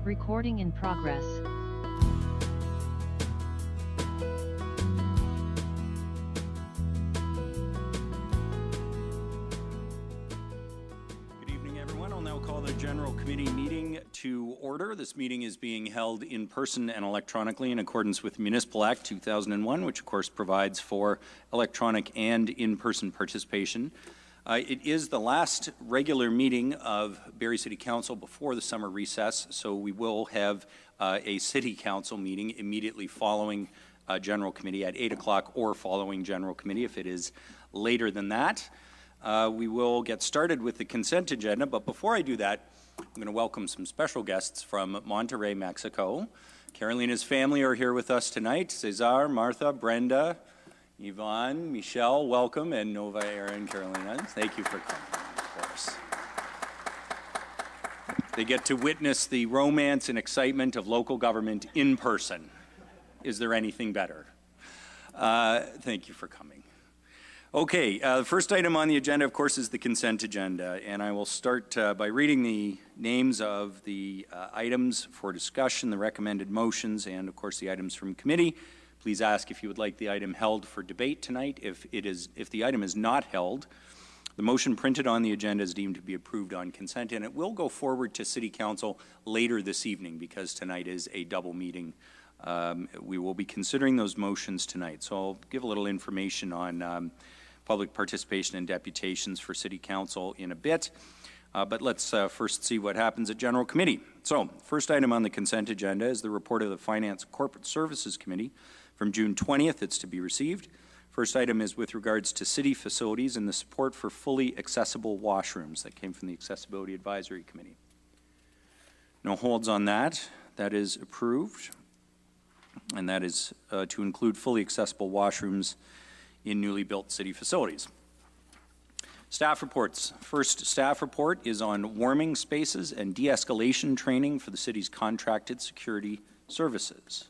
Recording in progress. Good evening, everyone. I'll now call the General Committee meeting to order. This meeting is being held in person and electronically in accordance with Municipal Act 2001, which of course provides for electronic and in-person participation. It is the last regular meeting of Barrie City Council before the summer recess, so we will have a City Council meeting immediately following General Committee at 8 o'clock or following General Committee if it is later than that. We will get started with the consent agenda, but before I do that, I'm going to welcome some special guests from Monterrey, Mexico. Carolina's family are here with us tonight. Cesar, Martha, Brenda, Yvonne, Michelle, welcome, and Nova, Aaron, Carolina. Thank you for coming, of course. They get to witness the romance and excitement of local government in person. Is there anything better? Thank you for coming. Okay, the first item on the agenda, of course, is the consent agenda, and I will start by reading the names of the items for discussion, the recommended motions, and, of course, the items from committee. Please ask if you would like the item held for debate tonight. If the item is not held, the motion printed on the agenda is deemed to be approved on consent, and it will go forward to City Council later this evening because tonight is a double meeting. We will be considering those motions tonight, so I'll give a little information on public participation and deputations for City Council in a bit. But let's first see what happens at General Committee. So, first item on the consent agenda is the report of the Finance Corporate Services Committee from June 20th. It's to be received. First item is with regards to city facilities and the support for fully accessible washrooms. That came from the Accessibility Advisory Committee. No holds on that. That is approved. And that is to include fully accessible washrooms in newly built city facilities. Staff reports. First staff report is on warming spaces and de-escalation training for the city's contracted security services.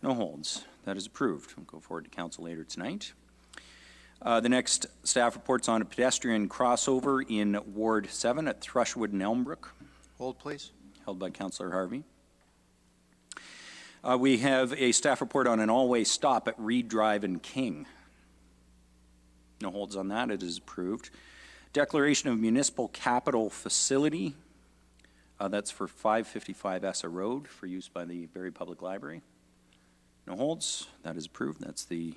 No holds. That is approved. We'll go forward to council later tonight. The next staff report's on a pedestrian crossover in Ward 7 at Thrushwood and Elmbrook. Hold, please. Held by Councillor Harvey. We have a staff report on an all-way stop at Reed Drive and King. No holds on that. It is approved. Declaration of Municipal Capital Facility. That's for 555 Essa Road for use by the Barrie Public Library. No holds. That is approved. That's the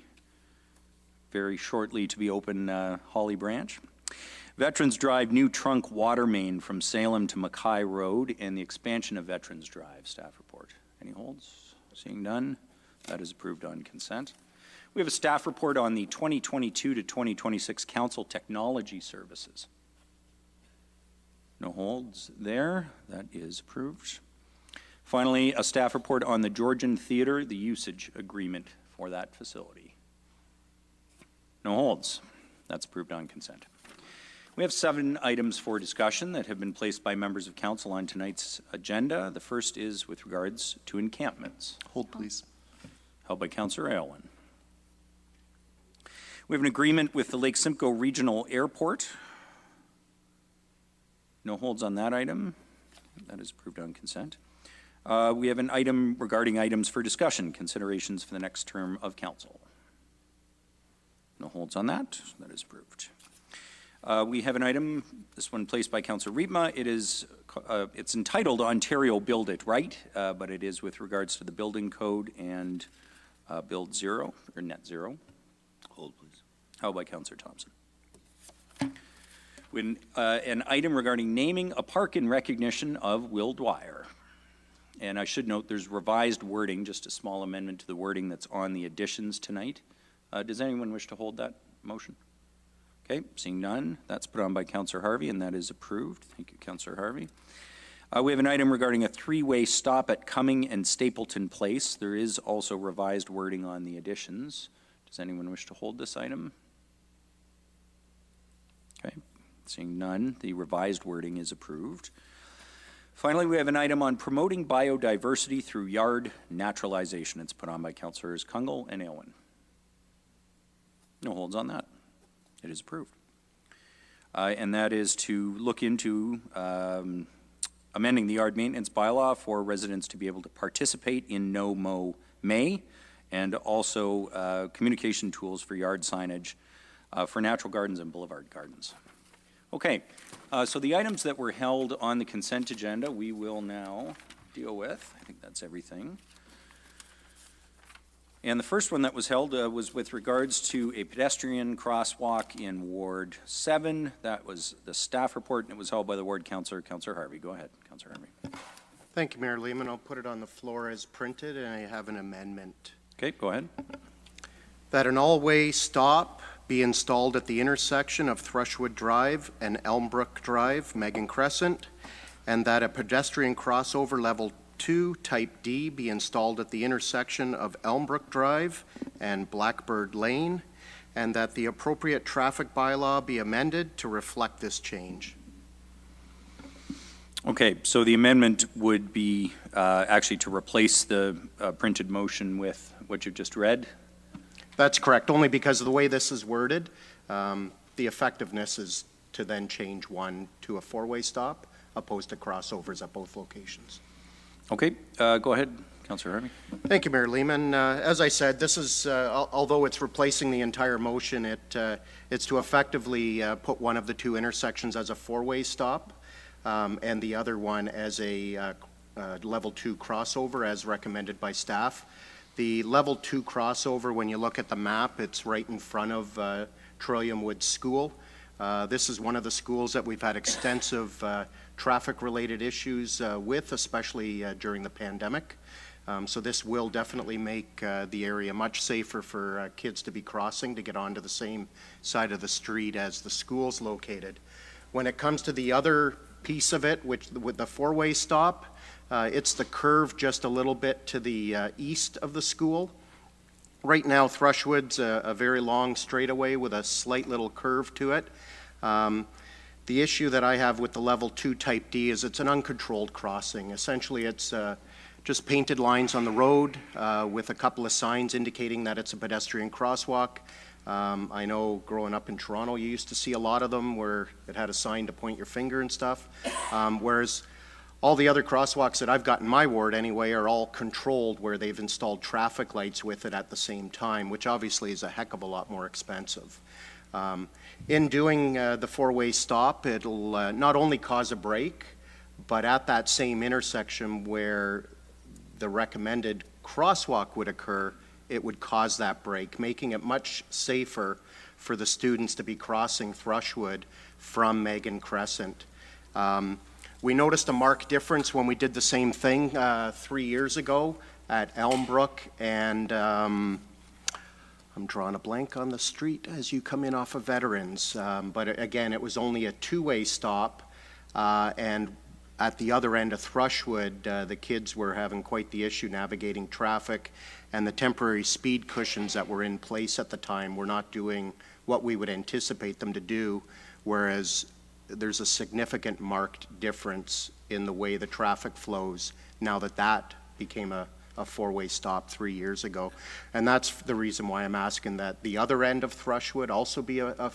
very shortly to be open Holly branch. Veterans Drive new trunk water main from Salem to Mackay Road and the expansion of Veterans Drive. Staff report. Any holds? Seeing none. That is approved on consent. We have a staff report on the 2022 to 2026 Council Technology Services. No holds there. That is approved. Finally, a staff report on the Georgian Theatre, the usage agreement for that facility. No holds. That's approved on consent. We have 7 items for discussion that have been placed by members of council on tonight's agenda. The first is with regards to encampments. Hold, please. Held by Councillor Aylwin. We have an agreement with the Lake Simcoe Regional Airport. No holds on that item. That is approved on consent. We have an item regarding items for discussion, considerations for the next term of council. No holds on that. That is approved. We have an item, this one placed by Councillor Riepma. It's entitled Ontario Build It Right, but it is with regards to the building code and Build Zero, or Net Zero. Hold, please. Held by Councillor Thompson. When, an item regarding naming a park in recognition of Will Dwyer. And I should note there's revised wording, just a small amendment to the wording that's on the additions tonight. Does anyone wish to hold that motion? Okay, seeing none, that's put on by Councillor Harvey, and that is approved. Thank you, Councillor Harvey. We have an item regarding a 3-way stop at Cumming and Stapleton Place. There is also revised wording on the additions. Does anyone wish to hold this item? Okay, seeing none, the revised wording is approved. Finally, we have an item on promoting biodiversity through yard naturalization. It's put on by Councillors Kungle and Aylwin. No holds on that. It is approved. And that is to look into amending the yard maintenance bylaw for residents to be able to participate in No Mow May, and also communication tools for yard signage for natural gardens and boulevard gardens. Okay, so the items that were held on the consent agenda we will now deal with. I think that's everything. And the first one that was held was with regards to a pedestrian crosswalk in Ward 7. That was the staff report, and it was held by the ward councillor, Councillor Harvey. Go ahead, Councillor Harvey. Thank you, Mayor Lehman. I'll put it on the floor as printed, and I have an amendment. Okay, go ahead. That an all-way stop be installed at the intersection of Thrushwood Drive and Elmbrook Drive, Megan Crescent, and that a pedestrian crossover level 2 type D be installed at the intersection of Elmbrook Drive and Blackbird Lane, and that the appropriate traffic bylaw be amended to reflect this change. Okay, so the amendment would be actually to replace the printed motion with what you've just read? That's correct, only because of the way this is worded. The effectiveness is to then change one to a four-way stop, opposed to crossovers at both locations. Okay, go ahead, Councillor Harvey. Thank you, Mayor Lehman. As I said, this is, although it's replacing the entire motion, it's to effectively put one of the two intersections as a four-way stop, and the other one as a level 2 crossover as recommended by staff. The level 2 crossover, when you look at the map, it's right in front of Trillium Woods School. This is one of the schools that we've had extensive traffic-related issues with, especially during the pandemic. So this will definitely make the area much safer for kids to be crossing to get onto the same side of the street as the school's located. When it comes to the other piece of it, which with the four-way stop, it's the curve just a little bit to the east of the school. Right now, Thrushwood's a very long straightaway with a slight little curve to it. The issue that I have with the level 2 type D is it's an uncontrolled crossing. Essentially, it's just painted lines on the road with a couple of signs indicating that it's a pedestrian crosswalk. I know growing up in Toronto, you used to see a lot of them where it had a sign to point your finger and stuff, whereas all the other crosswalks that I've got in my ward anyway are all controlled where they've installed traffic lights with it at the same time, which obviously is a heck of a lot more expensive. In doing the four-way stop, it'll not only cause a break, but at that same intersection where the recommended crosswalk would occur, it would cause that break, making it much safer for the students to be crossing Thrushwood from Megan Crescent. We noticed a marked difference when we did the same thing 3 years ago at Elmbrook and I'm drawing a blank on the street as you come in off of Veterans, but again, it was only a two-way stop, and at the other end of Thrushwood, the kids were having quite the issue navigating traffic, and the temporary speed cushions that were in place at the time were not doing what we would anticipate them to do, whereas there's a significant marked difference in the way the traffic flows now that that became a four-way stop 3 years ago. And that's the reason why I'm asking that the other end of Thrushwood also be a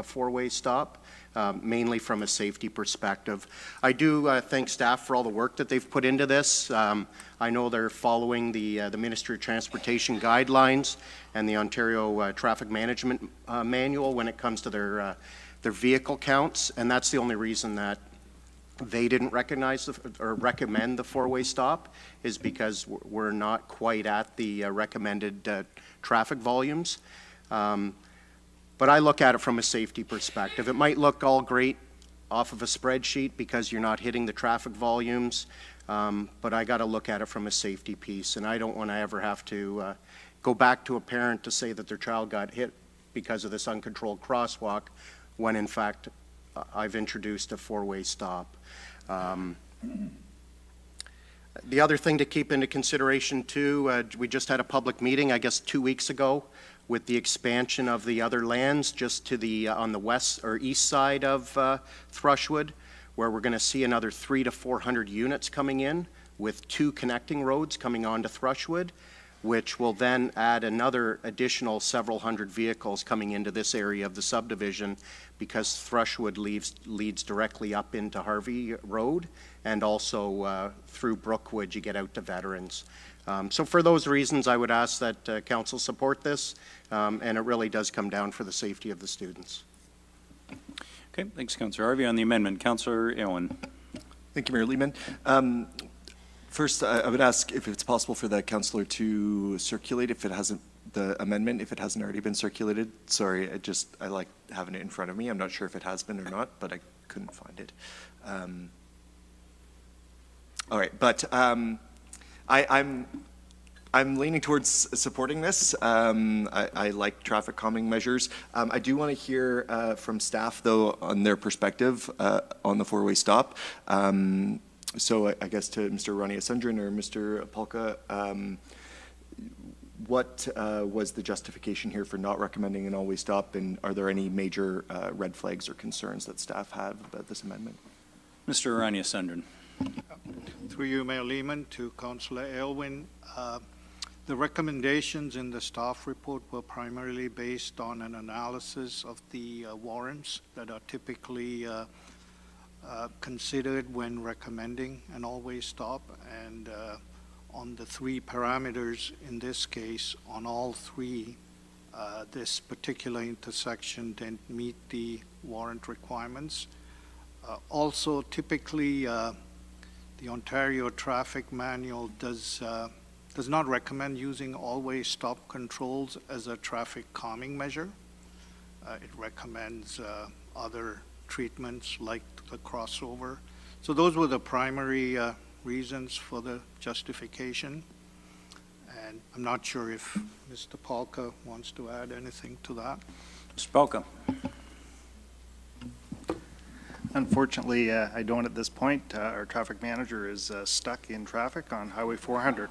four-way stop, mainly from a safety perspective. I do thank staff for all the work that they've put into this. I know they're following the Ministry of Transportation guidelines and the Ontario Traffic Management Manual when it comes to their vehicle counts, and that's the only reason that they didn't recognize or recommend the four-way stop is because we're not quite at the recommended traffic volumes. But I look at it from a safety perspective. It might look all great off of a spreadsheet because you're not hitting the traffic volumes, but I got to look at it from a safety piece, and I don't want to ever have to go back to a parent to say that their child got hit because of this uncontrolled crosswalk when in fact I've introduced a four-way stop. The other thing to keep into consideration too, we just had a public meeting, I guess 2 weeks ago, with the expansion of the other lands just to the on the west or east side of Thrushwood, where we're going to see another 300 to 400 units coming in with 2 connecting roads coming onto Thrushwood. which will then add another additional several hundred vehicles coming into this area of the subdivision, because Thrushwood leads directly up into Harvey Road, and also through Brookwood you get out to Veterans. So for those reasons, I would ask that council support this, and it really does come down for the safety of the students. Okay, thanks, Councillor Harvey. On the amendment, Councillor Aylwin. Thank you, Mayor Lehman. First, I would ask if it's possible for the councillor to circulate if it hasn't, the amendment, if it hasn't already been circulated. Sorry, I like having it in front of me. I'm not sure if it has been or not, but I couldn't find it. All right, but I'm leaning towards supporting this. I like traffic calming measures. I do want to hear from staff, though, on their perspective on the four-way stop. So I guess to Mr. Rania-Sundrin or Mr. Polka, what was the justification here for not recommending an all-way stop, and are there any major red flags or concerns that staff have about this amendment? Mr. Rania-Sundrin. Through you, Mayor Lehman, to Councillor Aylwin. The recommendations in the staff report were primarily based on an analysis of the warrants that are typically considered when recommending an all-way stop, and on the three parameters in this case, on all three, this particular intersection didn't meet the warrant requirements. Also, typically, the Ontario Traffic Manual does not recommend using all-way stop controls as a traffic calming measure. It recommends other treatments like the crossover. So those were the primary reasons for the justification. And I'm not sure if Mr. Polka wants to add anything to that. Mr. Polka. Unfortunately, I don't at this point. Our traffic manager is stuck in traffic on Highway 400.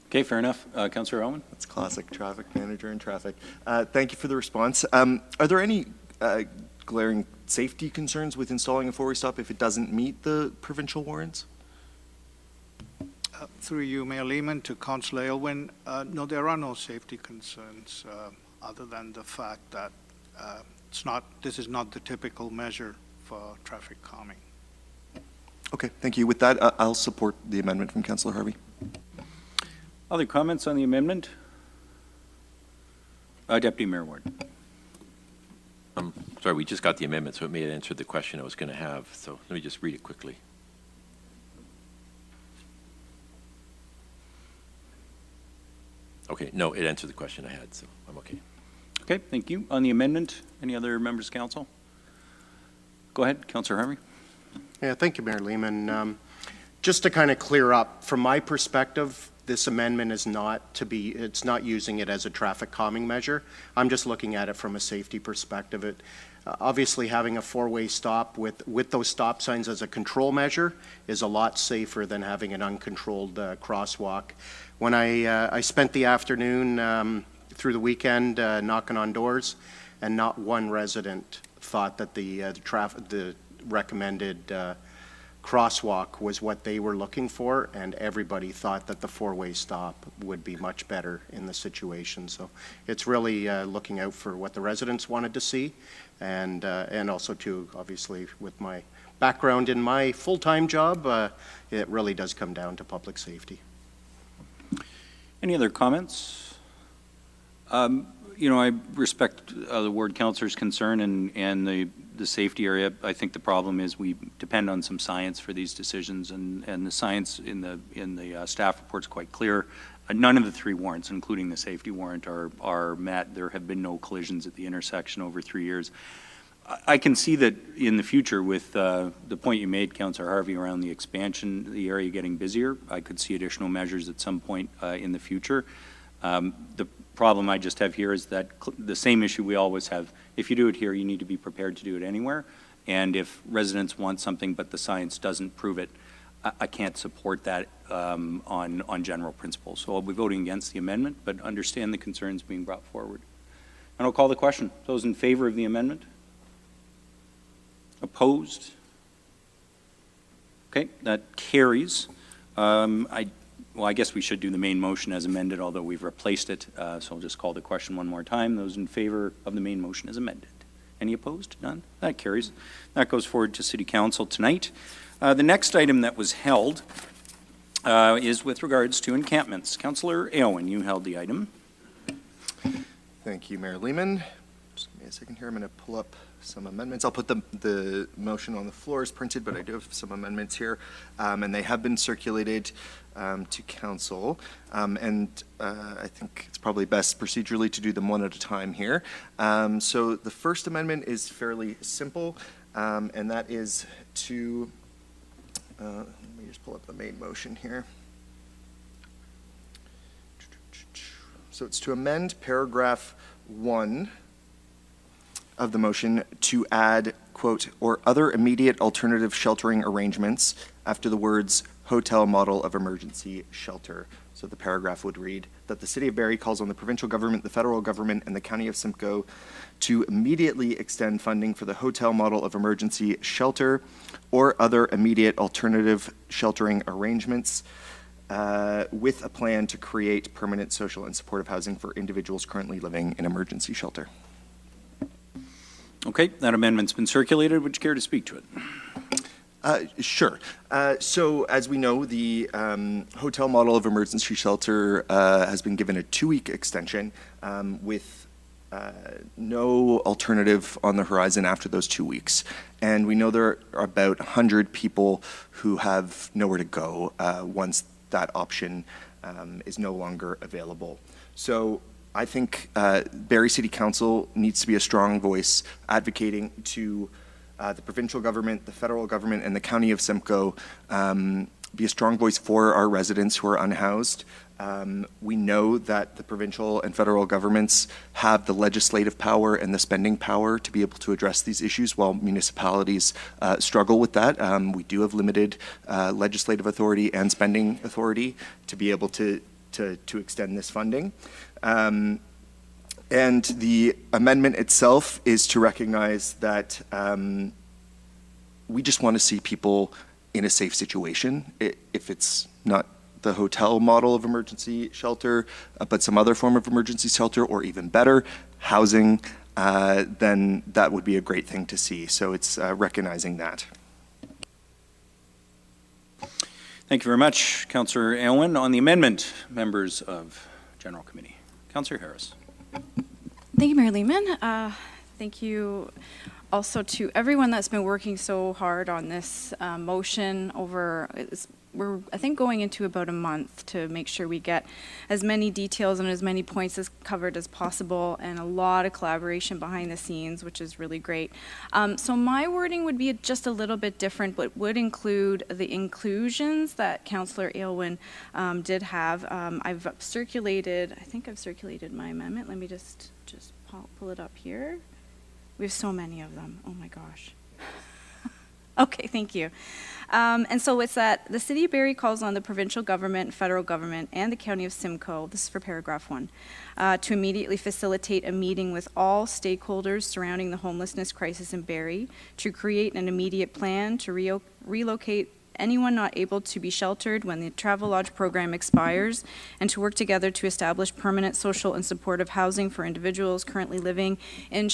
Okay, fair enough. Councillor Owen? That's classic traffic manager in traffic. Thank you for the response. Are there any glaring safety concerns with installing a four-way stop if it doesn't meet the provincial warrants? Through you, Mayor Lehman, to Councillor Aylwin, no, there are no safety concerns other than the fact that this is not the typical measure for traffic calming. Okay, thank you. With that, I'll support the amendment from Councillor Harvey. Other comments on the amendment? Deputy Mayor Ward. Sorry, we just got the amendment, so it may have answered the question I was going to have. So let me just read it quickly. Okay, no, it answered the question I had, so I'm okay. Okay, thank you. On the amendment, any other members of council? Go ahead, Councillor Harvey. Yeah, thank you, Mayor Lehman. Just to kind of clear up, from my perspective, this amendment is it's not using it as a traffic calming measure. I'm just looking at it from a safety perspective. Obviously, having a four-way stop with those stop signs as a control measure is a lot safer than having an uncontrolled crosswalk. When I spent the afternoon through the weekend knocking on doors, and not one resident thought that the recommended crosswalk was what they were looking for, and everybody thought that the four-way stop would be much better in the situation. So it's really looking out for what the residents wanted to see, and also too, obviously, with my background in my full-time job, it really does come down to public safety. Any other comments? You know, I respect the ward councillor's concern and the safety area. I think the problem is we depend on some science for these decisions, and the science in the staff report's quite clear. None of the three warrants, including the safety warrant, are met. There have been no collisions at the intersection over 3 years. I can see that in the future with the point you made, Councillor Harvey, around the expansion, the area getting busier. I could see additional measures at some point in the future. The problem I just have here is that the same issue we always have. If you do it here, you need to be prepared to do it anywhere. And if residents want something but the science doesn't prove it, I can't support that on general principles. So I'll be voting against the amendment, but understand the concerns being brought forward. And I'll call the question. Those in favor of the amendment? Opposed? Okay, that carries. Well, I guess we should do the main motion as amended, although we've replaced it. So I'll just call the question one more time. Those in favor of the main motion as amended? Any opposed? None? That carries. That goes forward to City Council tonight. The next item that was held is with regards to encampments. Councillor Aylwin, you held the item. Thank you, Mayor Lehman. Just give me a second here. I'm going to pull up some amendments. I'll put the motion on the floor as printed, but I do have some amendments here, and they have been circulated to council. I think it's probably best procedurally to do them one at a time here. So the first amendment is fairly simple, and that is to, let me just pull up the main motion here. So it's to amend paragraph 1 of the motion to add, quote, or other immediate alternative sheltering arrangements after the words hotel model of emergency shelter. So the paragraph would read that the City of Barrie calls on the provincial government, the federal government, and the County of Simcoe to immediately extend funding for the hotel model of emergency shelter or other immediate alternative sheltering arrangements with a plan to create permanent social and supportive housing for individuals currently living in emergency shelter. Okay, that amendment's been circulated. Would you care to speak to it? Sure. So as we know, the hotel model of emergency shelter has been given a 2-week extension with no alternative on the horizon after those 2 weeks. And we know there are about 100 people who have nowhere to go once that option is no longer available. So I think Barrie City Council needs to be a strong voice advocating to the provincial government, the federal government, and the County of Simcoe be a strong voice for our residents who are unhoused. We know that the provincial and federal governments have the legislative power and the spending power to be able to address these issues while municipalities struggle with that. We do have limited legislative authority and spending authority to be able to extend this funding. And the amendment itself is to recognize that we just want to see people in a safe situation. If it's not the hotel model of emergency shelter, but some other form of emergency shelter, or even better, housing, then that would be a great thing to see. So it's recognizing that. Thank you very much, Councillor Aylwin. On the amendment, members of General Committee. Councillor Harris. Thank you, Mayor Lehman. Thank you also to everyone that's been working so hard on this motion over, we're, I think, going into about a month to make sure we get as many details and as many points as covered as possible, and a lot of collaboration behind the scenes, which is really great. So my wording would be just a little bit different, but would include the inclusions that Councillor Aylwin did have. I've circulated, I think I've circulated my amendment. Let me just pull it up here. We have so many of them. Oh my gosh. Okay, thank you. And so it's that the City of Barrie calls on the provincial government, federal government, and the County of Simcoe, this is for paragraph 1, to immediately facilitate a meeting with all stakeholders surrounding the homelessness crisis in Barrie, to create an immediate plan to relocate anyone not able to be sheltered when the Travel Lodge program expires, and to work together to establish permanent social and supportive housing for individuals currently living in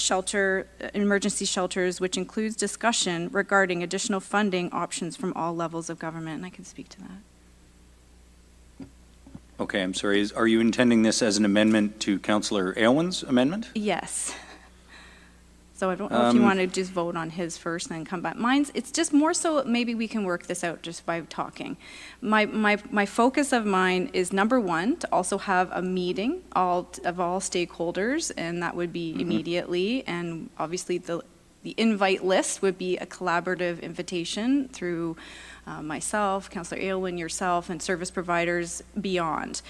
emergency shelters, which includes discussion regarding additional funding options from all levels of government. And I can speak to that. Okay, I'm sorry. Are you intending this as an amendment to Councillor Aylwin's amendment? Yes. So I don't know if you want to just vote on his first and then come back. It's just more so maybe we can work this out just by talking. My focus of mine is, number one, to also have a meeting of all stakeholders, and that would be immediately, and obviously the invite list would be a collaborative invitation through myself, Councillor Aylwin, yourself, and service providers beyond.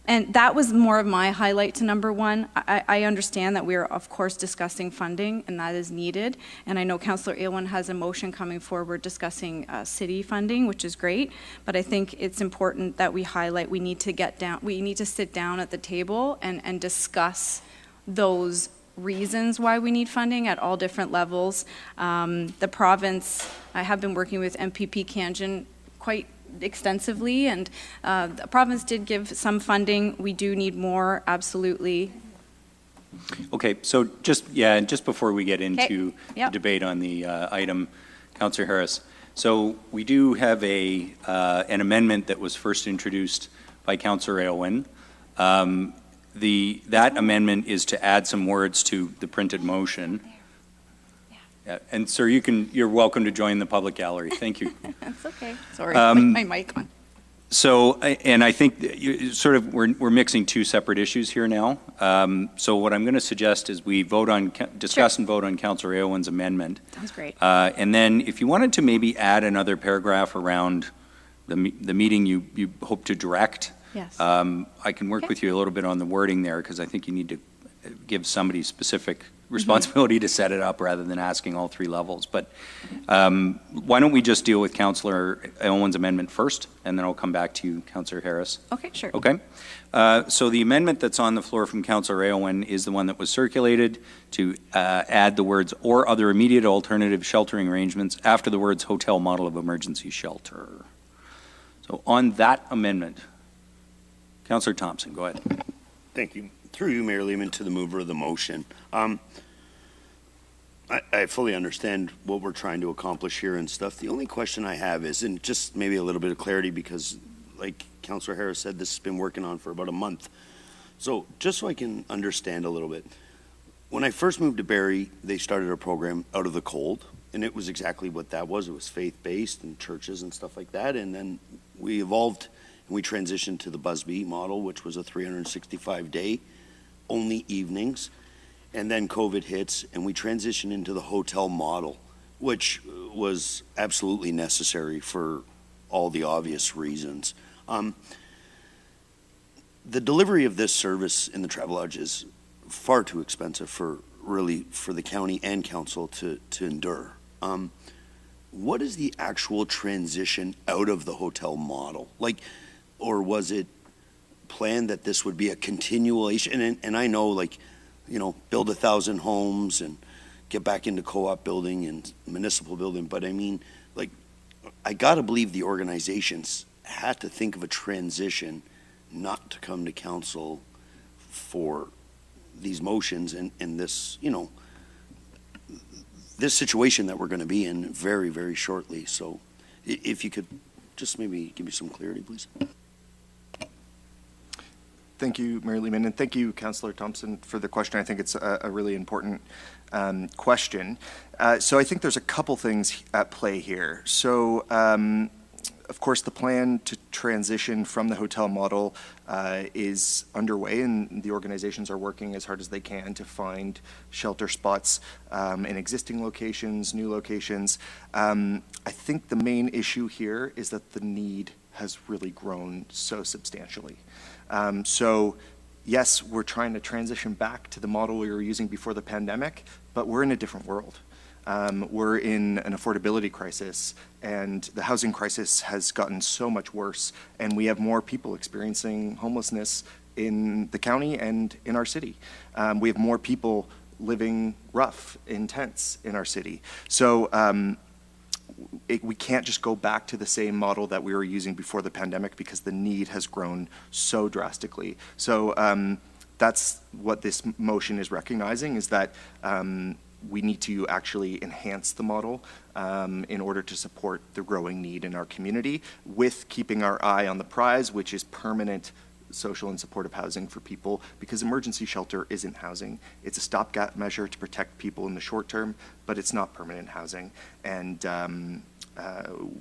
And that was more of my highlight to number one. I understand that we are, of course, discussing funding, and that is needed. And I know Councillor Aylwin has a motion coming forward discussing city funding, which is great. But I think it's important that we highlight we need to sit down at the table and discuss those reasons why we need funding at all different levels. The province, I have been working with MPP Kanjan quite extensively, and the province did give some funding. We do need more, absolutely. Okay, so just before we get into Yep. the debate on the item, Councillor Harris, so we do have an amendment that was first introduced by Councillor Aylwin. That amendment is to add some words to the printed motion. Yeah, and sir, you're welcome to join the public gallery. Thank you. That's okay. Sorry, my mic on. So, and I think we're mixing two separate issues here now. So what I'm going to suggest is we discuss and vote on Councillor Aylwin's amendment. Sounds great. And then if you wanted to maybe add another paragraph around the meeting you hope to direct, Yes. I can work with you a little bit on the wording there, because I think you need to give somebody specific responsibility to set it up rather than asking all three levels. But why don't we just deal with Councillor Aylwin's amendment first, and then I'll come back to you, Councillor Harris. Okay, sure. Okay. So the amendment that's on the floor from Councillor Aylwin is the one that was circulated to add the words "or other immediate alternative sheltering arrangements" after the words "hotel model of emergency shelter." So on that amendment, Councillor Thompson, go ahead. Thank you. Through you, Mayor Lehman, to the mover of the motion. I fully understand what we're trying to accomplish here and stuff. The only question I have is, and just maybe a little bit of clarity, because like Councillor Harris said, this has been working on for about a month. So just so I can understand a little bit, when I first moved to Barrie, they started a program out of the cold, and it was exactly what that was. It was faith-based and churches and stuff like that. And then we evolved and we transitioned to the Busby model, which was a 365-day, only evenings. And then COVID hits, and we transitioned into the hotel model, which was absolutely necessary for all the obvious reasons. The delivery of this service in the Travelodge is far too expensive for the county and council to endure. What is the actual transition out of the hotel model? Or was it planned that this would be a continuation? And I know, build 1,000 homes and get back into co-op building and municipal building, but I mean, I gotta believe the organizations had to think of a transition not to come to council for these motions and this, this situation that we're gonna be in very, very shortly. So if you could just maybe give me some clarity, please. Thank you, Mayor Lehman, and thank you, Councillor Thompson, for the question. I think it's a really important question. So I think there's a couple things at play here. So, of course, the plan to transition from the hotel model is underway, and the organizations are working as hard as they can to find shelter spots in existing locations, new locations. I think the main issue here is that the need has really grown so substantially. So yes, we're trying to transition back to the model we were using before the pandemic, but we're in a different world. We're in an affordability crisis, and the housing crisis has gotten so much worse, and we have more people experiencing homelessness in the county and in our city. We have more people living rough in tents in our city. So we can't just go back to the same model that we were using before the pandemic, because the need has grown so drastically. So that's what this motion is recognizing, is that we need to actually enhance the model in order to support the growing need in our community, with keeping our eye on the prize, which is permanent social and supportive housing for people, because emergency shelter isn't housing. It's a stopgap measure to protect people in the short term, but it's not permanent housing. And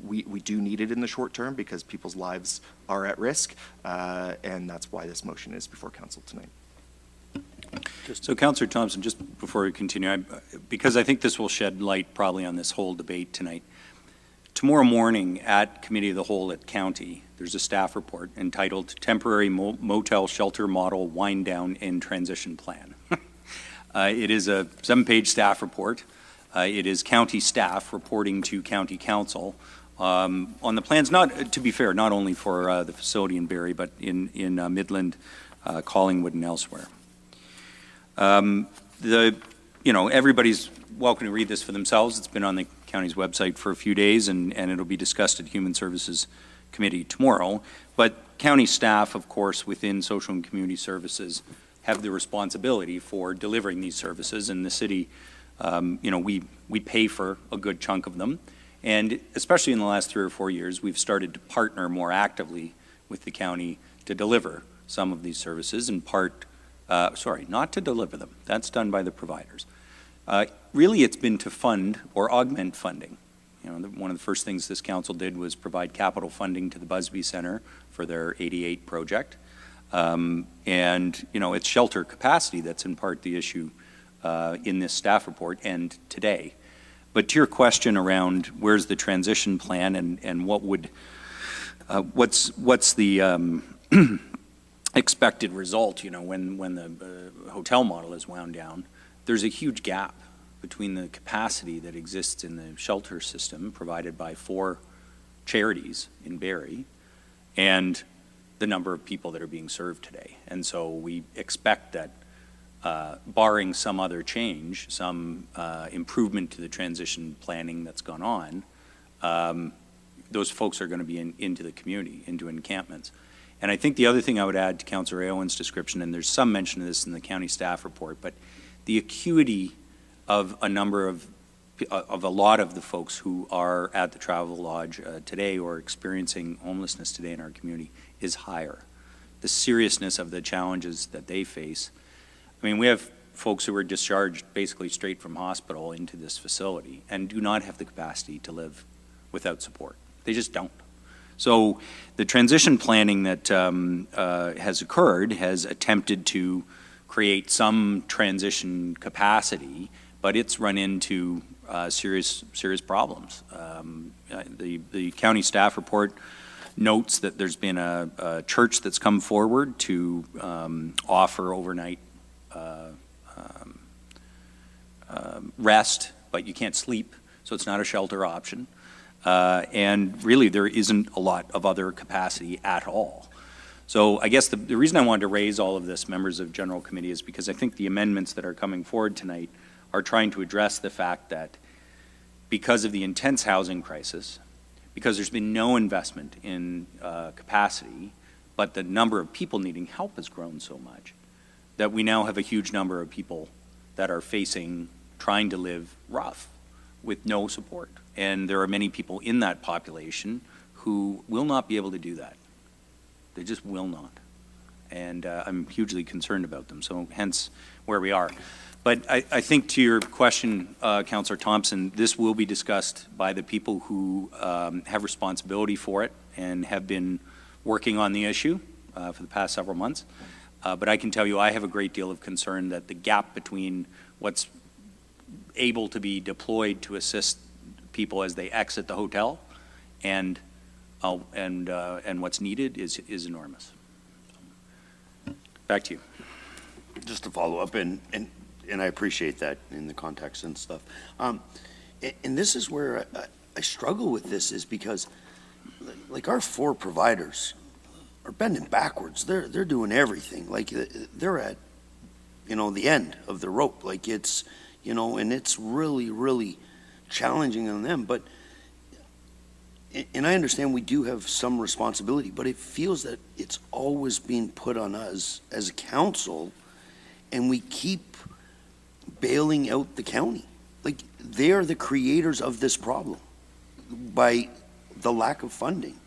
we do need it in the short term because people's lives are at risk, and that's why this motion is before council tonight. So, Councillor Thompson, just before we continue, because I think this will shed light probably on this whole debate tonight. Tomorrow morning at Committee of the Whole at County, there's a staff report entitled Temporary Motel Shelter Model Wind Down and Transition Plan. It is a 7-page staff report. It is county staff reporting to county council on the plans, to be fair, not only for the facility in Barrie, but in Midland, Collingwood, and elsewhere. Everybody's welcome to read this for themselves. It's been on the county's website for a few days, and it'll be discussed at Human Services committee tomorrow. But county staff, of course, within social and community services have the responsibility for delivering these services, and the city, we pay for a good chunk of them. And especially in the last 3 or 4 years, we've started to partner more actively with the county to deliver some of these services, in part, not to deliver them. That's done by the providers. Really, it's been to fund or augment funding. One of the first things this council did was provide capital funding to the Busby Center for their 88 project. It's shelter capacity that's in part the issue in this staff report and today. But to your question around where's the transition plan and what's the expected result, when the hotel model is wound down, there's a huge gap between the capacity that exists in the shelter system provided by 4 charities in Barrie and the number of people that are being served today. And so we expect that barring some other change, some improvement to the transition planning that's gone on, those folks are going to be into the community, into encampments. And I think the other thing I would add to Councillor Aowen's description, and there's some mention of this in the county staff report, but the acuity of a lot of the folks who are at the Travel Lodge today or experiencing homelessness today in our community is higher. The seriousness of the challenges that they face. I mean, we have folks who are discharged basically straight from hospital into this facility and do not have the capacity to live without support. They just don't. So the transition planning that has occurred has attempted to create some transition capacity, but it's run into serious problems. The county staff report notes that there's been a church that's come forward to offer overnight rest, but you can't sleep, so it's not a shelter option. And really, there isn't a lot of other capacity at all. So I guess the reason I wanted to raise all of this, members of General Committee, is because I think the amendments that are coming forward tonight are trying to address the fact that because of the intense housing crisis, because there's been no investment in capacity, but the number of people needing help has grown so much, that we now have a huge number of people that are trying to live rough with no support. And there are many people in that population who will not be able to do that. They just will not. And I'm hugely concerned about them, so hence where we are. But I think to your question, Councillor Thompson, this will be discussed by the people who have responsibility for it and have been working on the issue for the past several months. But I can tell you I have a great deal of concern that the gap between what's able to be deployed to assist people as they exit the hotel and what's needed is enormous. Back to you. Just to follow up, and I appreciate that in the context and stuff. And this is where I struggle with this, is because like our 4 providers are bending backwards. They're doing everything. Like they're at, the end of the rope. Like it's, and it's really, really challenging on them. But, and I understand we do have some responsibility, but it feels that it's always being put on us as a council, and we keep bailing out the county. Like they are the creators of this problem by the lack of funding.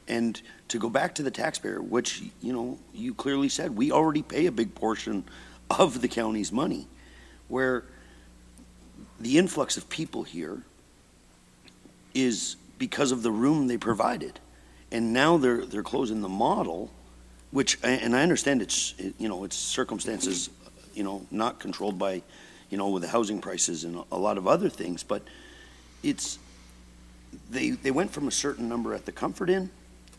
And to go back to the taxpayer, which, you clearly said, we already pay a big portion of the county's money, where the influx of people here is because of the room they provided. And now they're closing the model, which, and I understand it's circumstances, not controlled by, with the housing prices and a lot of other things, but it's, they went from a certain number at the Comfort Inn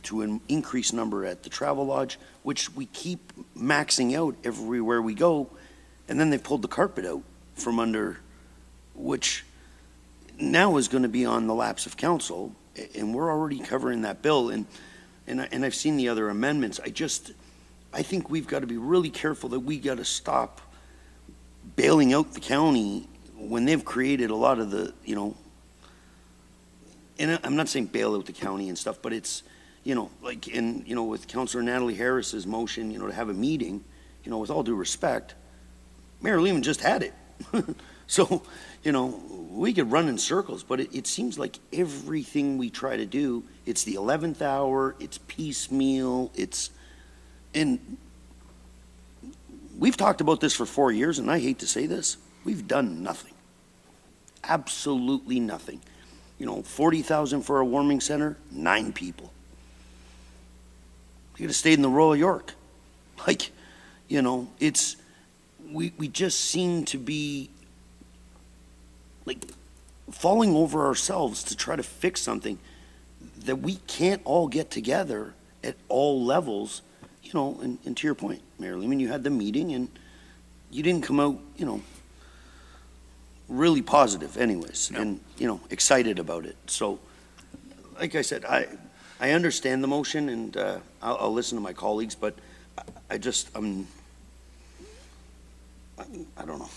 to an increased number at the Travel Lodge, which we keep maxing out everywhere we go, and then they pulled the carpet out from under, which now is going to be on the laps of council, and we're already covering that bill. And I've seen the other amendments. I think we've got to be really careful that we got to stop bailing out the county when they've created a lot of the, and I'm not saying bail out the county and stuff, but it's, you know, like in, you know, with Councillor Natalie Harris's motion, you know, to have a meeting, you know, with all due respect, Mayor Lehman just had it. So, you know, we could run in circles, but it seems like everything we try to do, it's the 11th hour, it's piecemeal, and we've talked about this for 4 years, and I hate to say this, we've done nothing. Absolutely nothing. You know, 40,000 for a warming center, 9 people. You could have stayed in the Royal York. Like, you know, we just seem to be like falling over ourselves to try to fix something that we can't all get together at all levels, you know, and to your point, Mayor Lehman, you had the meeting and you didn't come out, you know, really positive anyways, No. and, you know, excited about it. So, like I said, I understand the motion and I'll listen to my colleagues, but I just, I don't know.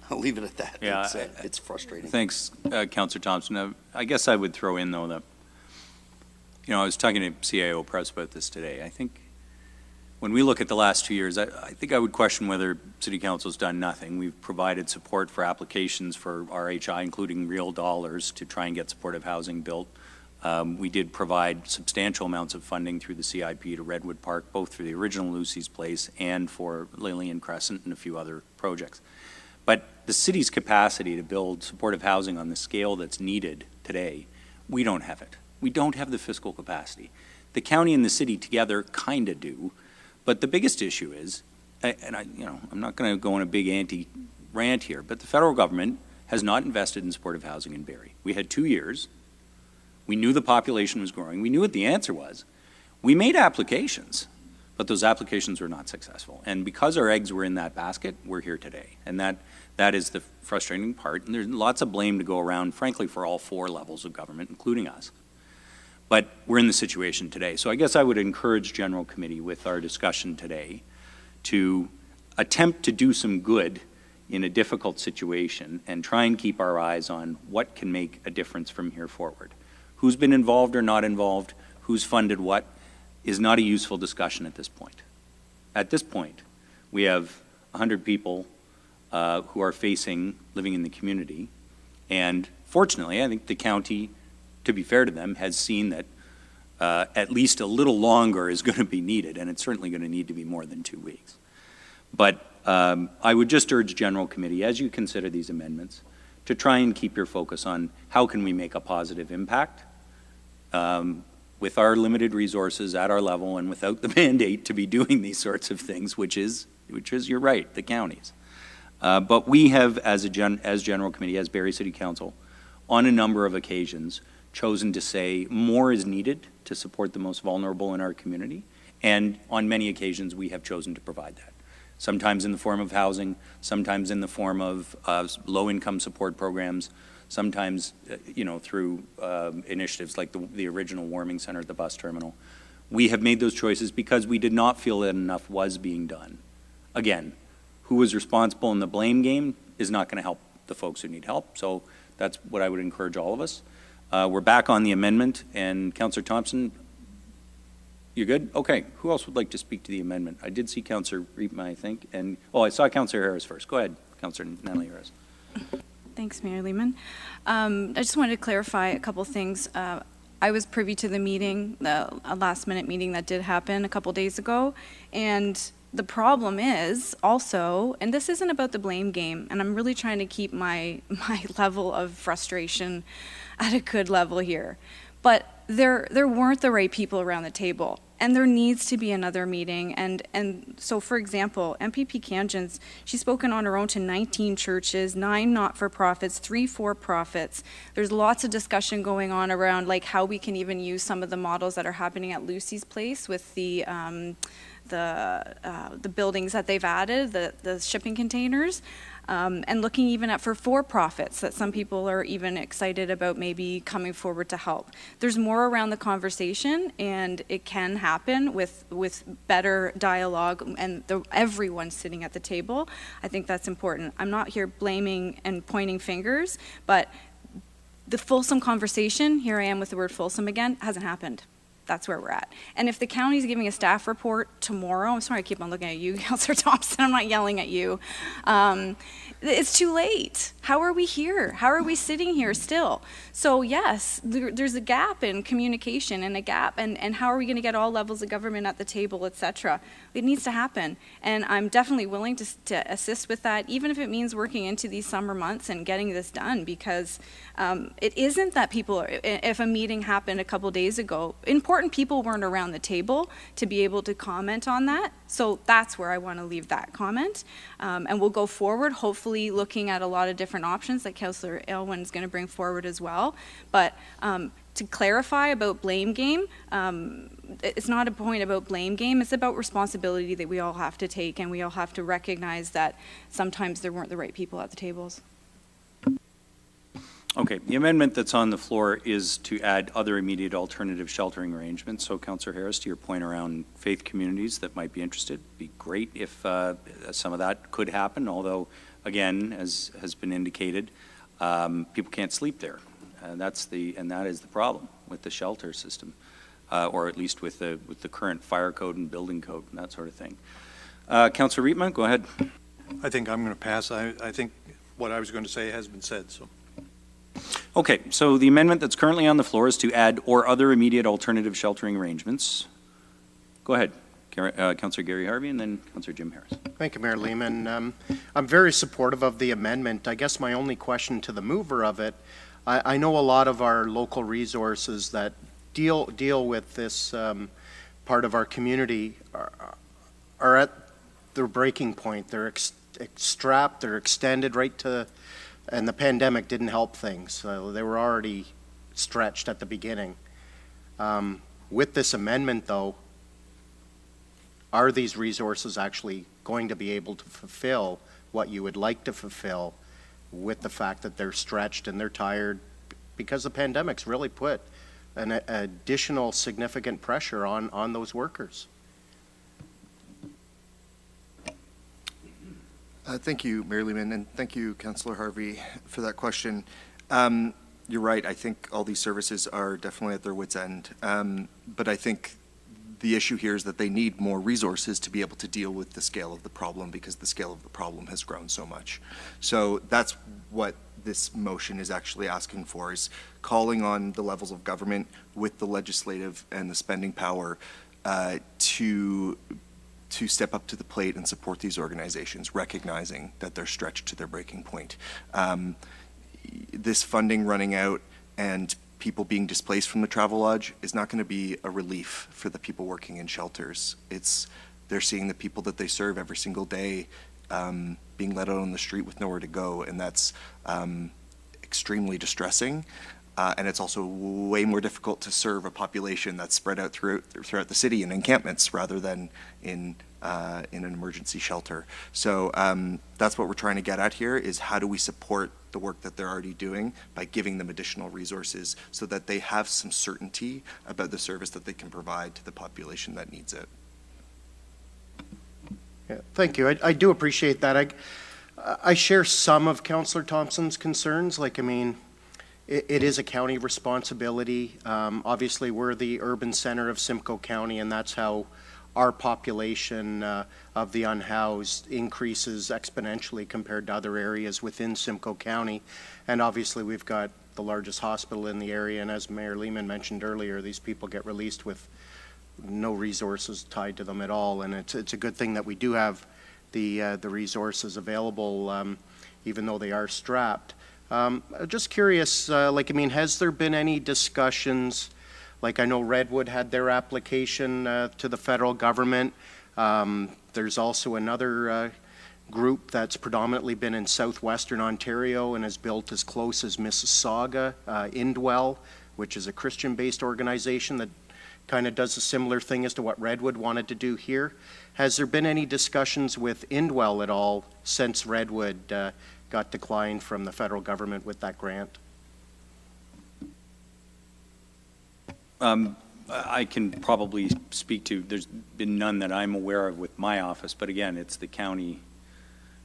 I'll leave it at that. Yeah, It's frustrating. Thanks, Councillor Thompson. I guess I would throw in, though, that, you know, I was talking to CIO Press about this today. I think when we look at the last 2 years, I think I would question whether City Council's done nothing. We've provided support for applications for RHI, including real dollars, to try and get supportive housing built. We did provide substantial amounts of funding through the CIP to Redwood Park, both through the original Lucy's Place and for Lillian Crescent and a few other projects. But the city's capacity to build supportive housing on the scale that's needed today, we don't have it. We don't have the fiscal capacity. The county and the city together kind of do, but the biggest issue is, and I'm not going to go on a big anti-rant here, but the federal government has not invested in supportive housing in Barrie. We had 2 years. We knew the population was growing. We knew what the answer was. We made applications, but those applications were not successful. And because our eggs were in that basket, we're here today. And that is the frustrating part. And there's lots of blame to go around, frankly, for all 4 levels of government, including us. But we're in the situation today. So I guess I would encourage General Committee with our discussion today to attempt to do some good in a difficult situation and try and keep our eyes on what can make a difference from here forward. Who's been involved or not involved, who's funded what, is not a useful discussion at this point. At this point, we have 100 people who are living in the community, and fortunately, I think the county, to be fair to them, has seen that at least a little longer is going to be needed, and it's certainly going to need to be more than 2 weeks. But I would just urge General Committee, as you consider these amendments, to try and keep your focus on how can we make a positive impact with our limited resources at our level and without the mandate to be doing these sorts of things, which is, you're right, the counties. But we have, as General Committee, as Barrie City Council, on a number of occasions, chosen to say more is needed to support the most vulnerable in our community, and on many occasions we have chosen to provide that. Sometimes in the form of housing, sometimes in the form of low-income support programs, sometimes through initiatives like the original warming center at the bus terminal. We have made those choices because we did not feel that enough was being done. Again, who was responsible in the blame game is not going to help the folks who need help, so that's what I would encourage all of us. We're back on the amendment, and Councillor Thompson, you're good? Okay. Who else would like to speak to the amendment? I did see Councillor Riepma, I think, and, I saw Councillor Harris first. Go ahead, Councillor Natalie Harris. Thanks, Mayor Lehman. I just wanted to clarify a couple things. I was privy to the meeting, a last-minute meeting that did happen a couple days ago, and the problem is also, and this isn't about the blame game, and I'm really trying to keep my level of frustration at a good level here, but there weren't the right people around the table, and there needs to be another meeting. And so, for example, MPP Kanjans, she's spoken on her own to 19 churches, 9 not-for-profits, 3 for-profits. There's lots of discussion going on around like how we can even use some of the models that are happening at Lucy's Place with the buildings that they've added, the shipping containers. And looking even at for-profits that some people are even excited about maybe coming forward to help. There's more around the conversation, and it can happen with better dialogue and everyone sitting at the table. I think that's important. I'm not here blaming and pointing fingers, but the fulsome conversation, here I am with the word fulsome again, hasn't happened. That's where we're at. And if the county's giving a staff report tomorrow, I'm sorry I keep on looking at you, Councillor Thompson, I'm not yelling at you. It's too late. How are we here? How are we sitting here still? So yes, there's a gap in communication and a gap, and how are we going to get all levels of government at the table, et cetera? It needs to happen. And I'm definitely willing to assist with that, even if it means working into these summer months and getting this done, because it isn't that if a meeting happened a couple days ago, important people weren't around the table to be able to comment on that. So that's where I want to leave that comment. And we'll go forward, hopefully looking at a lot of different options that Councillor Aylwin is going to bring forward as well. But to clarify about blame game, it's not a point about blame game, it's about responsibility that we all have to take, and we all have to recognize that sometimes there weren't the right people at the tables. Okay, the amendment that's on the floor is to add other immediate alternative sheltering arrangements. So Councillor Harris, to your point around faith communities that might be interested, it'd be great if some of that could happen, although again, as has been indicated, people can't sleep there. And that is the problem with the shelter system, or at least with the current fire code and building code and that sort of thing. Councillor Rietman, go ahead. I think I'm going to pass. I think what I was going to say has been said. So. Okay, so the amendment that's currently on the floor is to add or other immediate alternative sheltering arrangements. Go ahead, Councillor Gary Harvey, and then Councillor Jim Harris. Thank you, Mayor Lehman. I'm very supportive of the amendment. I guess my only question to the mover of it, I know a lot of our local resources that deal with this part of our community are at their breaking point. They're strapped, they're extended right to, and the pandemic didn't help things. They were already stretched at the beginning. With this amendment, though, are these resources actually going to be able to fulfill what you would like to fulfill with the fact that they're stretched and they're tired? Because the pandemic's really put an additional significant pressure on those workers. Thank you, Mayor Lehman, and thank you, Councillor Harvey, for that question. You're right. I think all these services are definitely at their wits' end. But I think the issue here is that they need more resources to be able to deal with the scale of the problem, because the scale of the problem has grown so much. So that's what this motion is actually asking for, is calling on the levels of government with the legislative and the spending power to step up to the plate and support these organizations, recognizing that they're stretched to their breaking point. This funding running out and people being displaced from the travel lodge is not going to be a relief for the people working in shelters. They're seeing the people that they serve every single day being let out on the street with nowhere to go, and that's extremely distressing. And it's also way more difficult to serve a population that's spread out throughout the city in encampments rather than in an emergency shelter. So that's what we're trying to get at here, is how do we support the work that they're already doing by giving them additional resources so that they have some certainty about the service that they can provide to the population that needs it. Yeah, thank you. I do appreciate that. I share some of Councillor Thompson's concerns. Like, I mean, it is a county responsibility. Obviously, we're the urban center of Simcoe County, and that's how our population of the unhoused increases exponentially compared to other areas within Simcoe County. And obviously, we've got the largest hospital in the area, and as Mayor Lehman mentioned earlier, these people get released with no resources tied to them at all, and it's a good thing that we do have the resources available, even though they are strapped. Just curious, like, I mean, has there been any discussions, like I know Redwood had their application to the federal government. There's also another group that's predominantly been in southwestern Ontario and has built as close as Mississauga, Indwell, which is a Christian-based organization that kind of does a similar thing as to what Redwood wanted to do here. Has there been any discussions with Indwell at all since Redwood got declined from the federal government with that grant? I can probably speak to, there's been none that I'm aware of with my office, but again, it's the county,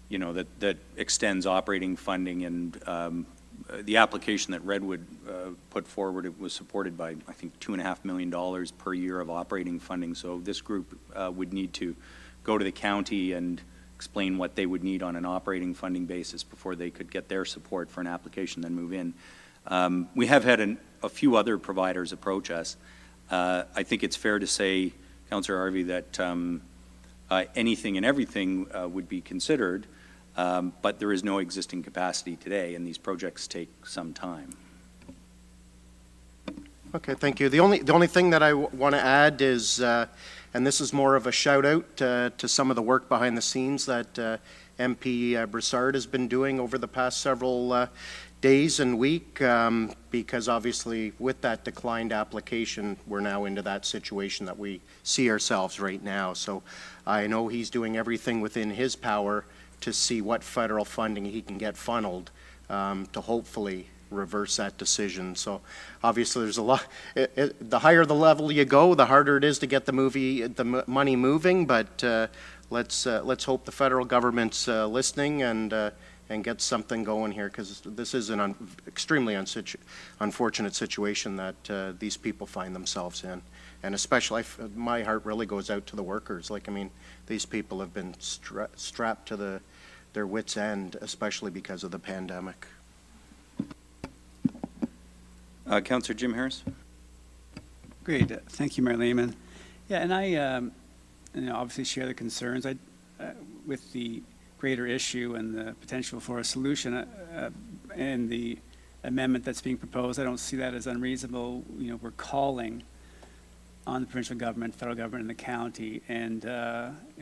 you know, that extends operating funding and the application that Redwood put forward, it was supported by, I think, $2.5 million per year of operating funding. So this group would need to go to the county and explain what they would need on an operating funding basis before they could get their support for an application, then move in. We have had a few other providers approach us. I think it's fair to say, Councillor Harvey, that anything and everything would be considered, but there is no existing capacity today, and these projects take some time. Okay, thank you. The only thing that I want to add is, and this is more of a shout out to some of the work behind the scenes that MP Broussard has been doing over the past several days and week, because obviously with that declined application, we're now into that situation that we see ourselves right now. So I know he's doing everything within his power to see what federal funding he can get funneled to hopefully reverse that decision. So obviously there's a lot, the higher the level you go, the harder it is to get the money moving, but let's hope the federal government's listening and get something going here, because this is an extremely unfortunate situation that these people find themselves in. And especially, my heart really goes out to the workers. Like, I mean, these people have been strapped to their wits' end, especially because of the pandemic. Councillor Jim Harris. Great, thank you, Mayor Lehman. Yeah, and I obviously share the concerns with the greater issue and the potential for a solution and the amendment that's being proposed. I don't see that as unreasonable. You know, we're calling on the provincial government, federal government, and the county, and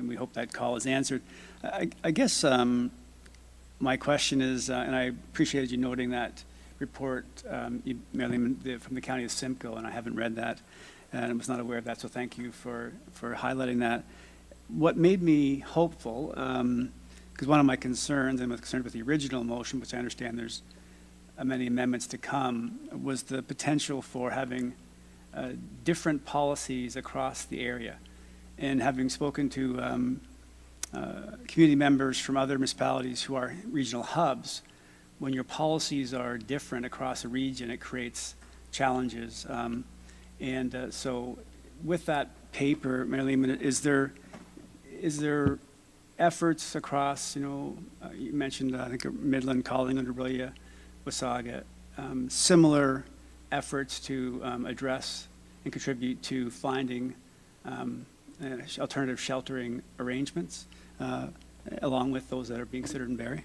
we hope that call is answered. I guess my question is, and I appreciated you noting that report, Mayor Lehman, from the county of Simcoe, and I haven't read that, and I was not aware of that, so thank you for highlighting that. What made me hopeful, because one of my concerns, and I was concerned with the original motion, which I understand there's many amendments to come, was the potential for having different policies across the area. And having spoken to community members from other municipalities who are regional hubs, when your policies are different across a region, it creates challenges. So with that paper, Mayor Lehman, is there efforts across, you mentioned, I think, Midland, Collingwood, Orillia, Wasaga, similar efforts to address and contribute to finding alternative sheltering arrangements, along with those that are being considered in Barrie?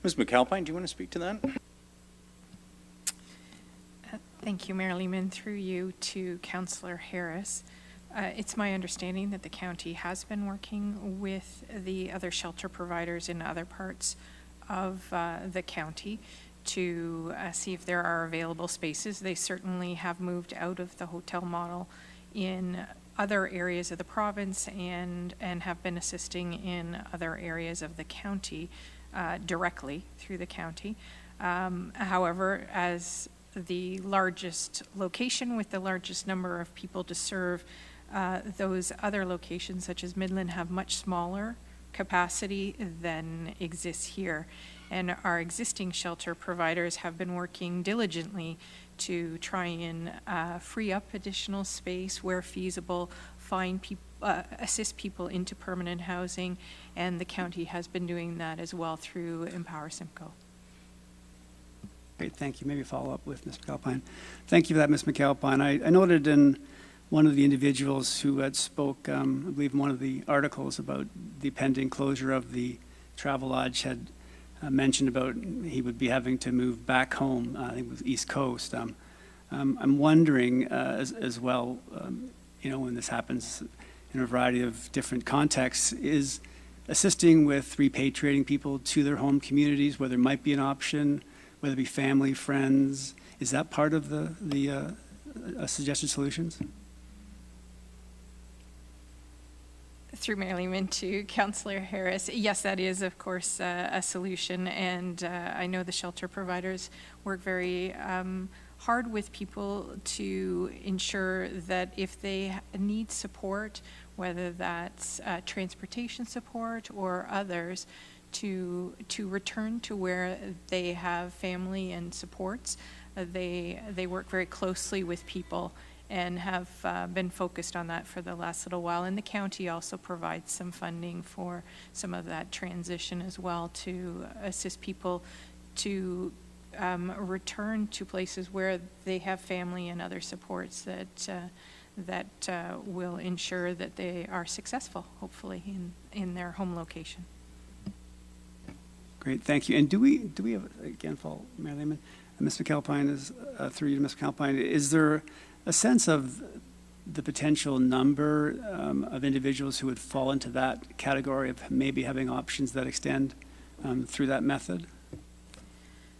Ms. McAlpine, do you want to speak to that? Thank you, Mayor Lehman. Through you to Councillor Harris. It's my understanding that the county has been working with the other shelter providers in other parts of the county to see if there are available spaces. They certainly have moved out of the hotel model in other areas of the province and have been assisting in other areas of the county directly through the county. However, as the largest location with the largest number of people to serve, those other locations, such as Midland, have much smaller capacity than exists here. And our existing shelter providers have been working diligently to try and free up additional space where feasible, assist people into permanent housing, and the county has been doing that as well through Empower Simcoe. Great, thank you. Maybe follow up with Ms. McAlpine. Thank you for that, Ms. McAlpine. I noted in one of the individuals who had spoke, I believe in one of the articles about the pending closure of the Travelodge, had mentioned about he would be having to move back home, I think it was East Coast. I'm wondering as well, when this happens in a variety of different contexts, is assisting with repatriating people to their home communities, whether it might be an option, whether it be family, friends, is that part of the suggested solutions? Through Mayor Lehman to Councillor Harris, yes, that is, of course, a solution, and I know the shelter providers work very hard with people to ensure that if they need support, whether that's transportation support or others, to return to where they have family and supports. They work very closely with people and have been focused on that for the last little while. And the county also provides some funding for some of that transition as well to assist people to return to places where they have family and other supports that will ensure that they are successful, hopefully, in their home location. Great, thank you. And do we have, again, follow Mayor Lehman, Ms. McAlpine, is through you to Ms. McAlpine, is there a sense of the potential number of individuals who would fall into that category of maybe having options that extend through that method?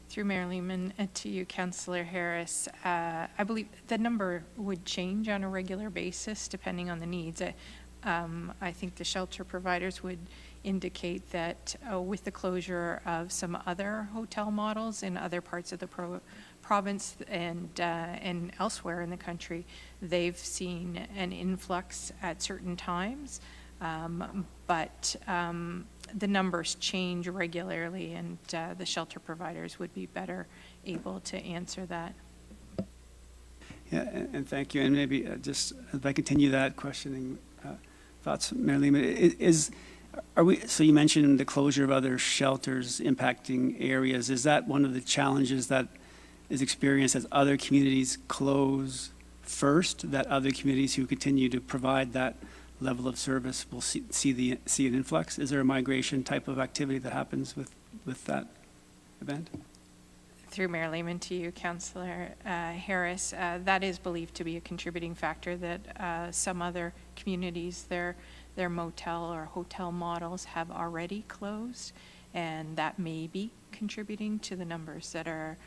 Through Mayor Lehman to you, Councillor Harris, I believe the number would change on a regular basis depending on the needs. I think the shelter providers would indicate that with the closure of some other hotel models in other parts of the province and elsewhere in the country, they've seen an influx at certain times, but the numbers change regularly, and the shelter providers would be better able to answer that. Yeah, and thank you. And maybe just if I continue that questioning thoughts, Mayor Lehman, so you mentioned the closure of other shelters impacting areas. Is that one of the challenges that is experienced as other communities close first, that other communities who continue to provide that level of service will see an influx? Is there a migration type of activity that happens with that event? Through Mayor Lehman to you, Councillor Harris, that is believed to be a contributing factor, that some other communities, their motel or hotel models have already closed, and that may be contributing to the numbers that are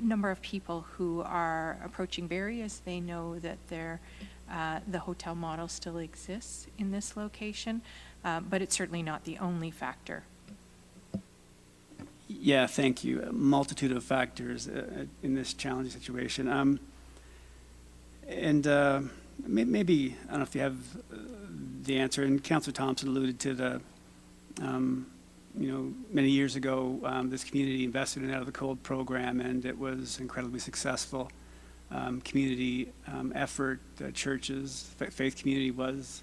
number of people who are approaching Barrie, as they know that the hotel model still exists in this location, but it's certainly not the only factor. Yeah, thank you. A multitude of factors in this challenging situation. And maybe, I don't know if you have the answer, and Councillor Thompson alluded to the, many years ago, this community invested in Out of the Cold program, and it was incredibly successful. Community effort, churches, faith community was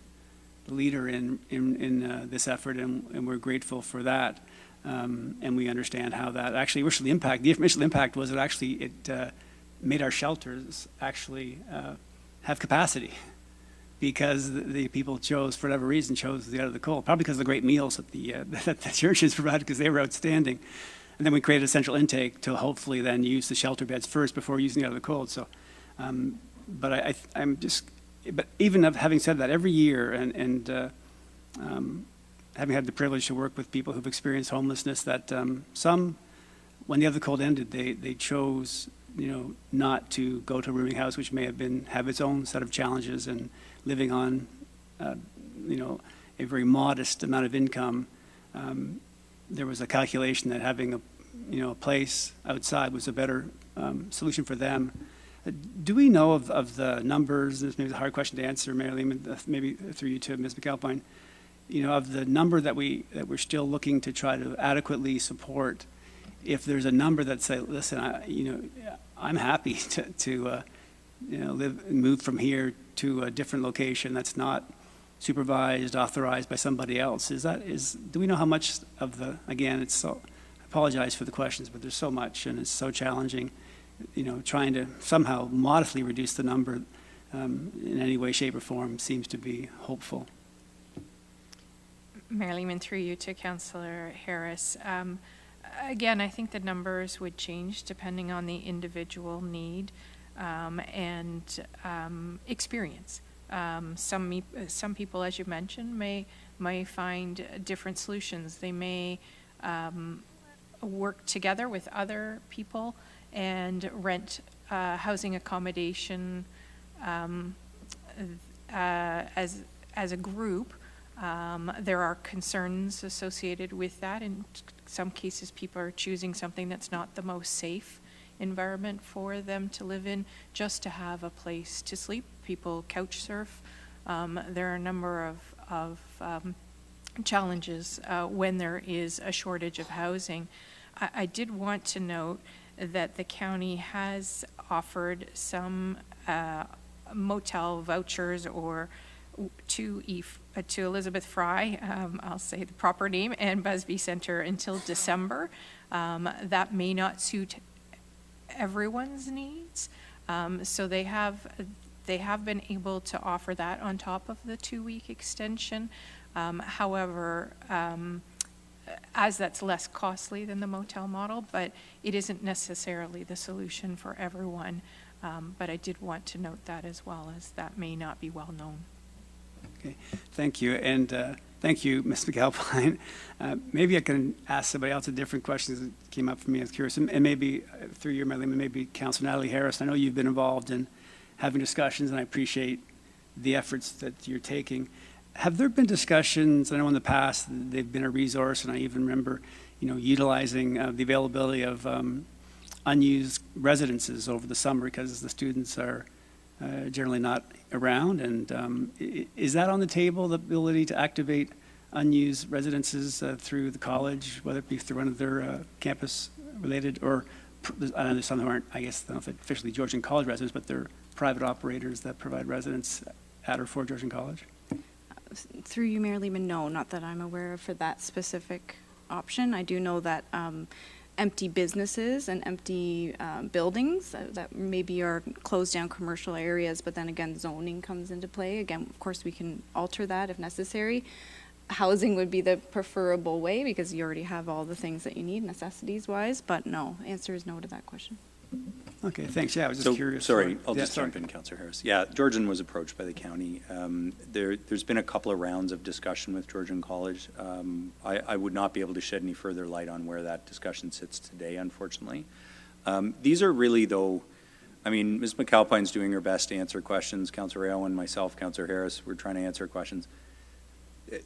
the leader in this effort, and we're grateful for that. And we understand how that actually the initial impact was it made our shelters actually have capacity, because the people chose, for whatever reason, chose the Out of the Cold, probably because of the great meals that the churches provided, because they were outstanding. And then we created a central intake to hopefully then use the shelter beds first before using the Out of the Cold. So, but but even having said that, every year and having had the privilege to work with people who've experienced homelessness, that some, when the Out of the Cold ended, they chose, not to go to a rooming house, which may have its own set of challenges, and living on, a very modest amount of income. There was a calculation that having a place outside was a better solution for them. Do we know of the numbers? This may be a hard question to answer, Mayor Lehman, maybe through you to Ms. McAlpine. Of the number that we're still looking to try to adequately support. If there's a number that say, listen, I'm happy to move from here to a different location that's not supervised, authorized by somebody else. Do we know how much of the, again, I apologize for the questions, but there's so much and it's so challenging, trying to somehow modestly reduce the number in any way, shape, or form seems to be hopeful. Mayor Lehman, through you to Councillor Harris. Again, I think the numbers would change depending on the individual need and experience. Some people, as you mentioned, may find different solutions. They may work together with other people and rent housing accommodation as a group. There are concerns associated with that. In some cases, people are choosing something that's not the most safe environment for them to live in, just to have a place to sleep. People couch surf. There are a number of challenges when there is a shortage of housing. I did want to note that the county has offered some motel vouchers or to Elizabeth Fry, I'll say the proper name, and Busby Center until December. That may not suit everyone's needs. So they have been able to offer that on top of the 2-week extension. However, as that's less costly than the motel model, but it isn't necessarily the solution for everyone. But I did want to note that as well, as that may not be well known. Okay, thank you. And thank you, Ms. McAlpine. Maybe I can ask somebody else a different question that came up for me. I was curious. And maybe through you, Marlene, maybe Councilor Natalie Harris. I know you've been involved in having discussions, and I appreciate the efforts that you're taking. Have there been discussions, I know in the past they've been a resource, and I even remember, utilizing the availability of unused residences over the summer because the students are generally not around, and is that on the table, the ability to activate unused residences through the college, whether it be through one of their campus-related, or I know some of them aren't, I guess, I don't know if officially Georgian College residents, but they're private operators that provide residence at or for Georgian College? Through you, Mayor Lehman, no, not that I'm aware of for that specific option. I do know that empty businesses and empty buildings that maybe are closed down commercial areas, but then again, zoning comes into play. Again, of course, we can alter that if necessary. Housing would be the preferable way because you already have all the things that you need necessities-wise, but no, answer is no to that question. Okay, thanks. Yeah, I was just curious. Sorry, I'll just jump in, Councillor Harris. Yeah, Georgian was approached by the county. There's been a couple of rounds of discussion with Georgian College. I would not be able to shed any further light on where that discussion sits today, unfortunately. These are really, though, I mean, Ms. McAlpine's doing her best to answer questions. Councillor Aylwin, myself, Councillor Harris, we're trying to answer questions.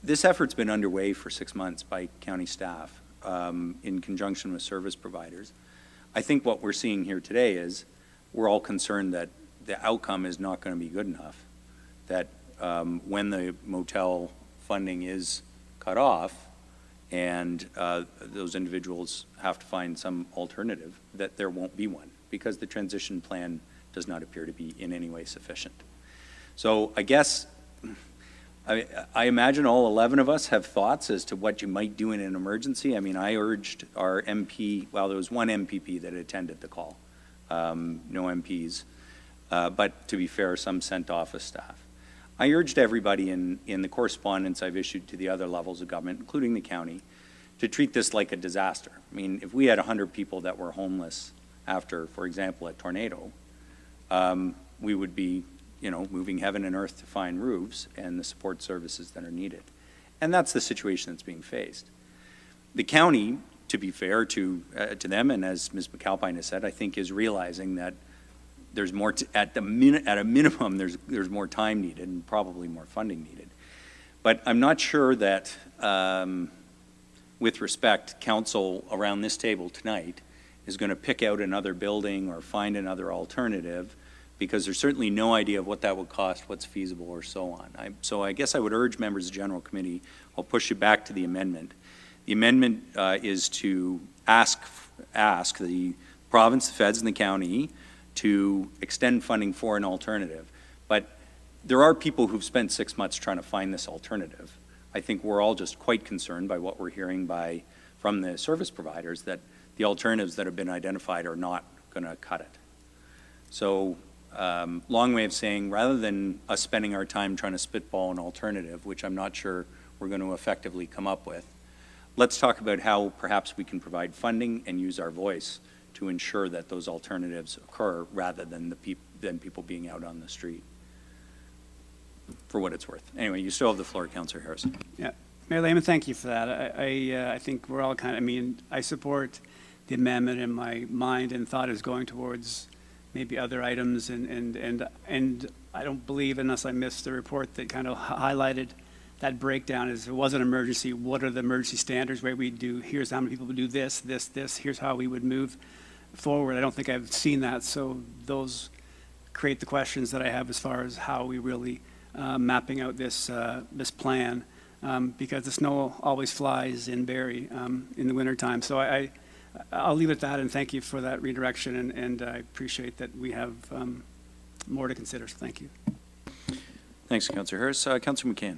This effort's been underway for 6 months by county staff in conjunction with service providers. I think what we're seeing here today is we're all concerned that the outcome is not going to be good enough, that when the motel funding is cut off and those individuals have to find some alternative, that there won't be one because the transition plan does not appear to be in any way sufficient. So I guess I imagine all 11 of us have thoughts as to what you might do in an emergency. I mean, I urged our MP, well, there was one MPP that attended the call, no MPs, but to be fair, some sent office staff. I urged everybody in the correspondence I've issued to the other levels of government, including the county, to treat this like a disaster. I mean, if we had 100 people that were homeless after, for example, a tornado, we would be moving heaven and earth to find roofs and the support services that are needed. And that's the situation that's being faced. The county, to be fair to them, and as Ms. McAlpine has said, I think is realizing that there's more, at a minimum, there's more time needed and probably more funding needed. But I'm not sure that, with respect, council around this table tonight is going to pick out another building or find another alternative, because there's certainly no idea of what that would cost, what's feasible, or so on. So I guess I would urge members of the General Committee, I'll push you back to the amendment. The amendment is to ask the province, the feds, and the county to extend funding for an alternative. But there are people who've spent 6 months trying to find this alternative. I think we're all just quite concerned by what we're hearing from the service providers, that the alternatives that have been identified are not going to cut it. So long way of saying, rather than us spending our time trying to spitball an alternative, which I'm not sure we're going to effectively come up with, let's talk about how perhaps we can provide funding and use our voice to ensure that those alternatives occur rather than people being out on the street, for what it's worth. Anyway, you still have the floor, Councillor Harris. Yeah, Mayor Lehman, thank you for that. I think we're all I support the amendment, and my mind and thought is going towards maybe other items, and I don't believe, unless I missed the report that kind of highlighted that breakdown, is if it was an emergency, what are the emergency standards where we do, here's how many people would do this, here's how we would move forward. I don't think I've seen that, so those create the questions that I have as far as how we really mapping out this plan. because the snow always flies in Barrie in the wintertime. So I'll leave it at that, and thank you for that redirection, and I appreciate that we have more to consider, so thank you. Thanks, Councillor Harris. Councillor McCann.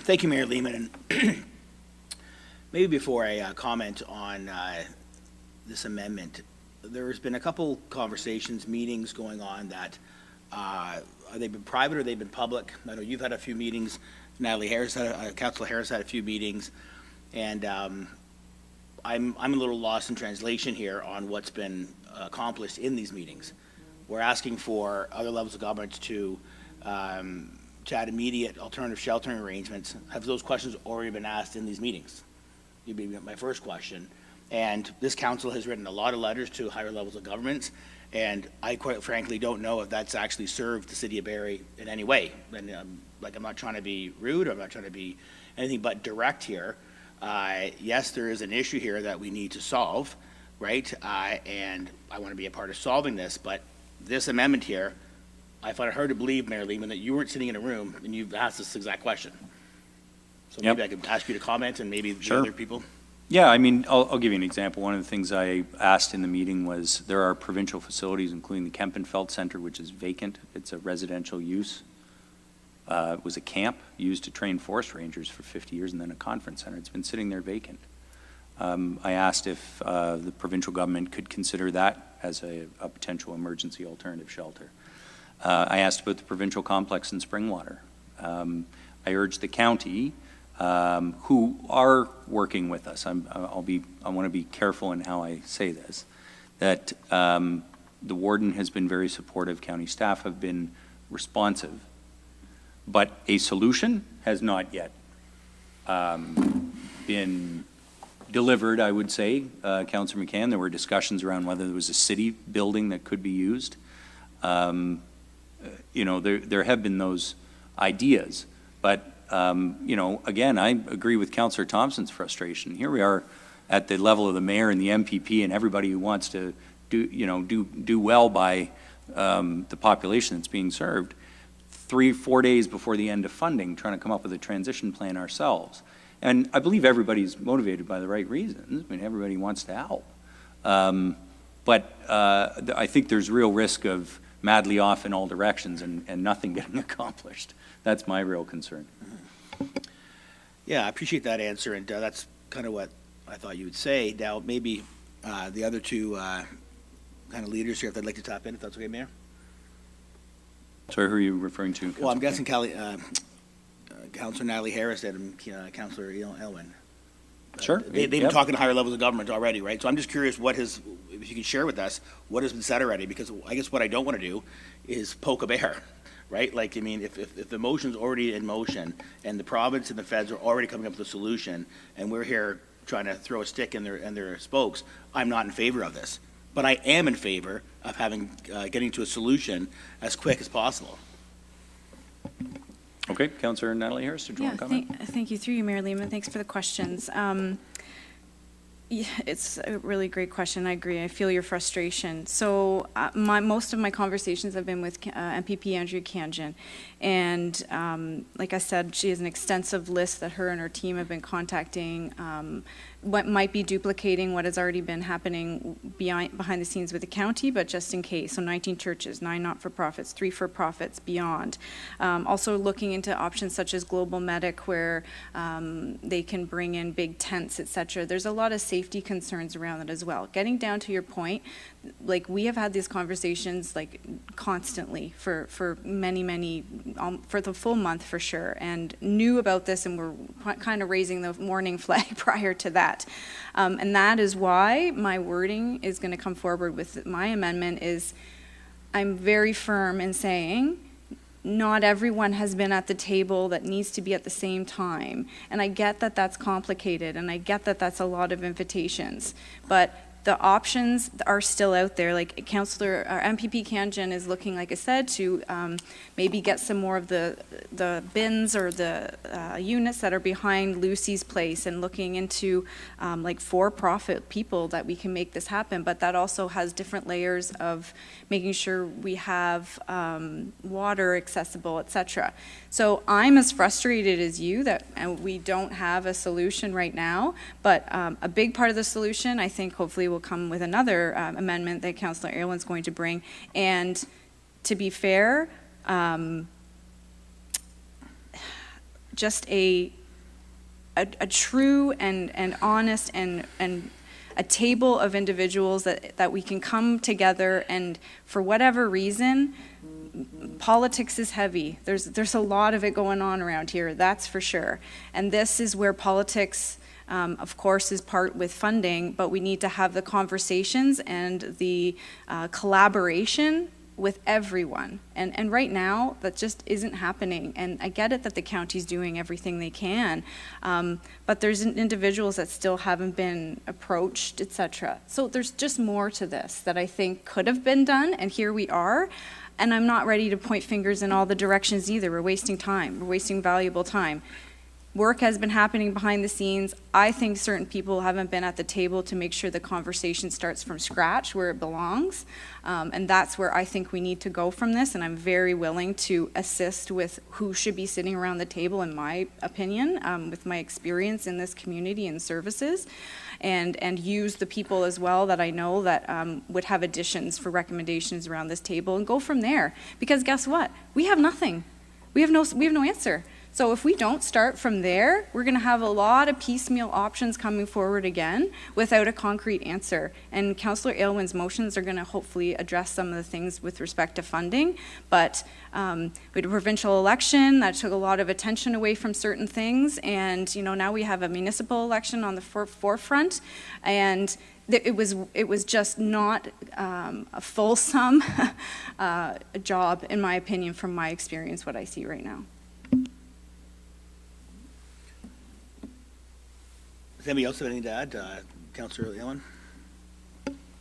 Thank you, Mayor Lehman. And maybe before I comment on this amendment, there's been a couple conversations, meetings going on that they've been private or they've been public. I know you've had a few meetings. Natalie Harris, Councillor Harris had a few meetings, and I'm a little lost in translation here on what's been accomplished in these meetings. We're asking for other levels of government to add immediate alternative sheltering arrangements. Have those questions already been asked in these meetings? You'd be my first question. And this council has written a lot of letters to higher levels of government, and I quite frankly don't know if that's actually served the city of Barrie in any way. And I'm not trying to be rude, I'm not trying to be anything but direct here. Yes, there is an issue here that we need to solve, right? And I want to be a part of solving this, but this amendment here, I find it hard to believe, Mayor Lehman, that you weren't sitting in a room and you've asked this exact question. So maybe I could ask you to comment, and maybe the other people. Yeah, I mean, I'll give you an example. One of the things I asked in the meeting was there are provincial facilities, including the Kempenfeld Center, which is vacant. It's a residential use. It was a camp used to train forest rangers for 50 years, and then a conference center. It's been sitting there vacant. I asked if the provincial government could consider that as a potential emergency alternative shelter. I asked about the provincial complex in Springwater. I urged the county, who are working with us. I want to be careful in how I say this, that the warden has been very supportive, county staff have been responsive, but a solution has not yet been delivered, I would say. Councillor McCann, there were discussions around whether there was a city building that could be used. You know, there have been those ideas, but you know, again, I agree with Councillor Thompson's frustration. Here we are at the level of the mayor and the MPP and everybody who wants to do well by the population that's being served. 3-4 days before the end of funding, trying to come up with a transition plan ourselves. And I believe everybody's motivated by the right reasons. I mean, everybody wants to help. But I think there's real risk of madly off in all directions and nothing getting accomplished. That's my real concern. Yeah, I appreciate that answer, and that's kind of what I thought you would say. Now, maybe the other two kind of leaders here, if they'd like to tap in, if that's okay, Mayor? Sorry, who are you referring to? Well, I'm guessing Councillor Natalie Harris and Councillor Elwin. Sure. They've been talking to higher levels of government already, right? So I'm just curious if you can share with us what has been said already, because I guess what I don't want to do is poke a bear, right? Like, I mean, if the motion's already in motion and the province and the feds are already coming up with a solution and we're here trying to throw a stick in their spokes, I'm not in favor of this. But I am in favor of getting to a solution as quick as possible. Okay, Councillor Natalie Harris, did you want to comment? Thank you. Through you, Mayor Lehman. Thanks for the questions. Yeah, it's a really great question. I agree. I feel your frustration. So most of my conversations have been with MPP Andrea Kanjan. And like I said, she has an extensive list that her and her team have been contacting, what might be duplicating what has already been happening behind the scenes with the county, but just in case. So 19 churches, 9 not-for-profits, 3 for-profits, beyond. Also looking into options such as Global Medic, where they can bring in big tents, etc. There's a lot of safety concerns around it as well. Getting down to your point, like, we have had these conversations like constantly for many for the full month for sure, and knew about this and were kind of raising the warning flag prior to that. And that is why my wording is going to come forward with my amendment is I'm very firm in saying not everyone has been at the table that needs to be at the same time. And I get that that's complicated, and I get that that's a lot of invitations. But the options are still out there. Like Councillor, or MPP Kanjan is looking, like I said, to maybe get some more of the bins or the units that are behind Lucy's Place, and looking into like for-profit people that we can make this happen. But that also has different layers of making sure we have water accessible, etc. So I'm as frustrated as you that we don't have a solution right now, but a big part of the solution, I think, hopefully will come with another amendment that Councillor Aylwin's going to bring. And to be fair, just a true and honest and a table of individuals that we can come together, and for whatever reason, politics is heavy. There's a lot of it going on around here, that's for sure. And this is where politics, of course, is part with funding, but we need to have the conversations and the collaboration with everyone. And right now, that just isn't happening. And I get it that the county's doing everything they can, but there's individuals that still haven't been approached, etc. So there's just more to this that I think could have been done, and here we are. And I'm not ready to point fingers in all the directions either. We're wasting time. We're wasting valuable time. Work has been happening behind the scenes. I think certain people haven't been at the table to make sure the conversation starts from scratch where it belongs. And that's where I think we need to go from this. And I'm very willing to assist with who should be sitting around the table, in my opinion, with my experience in this community and services. And use the people as well that I know that would have additions for recommendations around this table, and go from there. Because guess what? We have nothing. We have no answer. So if we don't start from there, we're going to have a lot of piecemeal options coming forward again without a concrete answer. And Councillor Aylwin's motions are going to hopefully address some of the things with respect to funding. But we had a provincial election that took a lot of attention away from certain things. And now we have a municipal election on the forefront. And it was just not a fulsome job, in my opinion, from my experience, what I see right now. Does anybody else have anything to add? Councillor Aylwin?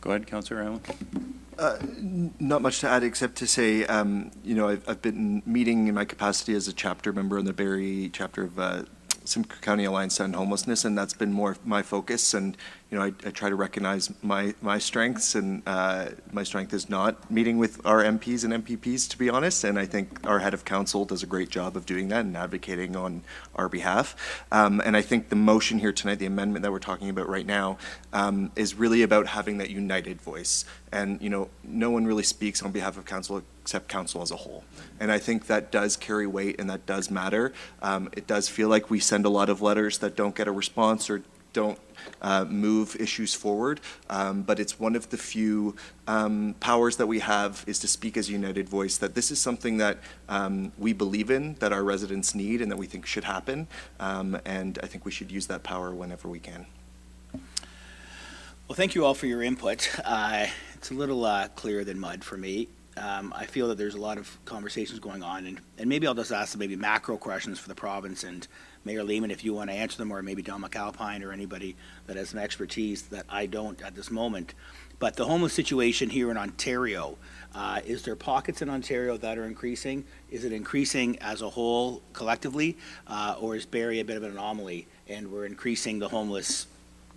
Go ahead, Councillor Aylwin. Not much to add except to say, I've been meeting in my capacity as a chapter member in the Barrie chapter of Simcoe County Alliance to End Homelessness, and that's been more my focus. And I try to recognize my strengths, and my strength is not meeting with our MPs and MPPs, to be honest. And I think our head of council does a great job of doing that and advocating on our behalf. And I think the motion here tonight, the amendment that we're talking about right now, is really about having that united voice. And no one really speaks on behalf of council except council as a whole. And I think that does carry weight, and that does matter. It does feel like we send a lot of letters that don't get a response or don't move issues forward, but it's one of the few powers that we have, is to speak as a united voice, that this is something that we believe in, that our residents need, and that we think should happen, and I think we should use that power whenever we can. Well, thank you all for your input. It's a little clearer than mud for me. I feel that there's a lot of conversations going on, and maybe I'll just ask some maybe macro questions for the province, and Mayor Lehman, if you want to answer them, or maybe Don McAlpine or anybody that has some expertise that I don't at this moment. But the homeless situation here in Ontario, is there pockets in Ontario that are increasing? Is it increasing as a whole collectively, or is Barrie a bit of an anomaly, and we're increasing the homeless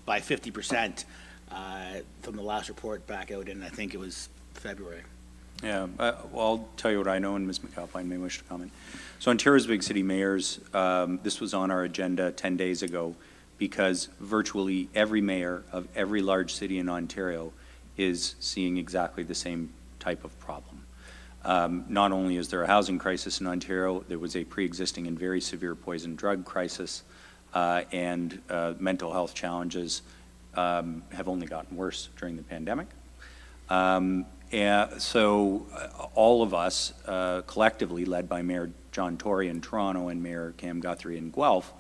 by 50% from the last report back out in, I think it was February? Yeah, well, I'll tell you what I know, and Ms. McAlpine may wish to comment. So Ontario's big city mayors, this was on our agenda 10 days ago, because virtually every mayor of every large city in Ontario is seeing exactly the same type of problem. Not only is there a housing crisis in Ontario, there was a pre-existing and very severe poison drug crisis, and mental health challenges have only gotten worse during the pandemic. And so all of us collectively, led by Mayor John Tory in Toronto and Mayor Cam Guthrie in Guelph,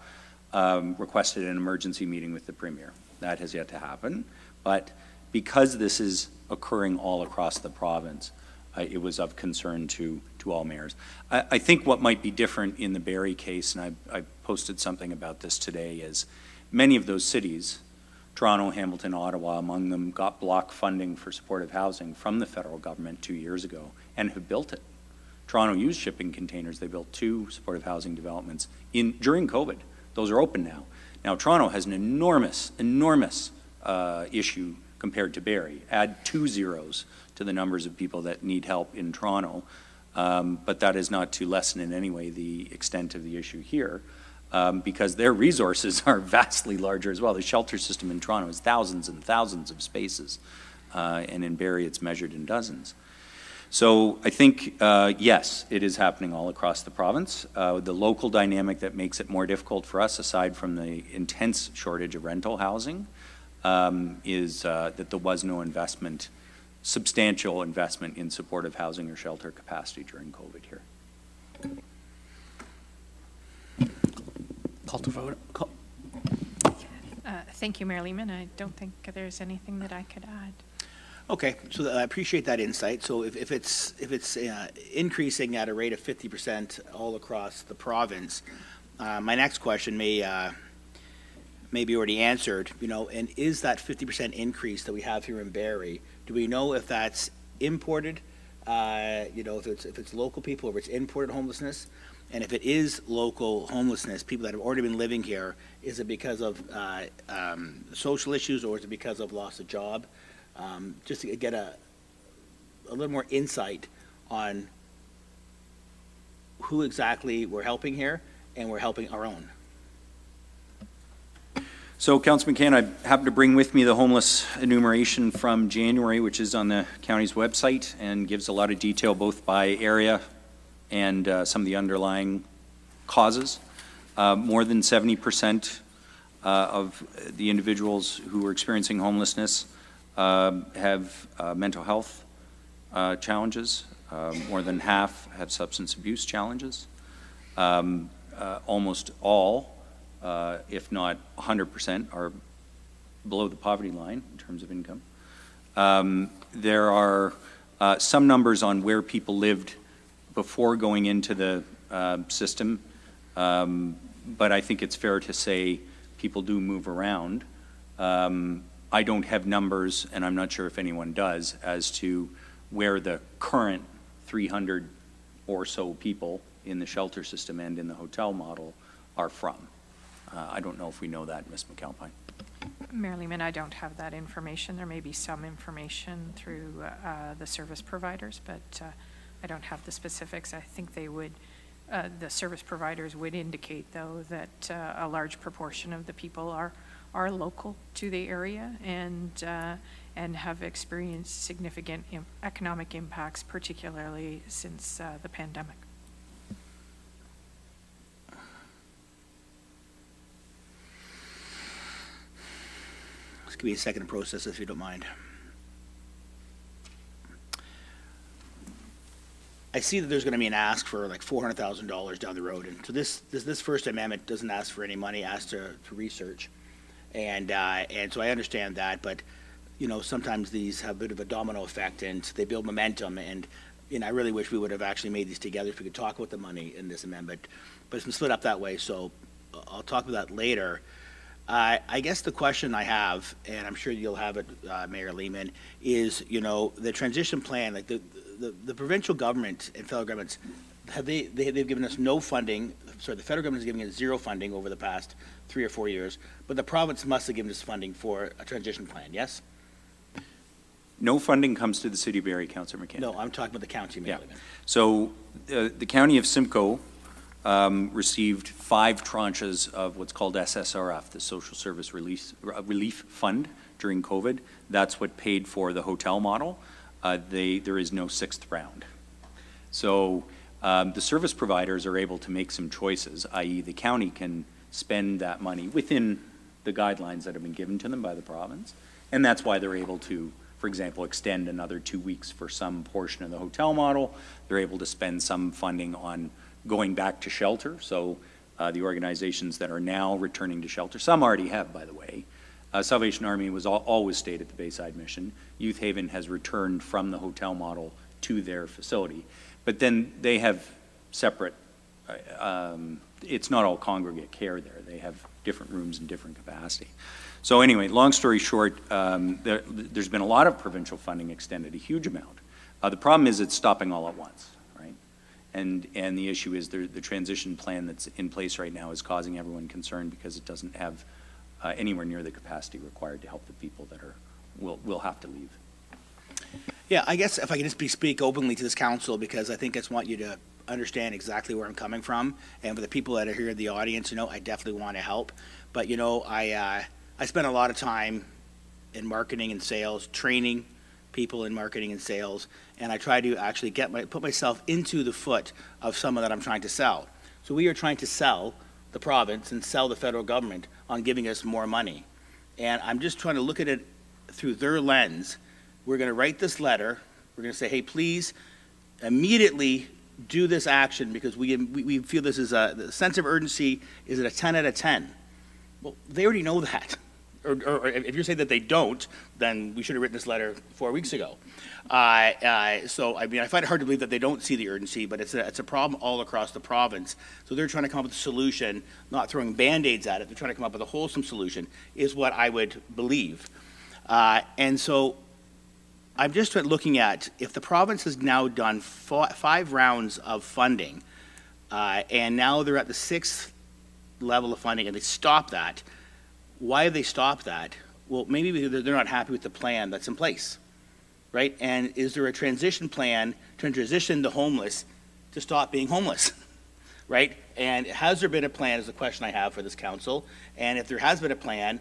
requested an emergency meeting with the Premier. That has yet to happen, but because this is occurring all across the province, it was of concern to all mayors. I think what might be different in the Barrie case, and I posted something about this today, is many of those cities Toronto, Hamilton, Ottawa, among them, got block funding for supportive housing from the federal government 2 years ago and have built it. Toronto used shipping containers. They built 2 supportive housing developments during COVID. Those are open now. Now, Toronto has an enormous issue compared to Barrie. Add 2 zeros to the numbers of people that need help in Toronto, but that is not to lessen in any way the extent of the issue here, because their resources are vastly larger as well. The shelter system in Toronto is thousands and thousands of spaces, and in Barrie it's measured in dozens. So I think, yes, it is happening all across the province. The local dynamic that makes it more difficult for us, aside from the intense shortage of rental housing, is that there was no investment, substantial investment in supportive housing or shelter capacity during COVID here. Call to vote. Thank you, Mayor Lehman. I don't think there's anything that I could add. Okay, so I appreciate that insight. So if it's increasing at a rate of 50% all across the province, my next question may be already answered. And is that 50% increase that we have here in Barrie, do we know if that's imported? If it's local people, or if it's imported homelessness? And if it is local homelessness, people that have already been living here, is it because of social issues, or is it because of loss of job? Just to get a little more insight on who exactly we're helping here, and we're helping our own. So, Councilman McCann, I happen to bring with me the homeless enumeration from January, which is on the county's website and gives a lot of detail both by area and some of the underlying causes. More than 70% of the individuals who are experiencing homelessness have mental health challenges. More than half have substance abuse challenges. Almost all, if not 100%, are below the poverty line in terms of income. There are some numbers on where people lived before going into the system, but I think it's fair to say people do move around. I don't have numbers, and I'm not sure if anyone does, as to where the current 300 or so people in the shelter system and in the hotel model are from. I don't know if we know that, Ms. McAlpine. Mayor Lehman, I don't have that information. There may be some information through the service providers, but I don't have the specifics. I think they would, the service providers would indicate, though, that a large proportion of the people are local to the area and have experienced significant economic impacts, particularly since the pandemic. Let's give me a second to process this, if you don't mind. I see that there's going to be an ask for like $400,000 down the road, and so this First Amendment doesn't ask for any money, asks to research, and so I understand that, but sometimes these have a bit of a domino effect, and they build momentum, and I really wish we would have actually made these together if we could talk about the money in this amendment, but it's been split up that way, so I'll talk about that later. I guess the question I have, and I'm sure you'll have it, Mayor Lehman, is the transition plan, like the provincial government and federal governments, they've given us no funding. Sorry, the federal government is giving us zero funding over the past 3 or 4 years, but the province must have given us funding for a transition plan. Yes. No funding comes to the City of Barrie, Councillor McCann. No, I'm talking about the county, Mayor Lehman. So the county of Simcoe received 5 tranches of what's called SSRF, the Social Service Relief Fund, during COVID. That's what paid for the hotel model. There is no 6th round. So the service providers are able to make some choices, i.e. the county can spend that money within the guidelines that have been given to them by the province. And that's why they're able to, for example, extend another 2 weeks for some portion of the hotel model. They're able to spend some funding on going back to shelter. So the organizations that are now returning to shelter, some already have, by the way. Salvation Army was always stayed at the Bayside Mission. Youth Haven has returned from the hotel model to their facility. But then they have separate, it's not all congregate care there. They have different rooms in different capacity. So anyway, long story short, there's been a lot of provincial funding extended, a huge amount. The problem is it's stopping all at once, right? And the issue is the transition plan that's in place right now is causing everyone concern because it doesn't have anywhere near the capacity required to help the people that will have to leave. Yeah, I guess if I can just speak openly to this council, because I think I just want you to understand exactly where I'm coming from. And for the people that are here in the audience, I definitely want to help. But, I spent a lot of time in marketing and sales, training people in marketing and sales, and I try to actually put myself into the foot of someone that I'm trying to sell. So we are trying to sell the province and sell the federal government on giving us more money. And I'm just trying to look at it through their lens. We're going to write this letter. We're going to say, hey, please immediately do this action because we feel this is the sense of urgency is at a 10 out of 10. Well, they already know that. Or if you're saying that they don't, then we should have written this letter 4 weeks ago. So, I mean, I find it hard to believe that they don't see the urgency, but it's a problem all across the province. So they're trying to come up with a solution, not throwing Band-Aids at it. They're trying to come up with a wholesome solution, is what I would believe. And so I'm just looking at, if the province has now done 5 rounds of funding, and now they're at the 6th level of funding, and they stop that, why have they stopped that? Well, maybe they're not happy with the plan that's in place, right? And is there a transition plan to transition the homeless to stop being homeless, right? And has there been a plan is the question I have for this council. And if there has been a plan,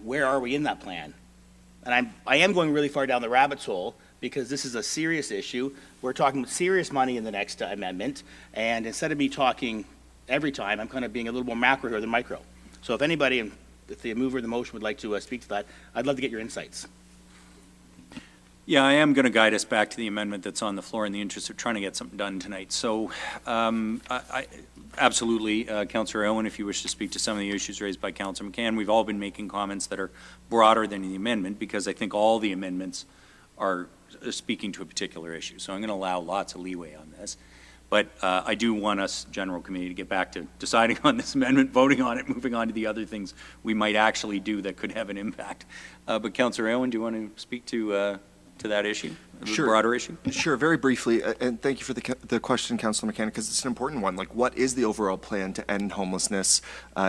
where are we in that plan? And I am going really far down the rabbit's hole because this is a serious issue. We're talking serious money in the next amendment. And instead of me talking every time, I'm kind of being a little more macro here than micro. So if anybody, if the mover of the motion would like to speak to that, I'd love to get your insights. Yeah, I am going to guide us back to the amendment that's on the floor in the interest of trying to get something done tonight. So absolutely, Councillor Owen, if you wish to speak to some of the issues raised by Councillor McCann, we've all been making comments that are broader than the amendment because I think all the amendments are speaking to a particular issue. So I'm going to allow lots of leeway on this. But I do want us, General Committee, to get back to deciding on this amendment, voting on it, moving on to the other things we might actually do that could have an impact. But Councillor Owen, do you want to speak to that issue, the broader issue? Sure, very briefly, and thank you for the question, Councillor McCann, because it's an important one. Like, what is the overall plan to end homelessness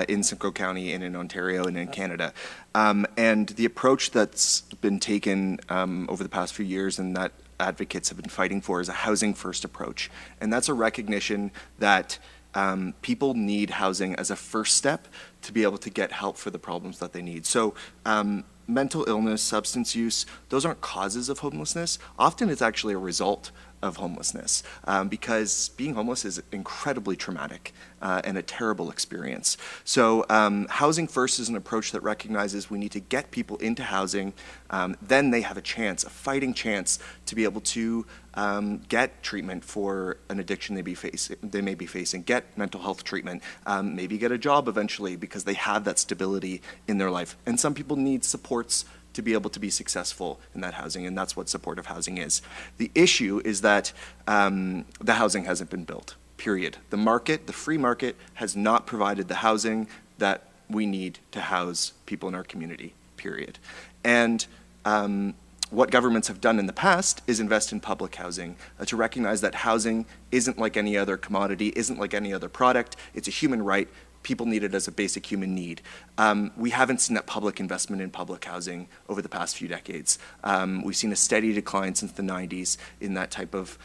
in Simcoe County and in Ontario and in Canada? And the approach that's been taken over the past few years and that advocates have been fighting for is a housing first approach. And that's a recognition that people need housing as a first step to be able to get help for the problems that they need. So mental illness, substance use, those aren't causes of homelessness. Often it's actually a result of homelessness because being homeless is incredibly traumatic and a terrible experience. So housing first is an approach that recognizes we need to get people into housing, then they have a chance, a fighting chance to be able to get treatment for an addiction they may be facing, get mental health treatment, maybe get a job eventually because they have that stability in their life. And some people need supports to be able to be successful in that housing, and that's what supportive housing is. The issue is that the housing hasn't been built, period. The market, the free market, has not provided the housing that we need to house people in our community, period. And what governments have done in the past is invest in public housing to recognize that housing isn't like any other commodity, isn't like any other product, it's a human right. People need it as a basic human need. We haven't seen that public investment in public housing over the past few decades. We've seen a steady decline since the 90s in that type of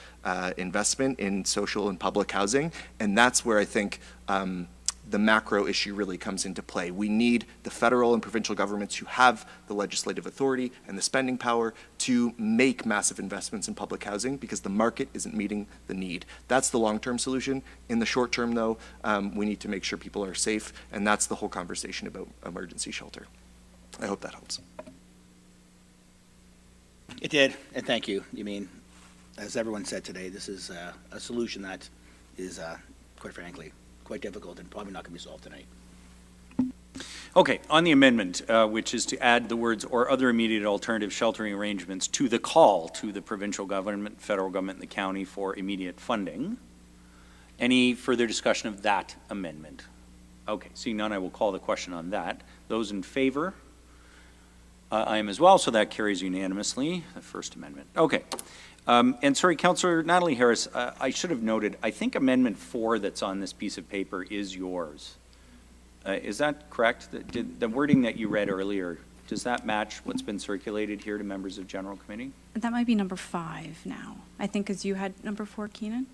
investment in social and public housing, and that's where I think the macro issue really comes into play. We need the federal and provincial governments who have the legislative authority and the spending power to make massive investments in public housing because the market isn't meeting the need. That's the long-term solution. In the short term, though, we need to make sure people are safe, and that's the whole conversation about emergency shelter. I hope that helps. It did, and thank you. You mean, as everyone said today, this is a solution that is, quite frankly, quite difficult and probably not going to be solved tonight. Okay, on the amendment, which is to add the words "or other immediate alternative sheltering arrangements" to the call to the provincial government, federal government, and the county for immediate funding. Any further discussion of that amendment? Okay, seeing none, I will call the question on that. Those in favor? I am as well, so that carries unanimously, the First Amendment. Okay. And sorry, Councillor Natalie Harris, I should have noted, I think Amendment 4 that's on this piece of paper is yours. Is that correct? The wording that you read earlier, does that match what's been circulated here to members of General Committee? That might be number 5 now. I think because you had number 4, Keenan?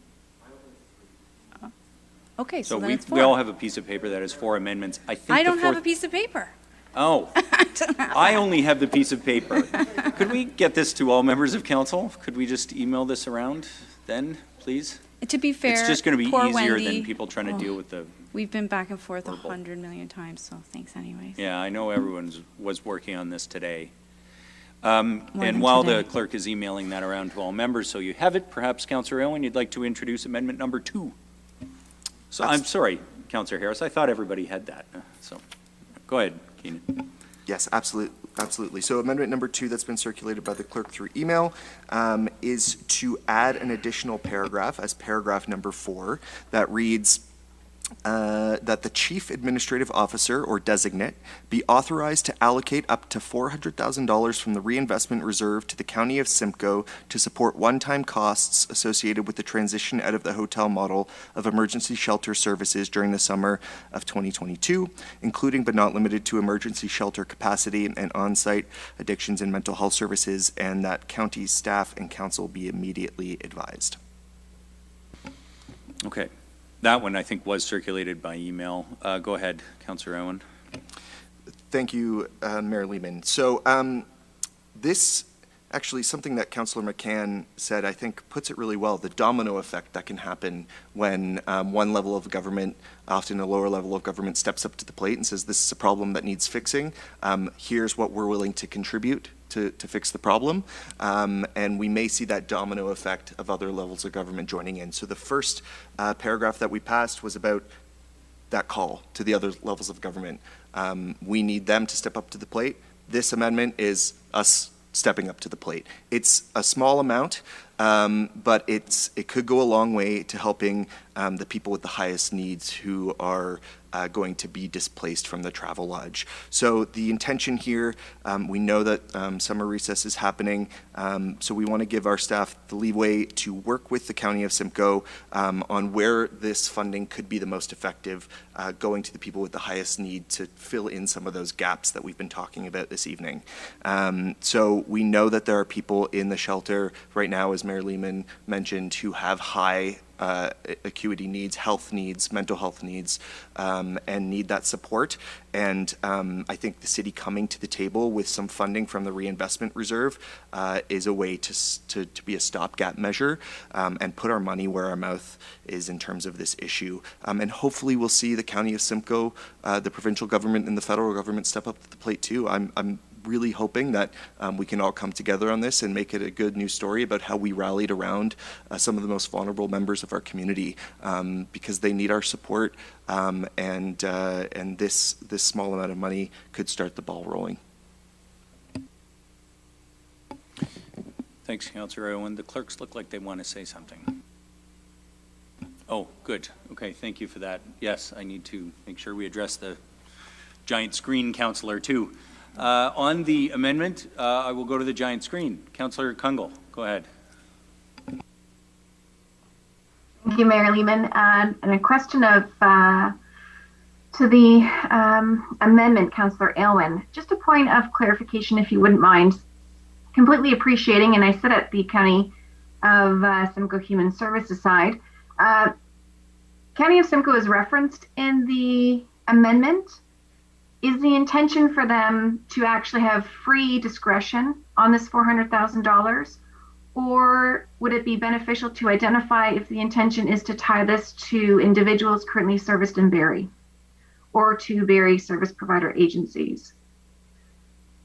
Okay, so then it's 4. We all have a piece of paper that has 4 amendments. I don't have a piece of paper. Oh, I only have the piece of paper. Could we get this to all members of council? Could we just email this around then, please? To be fair, it's just going to be poor easier Wendy. than people trying to deal with the. We've been back and forth 100 million times, so thanks anyways. Yeah, I know everyone was working on this today. And while the clerk is emailing that around to all members, so you have it, perhaps Councillor Owen, you'd like to introduce amendment number 2. So I'm sorry, Councillor Harris, I thought everybody had that. So go ahead, Keenan. Yes, absolutely. So amendment number 2 that's been circulated by the clerk through email is to add an additional paragraph as paragraph number 4 that reads that the chief administrative officer or designate be authorized to allocate up to $400,000 from the reinvestment reserve to the County of Simcoe to support one-time costs associated with the transition out of the hotel model of emergency shelter services during the summer of 2022, including but not limited to emergency shelter capacity and on-site addictions and mental health services, and that county staff and council be immediately advised. Okay. That one, I think, was circulated by email. Go ahead, Councillor Owen. Thank you, Mayor Lehman. So this actually something that Councillor McCann said, I think, puts it really well, the domino effect that can happen when one level of government, often a lower level of government, steps up to the plate and says, this is a problem that needs fixing. Here's what we're willing to contribute to fix the problem. And we may see that domino effect of other levels of government joining in. So the first paragraph that we passed was about that call to the other levels of government. We need them to step up to the plate. This amendment is us stepping up to the plate. It's a small amount, but it could go a long way to helping the people with the highest needs who are going to be displaced from the travel lodge. So the intention here, we know that summer recess is happening, so we want to give our staff the leeway to work with the County of Simcoe on where this funding could be the most effective, going to the people with the highest need to fill in some of those gaps that we've been talking about this evening. So we know that there are people in the shelter right now, as Mayor Lehman mentioned, who have high acuity needs, health needs, mental health needs, and need that support. And I think the city coming to the table with some funding from the reinvestment reserve is a way to be a stopgap measure and put our money where our mouth is in terms of this issue. And hopefully we'll see the County of Simcoe, the provincial government and the federal government step up to the plate too. I'm really hoping that we can all come together on this and make it a good news story about how we rallied around some of the most vulnerable members of our community because they need our support, and this small amount of money could start the ball rolling. Thanks, Councillor Owen. The clerks look like they want to say something. Oh, good. Okay, thank you for that. Yes, I need to make sure we address the giant screen councillor too. On the amendment, I will go to the giant screen. Councillor Kungle, go ahead. Thank you, Mayor Lehman. And a question of to the amendment, Councillor Aylwin. Just a point of clarification, if you wouldn't mind. Completely appreciating, and I sit at the County of Simcoe Human Services side. County of Simcoe is referenced in the amendment. Is the intention for them to actually have free discretion on this $400,000? Or would it be beneficial to identify if the intention is to tie this to individuals currently serviced in Barrie or to Barrie service provider agencies?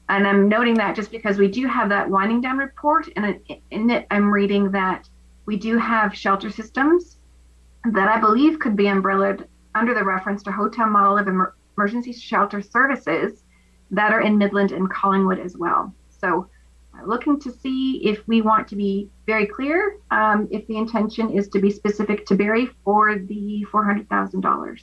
And I'm noting that just because we do have that winding down report, and in it I'm reading that we do have shelter systems that I believe could be umbrellaed under the reference to hotel model of emergency shelter services that are in Midland and Collingwood as well. So looking to see if we want to be very clear, if the intention is to be specific to Barrie for the $400,000.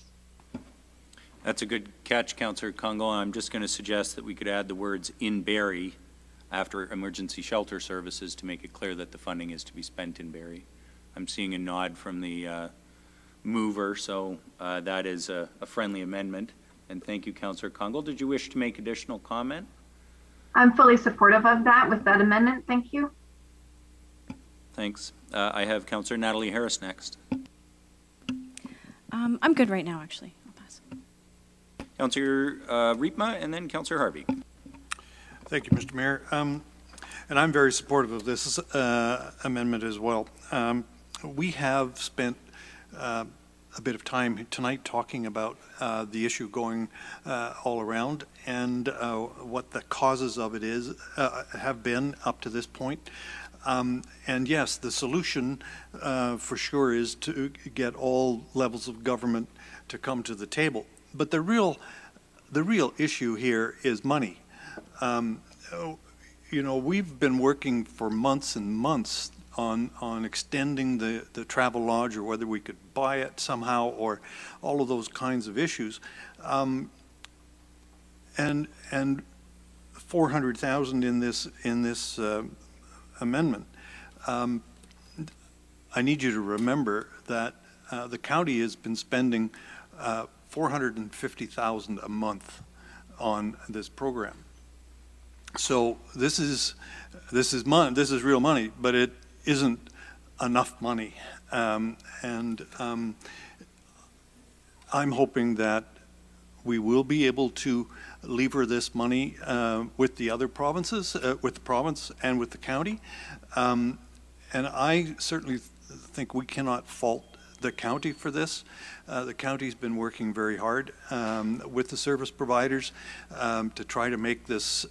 That's a good catch, Councillor Kungle. I'm just going to suggest that we could add the words "in Barrie" after emergency shelter services to make it clear that the funding is to be spent in Barrie. I'm seeing a nod from the mover, so that is a friendly amendment. And thank you, Councillor Kungle. Did you wish to make additional comment? I'm fully supportive of that with that amendment. Thank you. Thanks. I have Councillor Natalie Harris next. I'm good right now, actually. I'll pass. Councillor Riepma and then Councillor Harvey. Thank you, Mr. Mayor. And I'm very supportive of this amendment as well. We have spent a bit of time tonight talking about the issue going all around and what the causes of it have been up to this point. And yes, the solution for sure is to get all levels of government to come to the table. But the real issue here is money. You know, we've been working for months and months on extending the travel lodge, or whether we could buy it somehow, or all of those kinds of issues. And 400,000 in this amendment. I need you to remember that the county has been spending $450,000 a month on this program. So this is money. This is real money, but it isn't enough money. I'm hoping that we will be able to lever this money with the other provinces, with the province and with the county. And I certainly think we cannot fault the county for this. The county's been working very hard with the service providers to try to make this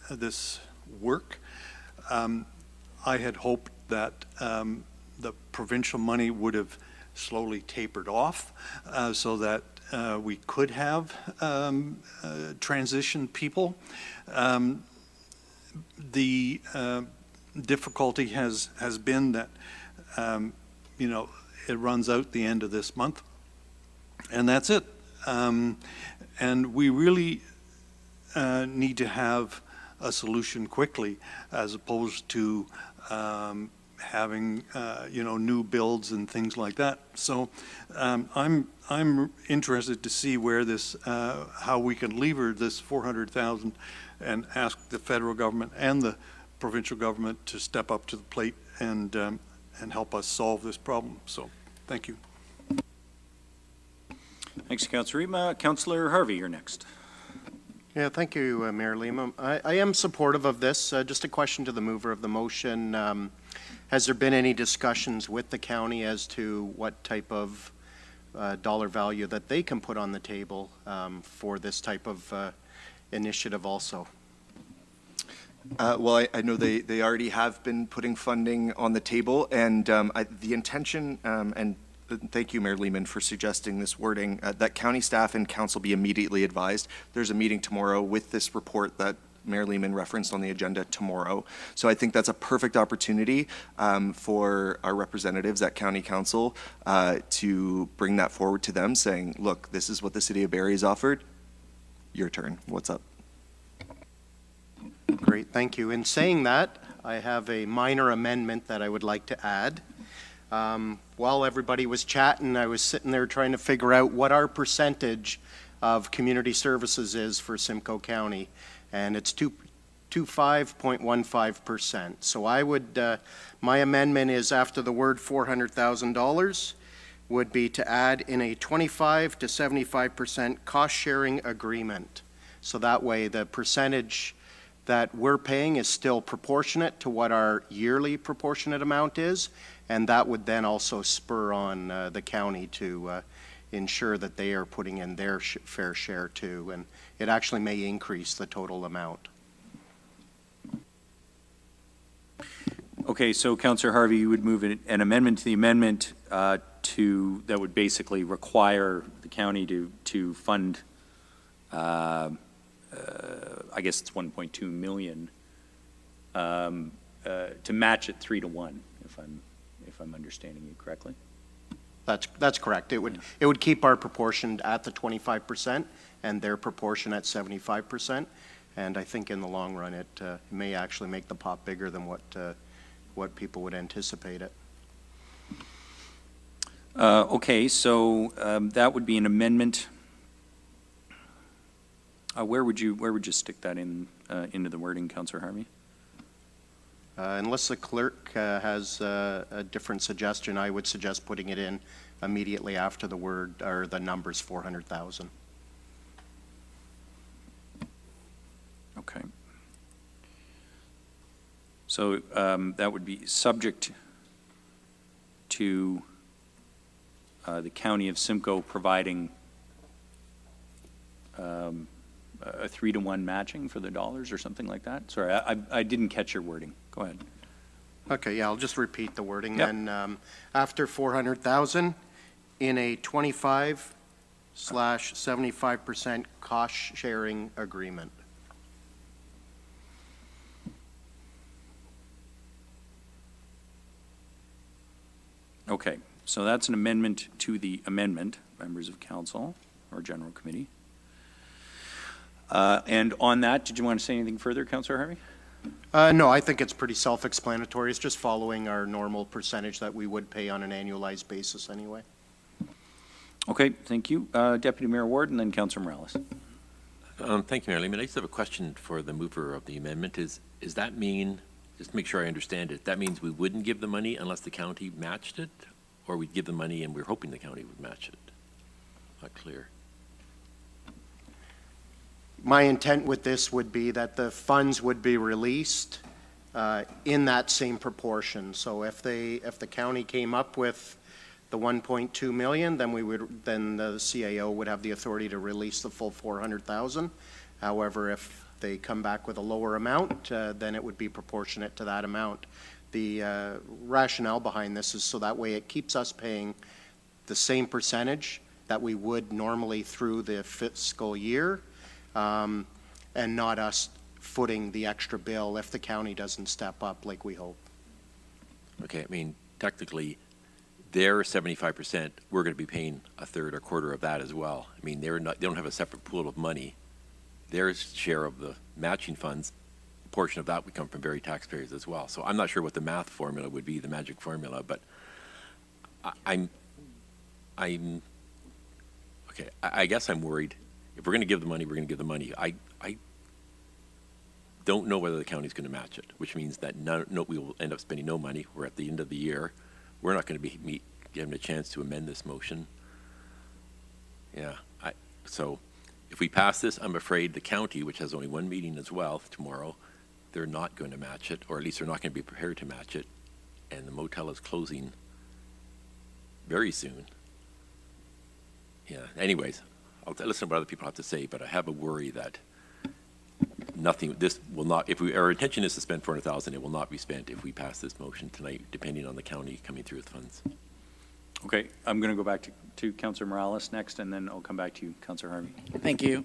this work. I had hoped that the provincial money would have slowly tapered off so that we could have transition people. The difficulty has been that you know, it runs out the end of this month, and that's it. And we really need to have a solution quickly, as opposed to having you know, new builds and things like that. So I'm interested to see where this how we can lever this 400,000 and ask the federal government and the provincial government to step up to the plate and help us solve this problem. So thank you. Thanks, Councillor Riepma. Councillor Harvey, you're next. Yeah, thank you, Mayor Lima. I am supportive of this. Just a question to the mover of the motion. Has there been any discussions with the county as to what type of dollar value that they can put on the table for this type of initiative also? Well, I know they already have been putting funding on the table, and the intention, and thank you, Mayor Lehman, for suggesting this wording, that county staff and council be immediately advised. There's a meeting tomorrow with this report that Mayor Lehman referenced on the agenda tomorrow. So I think that's a perfect opportunity for our representatives at County Council to bring that forward to them, saying, look, this is what the City of Barrie has offered. Your turn. What's up? Great, thank you. In saying that, I have a minor amendment that I would like to add. While everybody was chatting, I was sitting there trying to figure out what our percentage of community services is for Simcoe County, and it's 25.15%. So I would, my amendment is after the word $400,000 would be to add in a 25 to 75% cost-sharing agreement. So that way the percentage that we're paying is still proportionate to what our yearly proportionate amount is, and that would then also spur on the county to ensure that they are putting in their fair share too, and it actually may increase the total amount. Okay, so Councillor Harvey, you would move an amendment to the amendment that would basically require the county to fund I guess it's 1.2 million to match it 3-to-1, if I'm understanding you correctly. That's correct. It would keep our proportion at the 25% and their proportion at 75%. And I think in the long run, it may actually make the pot bigger than what people would anticipate it. Okay, so that would be an amendment. Where would you stick that in into the wording, Councillor Harvey? Unless the clerk has a different suggestion, I would suggest putting it in immediately after the word or the numbers 400,000. Okay. So that would be subject to the County of Simcoe providing a 3-to-1 matching for the dollars or something like that? Sorry, I didn't catch your wording. Go ahead. Okay, yeah, I'll just repeat the wording Yep. then. After 400,000, in a 25/75% cost sharing agreement. Okay, so that's an amendment to the amendment, members of council or general committee. And on that, did you want to say anything further, Councillor Harvey? No, I think it's pretty self-explanatory. It's just following our normal percentage that we would pay on an annualized basis anyway. Okay, thank you. Deputy Mayor Ward and then Councillor Morales. Thank you, Mayor Lehman. I just have a question for the mover of the amendment. Does that mean, just to make sure I understand it, that means we wouldn't give the money unless the county matched it? Or we'd give the money and we're hoping the county would match it? Not clear. My intent with this would be that the funds would be released in that same proportion. So if the county came up with the 1.2 million, then the CAO would have the authority to release the full 400,000. However, if they come back with a lower amount, then it would be proportionate to that amount. The rationale behind this is so that way it keeps us paying the same percentage that we would normally through the fiscal year, and not us footing the extra bill if the county doesn't step up like we hope. Okay, I mean, technically, their 75%, we're going to be paying a third or quarter of that as well. I mean, they don't have a separate pool of money. Their share of the matching funds, a portion of that would come from Barrie taxpayers as well. So I'm not sure what the math formula would be, the magic formula, but I'm okay, I guess I'm worried. If we're going to give the money, we're going to give the money. I don't know whether the county's going to match it, which means that we will end up spending no money. We're at the end of the year. We're not going to be given a chance to amend this motion. Yeah, so if we pass this, I'm afraid the county, which has only one meeting as well tomorrow, they're not going to match it, or at least they're not going to be prepared to match it, and the motel is closing very soon. Yeah, anyways, I'll listen to what other people have to say, but I have a worry that this will not, our intention is to spend 400,000, it will not be spent if we pass this motion tonight, depending on the county coming through with funds. Okay, I'm going to go back to Councillor Morales next, and then I'll come back to you, Councillor Harvey. Thank you,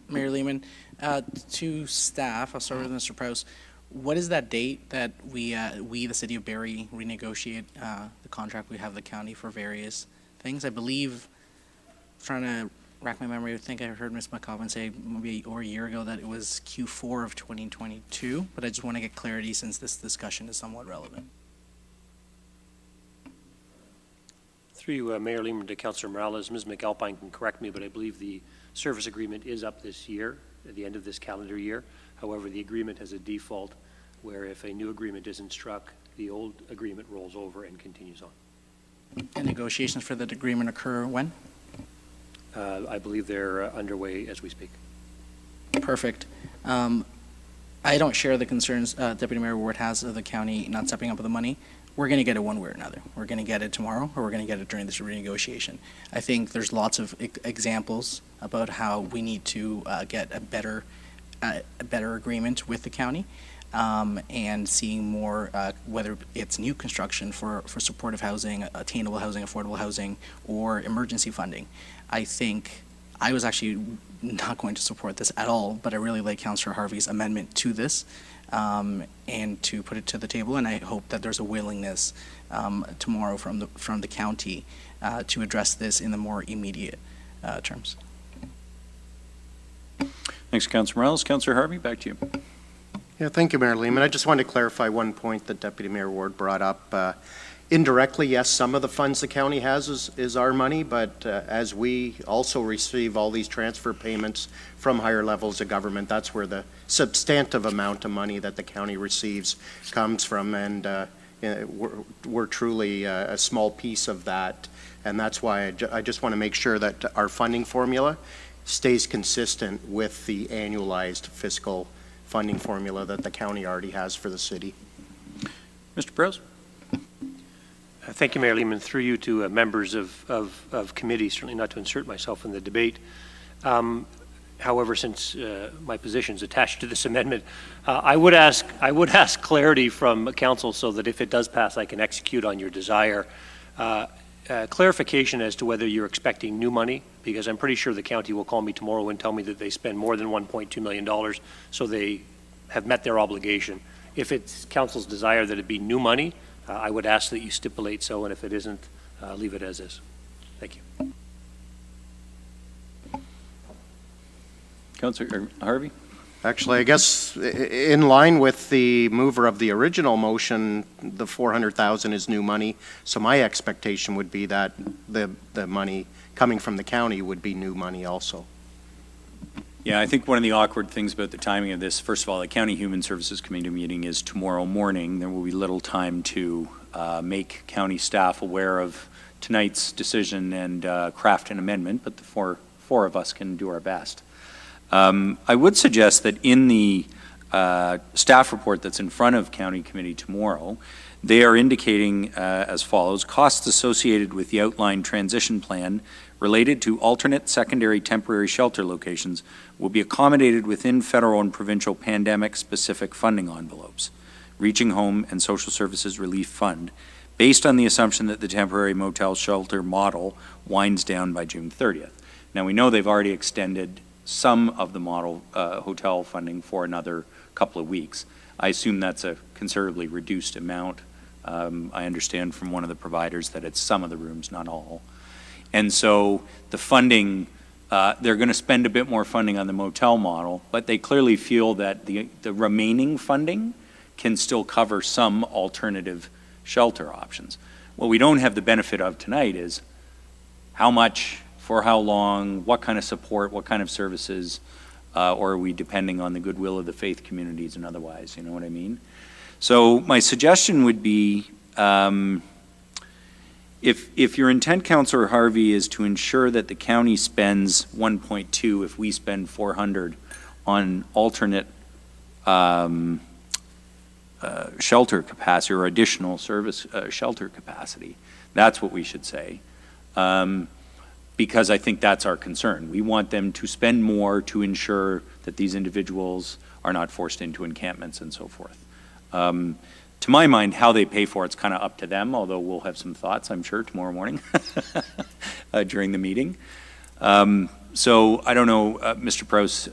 Mayor Lehman. To staff, I'll start with Mr. Prowse. What is that date that we, the city of Barrie, renegotiate the contract we have with the county for various things? I believe, trying to rack my memory, I think I heard Ms. McCobbin say maybe over a year ago that it was Q4 of 2022, but I just want to get clarity since this discussion is somewhat relevant. Through Mayor Lehman to Councillor Morales, Ms. McAlpine can correct me, but I believe the service agreement is up this year, at the end of this calendar year. However, the agreement has a default where if a new agreement isn't struck, the old agreement rolls over and continues on. And negotiations for that agreement occur when? I believe they're underway as we speak. Perfect. I don't share the concerns Deputy Mayor Ward has of the county not stepping up with the money. We're going to get it one way or another. We're going to get it tomorrow, or we're going to get it during this renegotiation. I think there's lots of examples about how we need to get a better agreement with the county, and seeing more, whether it's new construction for supportive housing, attainable housing, affordable housing, or emergency funding. I think I was actually not going to support this at all, but I really like Councillor Harvey's amendment to this, and to put it to the table, and I hope that there's a willingness tomorrow from the county to address this in the more immediate terms. Thanks, Councillor Morales. Councillor Harvey, back to you. Yeah, thank you, Mayor Lehman. I just wanted to clarify one point that Deputy Mayor Ward brought up. Indirectly, yes, some of the funds the county has is our money, but as we also receive all these transfer payments from higher levels of government, that's where the substantive amount of money that the county receives comes from, and we're truly a small piece of that, and that's why I just want to make sure that our funding formula stays consistent with the annualized fiscal funding formula that the county already has for the city. Mr. Prose? Thank you, Mayor Lehman. Through you to members of committee, certainly not to insert myself in the debate. However, since my position is attached to this amendment, I would ask clarity from council so that if it does pass, I can execute on your desire. Clarification as to whether you're expecting new money, because I'm pretty sure the county will call me tomorrow and tell me that they spend more than $1.2 million, so they have met their obligation. If it's council's desire that it be new money, I would ask that you stipulate so, and if it isn't, leave it as is. Thank you. Councillor Harvey? Actually, I guess in line with the mover of the original motion, the $400,000 is new money. So my expectation would be that the money coming from the county would be new money also. Yeah, I think one of the awkward things about the timing of this, first of all, the County Human Services Committee meeting is tomorrow morning. There will be little time to make county staff aware of tonight's decision and craft an amendment, but the four of us can do our best. I would suggest that in the staff report that's in front of County Committee tomorrow, they are indicating as follows: costs associated with the outlined transition plan related to alternate secondary temporary shelter locations will be accommodated within federal and provincial pandemic-specific funding envelopes, Reaching Home and Social Services Relief Fund, based on the assumption that the temporary motel shelter model winds down by June 30th. Now, we know they've already extended some of the model hotel funding for another couple of weeks. I assume that's a considerably reduced amount. I understand from one of the providers that it's some of the rooms, not all. And so the funding, they're going to spend a bit more funding on the motel model, but they clearly feel that the remaining funding can still cover some alternative shelter options. What we don't have the benefit of tonight is how much, for how long, what kind of support, what kind of services, or are we depending on the goodwill of the faith communities and otherwise, you know what I mean? So my suggestion would be, if your intent, Councillor Harvey, is to ensure that the county spends 1.2 if we spend 400 on alternate shelter capacity or additional service shelter capacity, that's what we should say. Because I think that's our concern. We want them to spend more to ensure that these individuals are not forced into encampments and so forth. To my mind, how they pay for it's kind of up to them, although we'll have some thoughts, I'm sure, tomorrow morning during the meeting. So I don't know, Mr. Prose,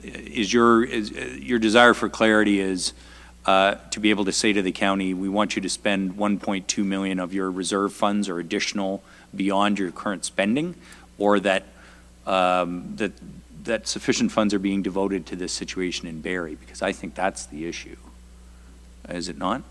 is your desire for clarity is to be able to say to the county, we want you to spend 1.2 million of your reserve funds or additional beyond your current spending, or that that sufficient funds are being devoted to this situation in Barrie? Because I think that's the issue. Is it not?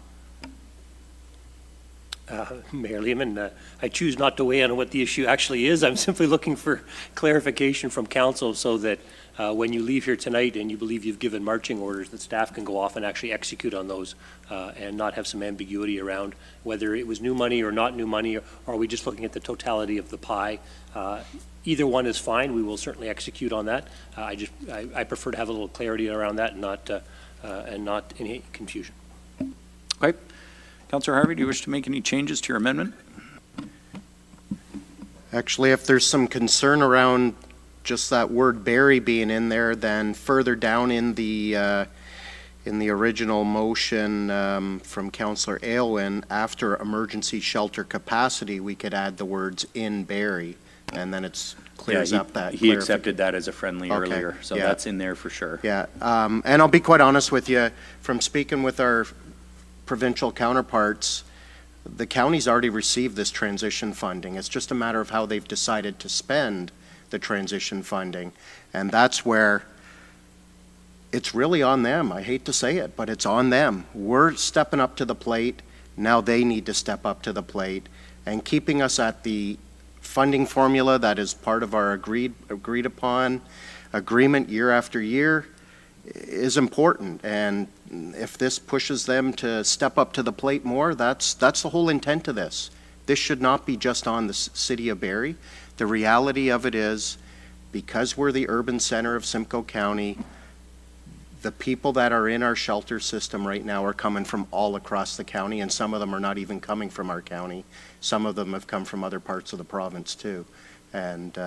Mayor Lehman, I choose not to weigh in on what the issue actually is. I'm simply looking for clarification from council so that when you leave here tonight and you believe you've given marching orders, that staff can go off and actually execute on those and not have some ambiguity around whether it was new money or not new money, or are we just looking at the totality of the pie? Either one is fine. We will certainly execute on that. I prefer to have a little clarity around that and not any confusion. Okay. Councillor Harvey, do you wish to make any changes to your amendment? Actually, if there's some concern around just that word Barrie being in there, then further down in the original motion from Councillor Aylwin, after emergency shelter capacity, we could add the words in Barrie. and then it's clears Yeah, up that. he accepted that as a friendly Okay, earlier, so yeah. that's in there for sure. Yeah, and I'll be quite honest with you, from speaking with our provincial counterparts, the county's already received this transition funding. It's just a matter of how they've decided to spend the transition funding. And that's where it's really on them. I hate to say it, but it's on them. We're stepping up to the plate. Now they need to step up to the plate. And keeping us at the funding formula that is part of our agreed upon agreement year after year is important. And if this pushes them to step up to the plate more, that's the whole intent of this. This should not be just on the city of Barrie. The reality of it is, because we're the urban center of Simcoe County, the people that are in our shelter system right now are coming from all across the county, and some of them are not even coming from our county. Some of them have come from other parts of the province too. And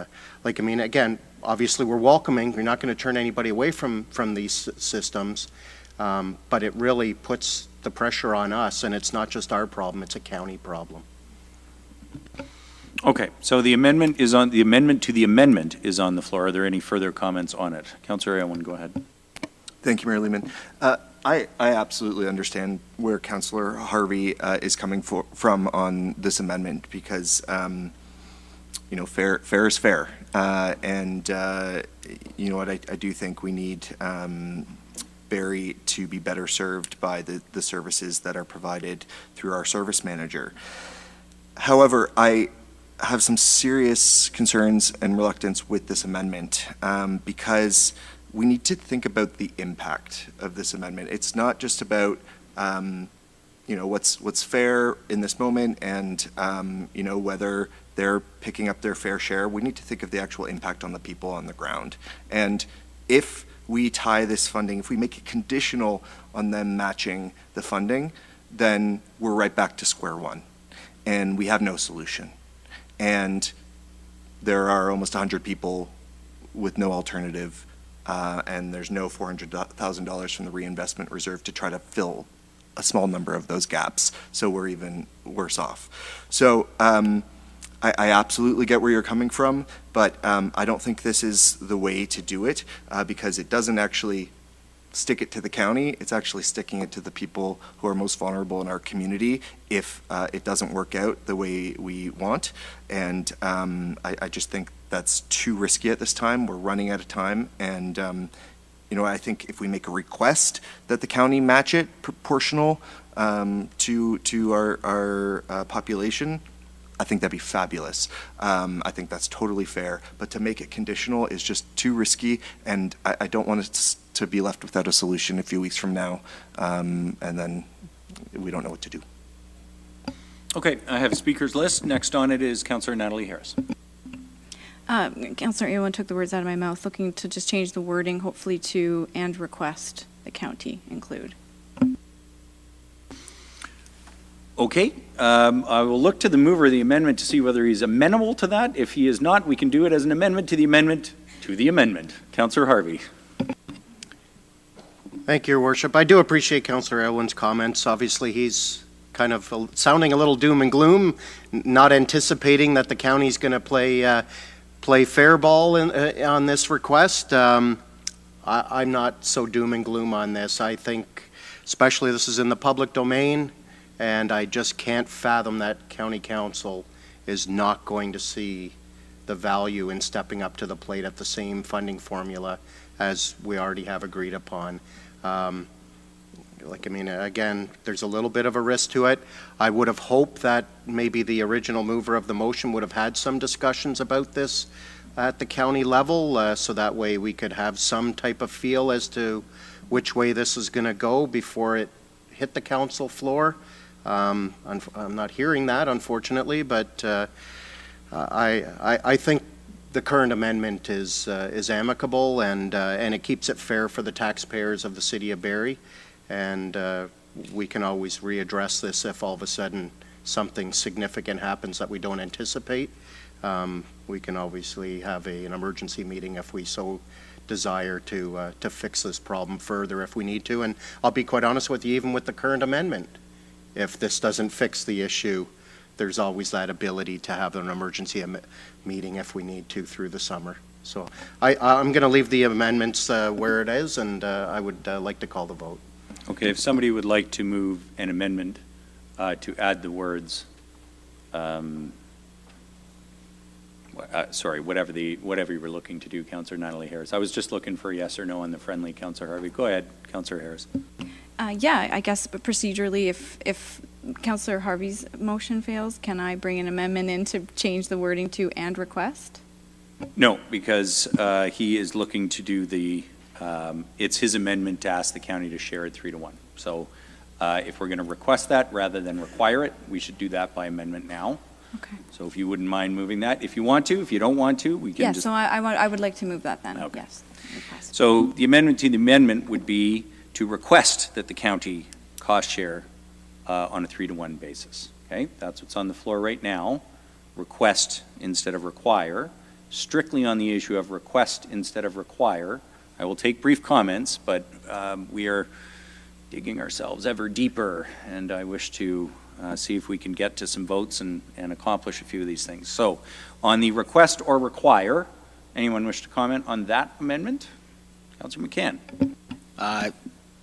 again, obviously we're welcoming. We're not going to turn anybody away from these systems, but it really puts the pressure on us, and it's not just our problem, it's a county problem. Okay, so the amendment is on, the amendment to the amendment is on the floor. Are there any further comments on it? Councillor Aylwin, go ahead. Thank you, Mayor Lehman. I absolutely understand where Councillor Harvey is coming from on this amendment, because fair is fair, and you know what, I do think we need Barrie to be better served by the services that are provided through our service manager. However, I have some serious concerns and reluctance with this amendment, because we need to think about the impact of this amendment. It's not just about what's fair in this moment and whether they're picking up their fair share. We need to think of the actual impact on the people on the ground. And if we tie this funding, if we make it conditional on them matching the funding, then we're right back to square one, and we have no solution. And there are almost 100 people with no alternative, and there's no $400,000 from the reinvestment reserve to try to fill a small number of those gaps, so we're even worse off. So I absolutely get where you're coming from, but I don't think this is the way to do it, because it doesn't actually stick it to the county. It's actually sticking it to the people who are most vulnerable in our community if it doesn't work out the way we want. And I just think that's too risky at this time. We're running out of time, and I think if we make a request that the county match it proportional to our population, I think that'd be fabulous. I think that's totally fair. But to make it conditional is just too risky, and I don't want it to be left without a solution a few weeks from now, and then we don't know what to do. Okay, I have a speakers list. Next on it is Councillor Natalie Harris. Councillor Aylwin took the words out of my mouth, looking to just change the wording, hopefully to and request the county include. Okay, I will look to the mover of the amendment to see whether he's amenable to that. If he is not, we can do it as an amendment to the amendment to the amendment. Councillor Harvey. Thank you, Your Worship. I do appreciate Councillor Aylwin's comments. Obviously, he's kind of sounding a little doom and gloom, not anticipating that the county's going to play fair ball on this request. I'm not so doom and gloom on this. I think, especially this is in the public domain, and I just can't fathom that county council is not going to see the value in stepping up to the plate at the same funding formula as we already have agreed upon. Again, there's a little bit of a risk to it. I would have hoped that maybe the original mover of the motion would have had some discussions about this at the county level, so that way we could have some type of feel as to which way this is going to go before it hit the council floor. I'm not hearing that, unfortunately, but I think the current amendment is amicable, and it keeps it fair for the taxpayers of the city of Barrie, and we can always readdress this if all of a sudden something significant happens that we don't anticipate. We can obviously have an emergency meeting if we so desire to fix this problem further if we need to, and I'll be quite honest with you, even with the current amendment, if this doesn't fix the issue, there's always that ability to have an emergency meeting if we need to through the summer. So I'm going to leave the amendments where it is, and I would like to call the vote. Okay, if somebody would like to move an amendment to add the words, sorry, whatever you were looking to do, Councillor Natalie Harris. I was just looking for a yes or no on the friendly, Councillor Harvey. Go ahead, Councillor Harris. Yeah, I guess, but procedurally, if Councillor Harvey's motion fails, can I bring an amendment in to change the wording to "and request"? No, because he is looking to do it's his amendment to ask the county to share it 3-1. So if we're going to request that rather than require it, we should do that by amendment now. Okay. So if you wouldn't mind moving that. If you want to, if you don't want to, we can Yes, just... so I would like to move that then, Okay. yes. Request. So the amendment to the amendment would be to request that the county cost share on a 3-1 basis. Okay, that's what's on the floor right now. Request instead of require. Strictly on the issue of request instead of require. I will take brief comments, but we are digging ourselves ever deeper, and I wish to see if we can get to some votes and accomplish a few of these things. So on the request or require, anyone wish to comment on that amendment? Councillor McCann.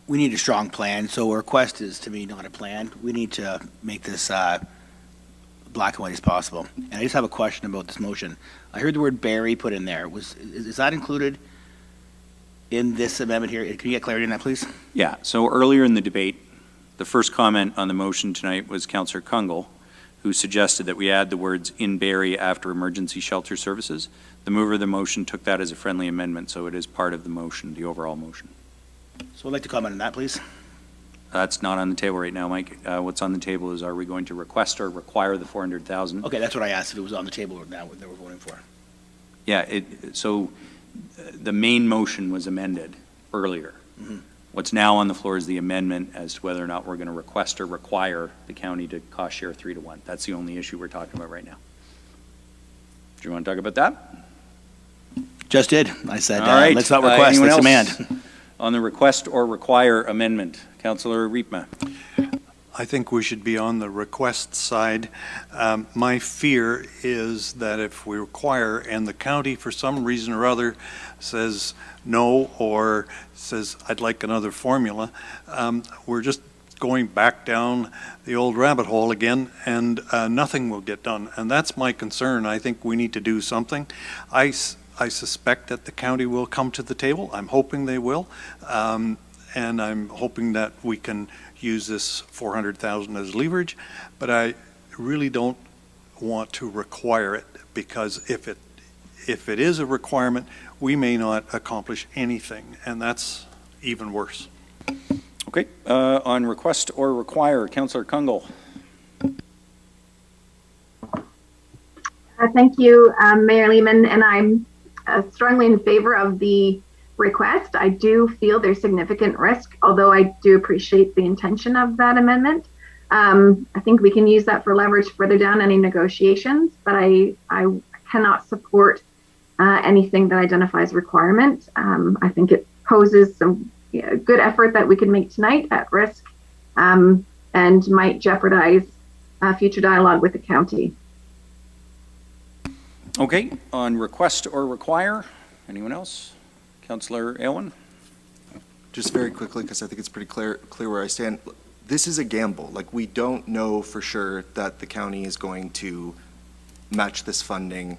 We need a strong plan, so a request is, to me, not a plan. We need to make this black and white as possible. And I just have a question about this motion. I heard the word Barrie put in there. Is that included in this amendment here? Can you get clarity on that, please? Yeah, so earlier in the debate, the first comment on the motion tonight was Councillor Kungle, who suggested that we add the words "in Barrie" after emergency shelter services. The mover of the motion took that as a friendly amendment, so it is part of the motion, the overall motion. So I'd like to comment on that, please. That's not on the table right now, Mike. What's on the table is, are we going to request or require the 400,000? Okay, that's what I asked, if it was on the table or now that we're voting for. Yeah, so the main motion was amended earlier. Mm-hmm. What's now on the floor is the amendment as to whether or not we're going to request or require the county to cost share 3-1. That's the only issue we're talking about right now. Do you want to talk about that? Just did. I said, All right. let's not request, Anyone let's else demand. On the request or require amendment, Councillor Riepma. I think we should be on the request side. My fear is that if we require and the county for some reason or other says no or says I'd like another formula, we're just going back down the old rabbit hole again and nothing will get done. And that's my concern. I think we need to do something. I suspect that the county will come to the table. I'm hoping they will. And I'm hoping that we can use this 400,000 as leverage, but I really don't want to require it, because if it is a requirement, we may not accomplish anything, and that's even worse. Okay, on request or require, Councillor Kungle. Thank you, Mayor Lehman, and I'm strongly in favor of the request. I do feel there's significant risk, although I do appreciate the intention of that amendment. I think we can use that for leverage further down any negotiations, but I cannot support anything that identifies requirement. I think it poses some good effort that we could make tonight at risk and might jeopardize future dialogue with the county. Okay, on request or require, anyone else? Councillor Aylwin? Just very quickly, because I think it's pretty clear where I stand. This is a gamble. Like, we don't know for sure that the county is going to match this funding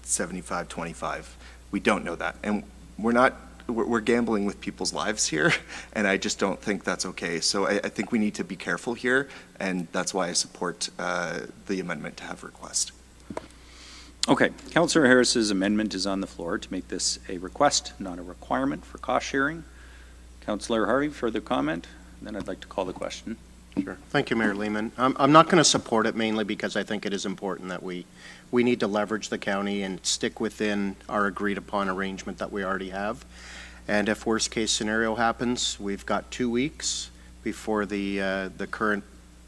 75-25. We don't know that. And we're gambling with people's lives here, and I just don't think that's okay. So I think we need to be careful here, and that's why I support the amendment to have request. Okay, Councillor Harris's amendment is on the floor to make this a request, not a requirement for cost sharing. Councillor Harvey, further comment? Then I'd like to call the question. Sure. Thank you, Mayor Lehman. I'm not going to support it mainly because I think it is important that we need to leverage the county and stick within our agreed upon arrangement that we already have. And if worst case scenario happens, we've got 2 weeks before the current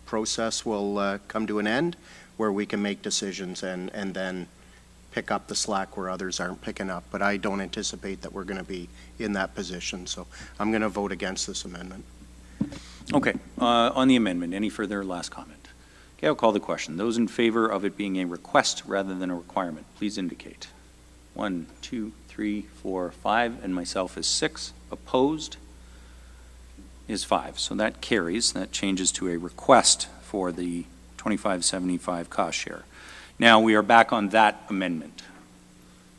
process will come to an end, where we can make decisions and then pick up the slack where others aren't picking up. But I don't anticipate that we're going to be in that position. So I'm going to vote against this amendment. Okay, on the amendment, any further last comment? Okay, I'll call the question. Those in favor of it being a request rather than a requirement, please indicate. 1, 2, 3, 4, 5, and myself is 6. Opposed is 5. So that carries. That changes to a request for the 2575 cost share. Now we are back on that amendment.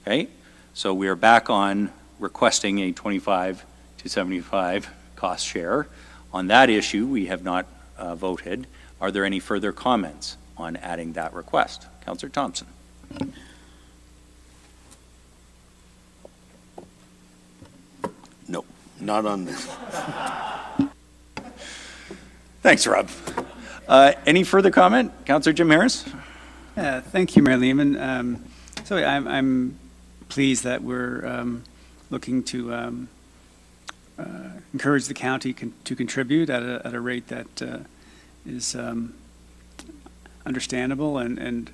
Okay? So we are back on requesting a 25 to 75 cost share. On that issue, we have not voted. Are there any further comments on adding that request? Councillor Thompson. No, not on this. Thanks, Rob. Any further comment? Councillor Jim Harris? Thank you, Mayor Lehman. So I'm pleased that we're looking to encourage the county to contribute at a rate that is understandable and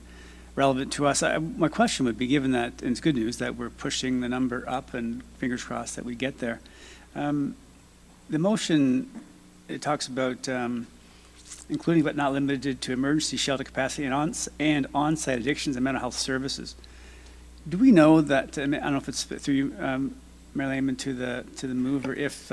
relevant to us. My question would be, given that, and it's good news that we're pushing the number up, and fingers crossed that we get there. The motion, it talks about including but not limited to emergency shelter capacity and on-site addictions and mental health services. Do we know that, I don't know if it's through you, Mayor Lehman, to the mover, if...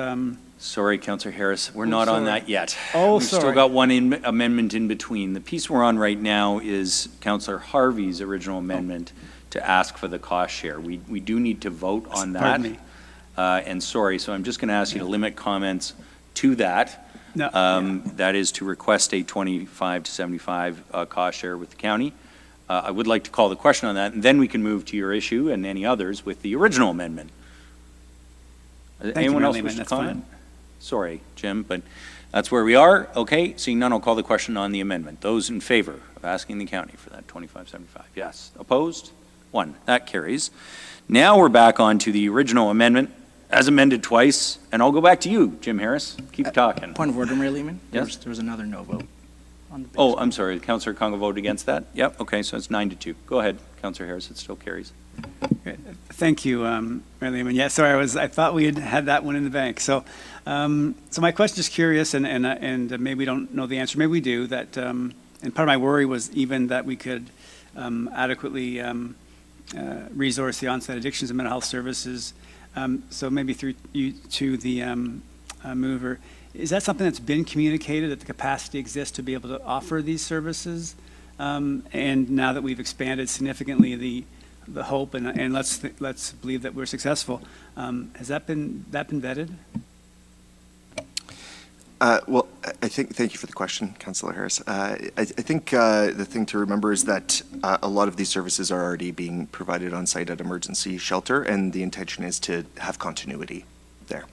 Sorry, Councillor Harris, we're not on that yet. Oh, We've still got one amendment in between. The piece we're on right now is Councillor Harvey's original amendment to ask for the cost share. We do need to vote on that. Pardon me. And sorry, so I'm just going to ask you to limit comments to that. No. That is to request a 25 to 75 cost share with the county. I would like to call the question on that, and then we can move to your issue and any others with the original amendment. Anyone else wish to comment? Sorry, Jim, but that's where we are. Okay, seeing none, I'll call the question on the amendment. Those in favor of asking the county for that 2575? Yes. Opposed? 1. That carries. Now we're back on to the original amendment as amended twice, and I'll go back to you, Jim Harris. Keep talking. Point of order, Mayor Lehman? Yes? There was another no vote. Oh, I'm sorry. Councillor Congo voted against that? Yep. Okay, so it's 9-2. Go ahead, Councillor Harris. It still carries. Great. Thank you, Mayor Lehman. Yeah, sorry, I thought we had that one in the bank. So my question is curious, and maybe we don't know the answer. Maybe we do. That and part of my worry was even that we could adequately resource the on-site addictions and mental health services. So maybe through you to the mover. Is that something that's been communicated, that the capacity exists to be able to offer these services? And now that we've expanded significantly the hope, and let's believe that we're successful, has that been vetted? Well, thank you for the question, Councillor Harris. I think the thing to remember is that a lot of these services are already being provided on site at emergency shelter, and the intention is to have continuity there.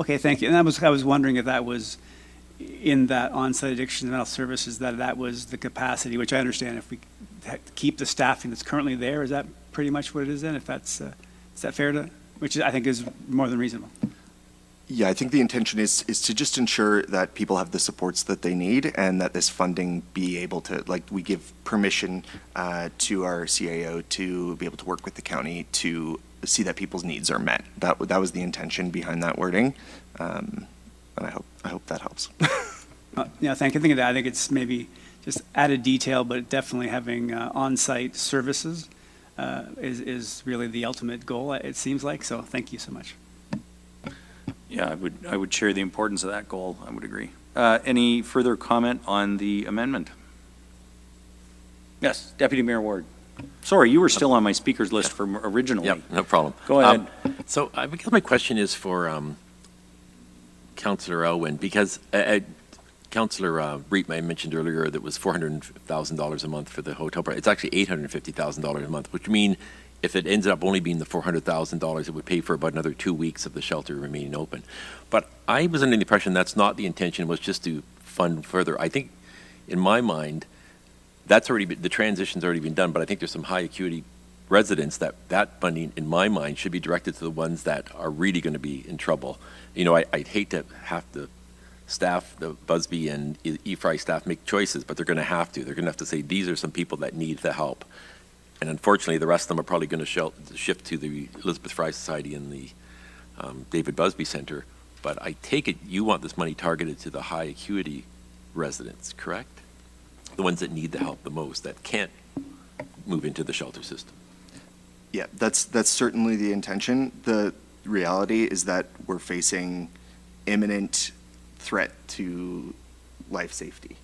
Okay, thank you. And I was wondering if that was in that on-site addiction and mental services, that was the capacity, which I understand if we keep the staffing that's currently there. Is that pretty much what it is then? If that's, is that fair to, which I think is more than reasonable. Yeah, I think the intention is to just ensure that people have the supports that they need, and that this funding be able to, like, we give permission to our CAO to be able to work with the county to see that people's needs are met. That was the intention behind that wording, and I hope that helps. Yeah, thank you. I think it's maybe just added detail, but definitely having on-site services is really the ultimate goal, it seems like. So thank you so much. Yeah, I would share the importance of that goal. I would agree. Any further comment on the amendment? Yes, Deputy Mayor Ward. Sorry, you were still on my speakers list from originally. Yep, no problem. Go ahead. So I guess my question is for Councillor Elwin, because Councillor Reed mentioned earlier that it was $400,000 a month for the hotel price. It's actually $850,000 a month, which means if it ends up only being the $400,000, it would pay for about another 2 weeks of the shelter remaining open. But I was under the impression that's not the intention, was just to fund further. I think, in my mind, that's already been, the transition's already been done, but I think there's some high acuity residents that funding, in my mind, should be directed to the ones that are really going to be in trouble. You know, I'd hate to have the staff, the Busby and E-Fry staff make choices, but they're going to have to. They're going to have to say, these are some people that need the help. And unfortunately, the rest of them are probably going to shift to the Elizabeth Fry Society and the David Busby Center. But I take it you want this money targeted to the high acuity residents, correct? the ones that need the help the most, that can't move into the shelter system. Yeah, that's certainly the intention. The reality is that we're facing imminent threat to life safety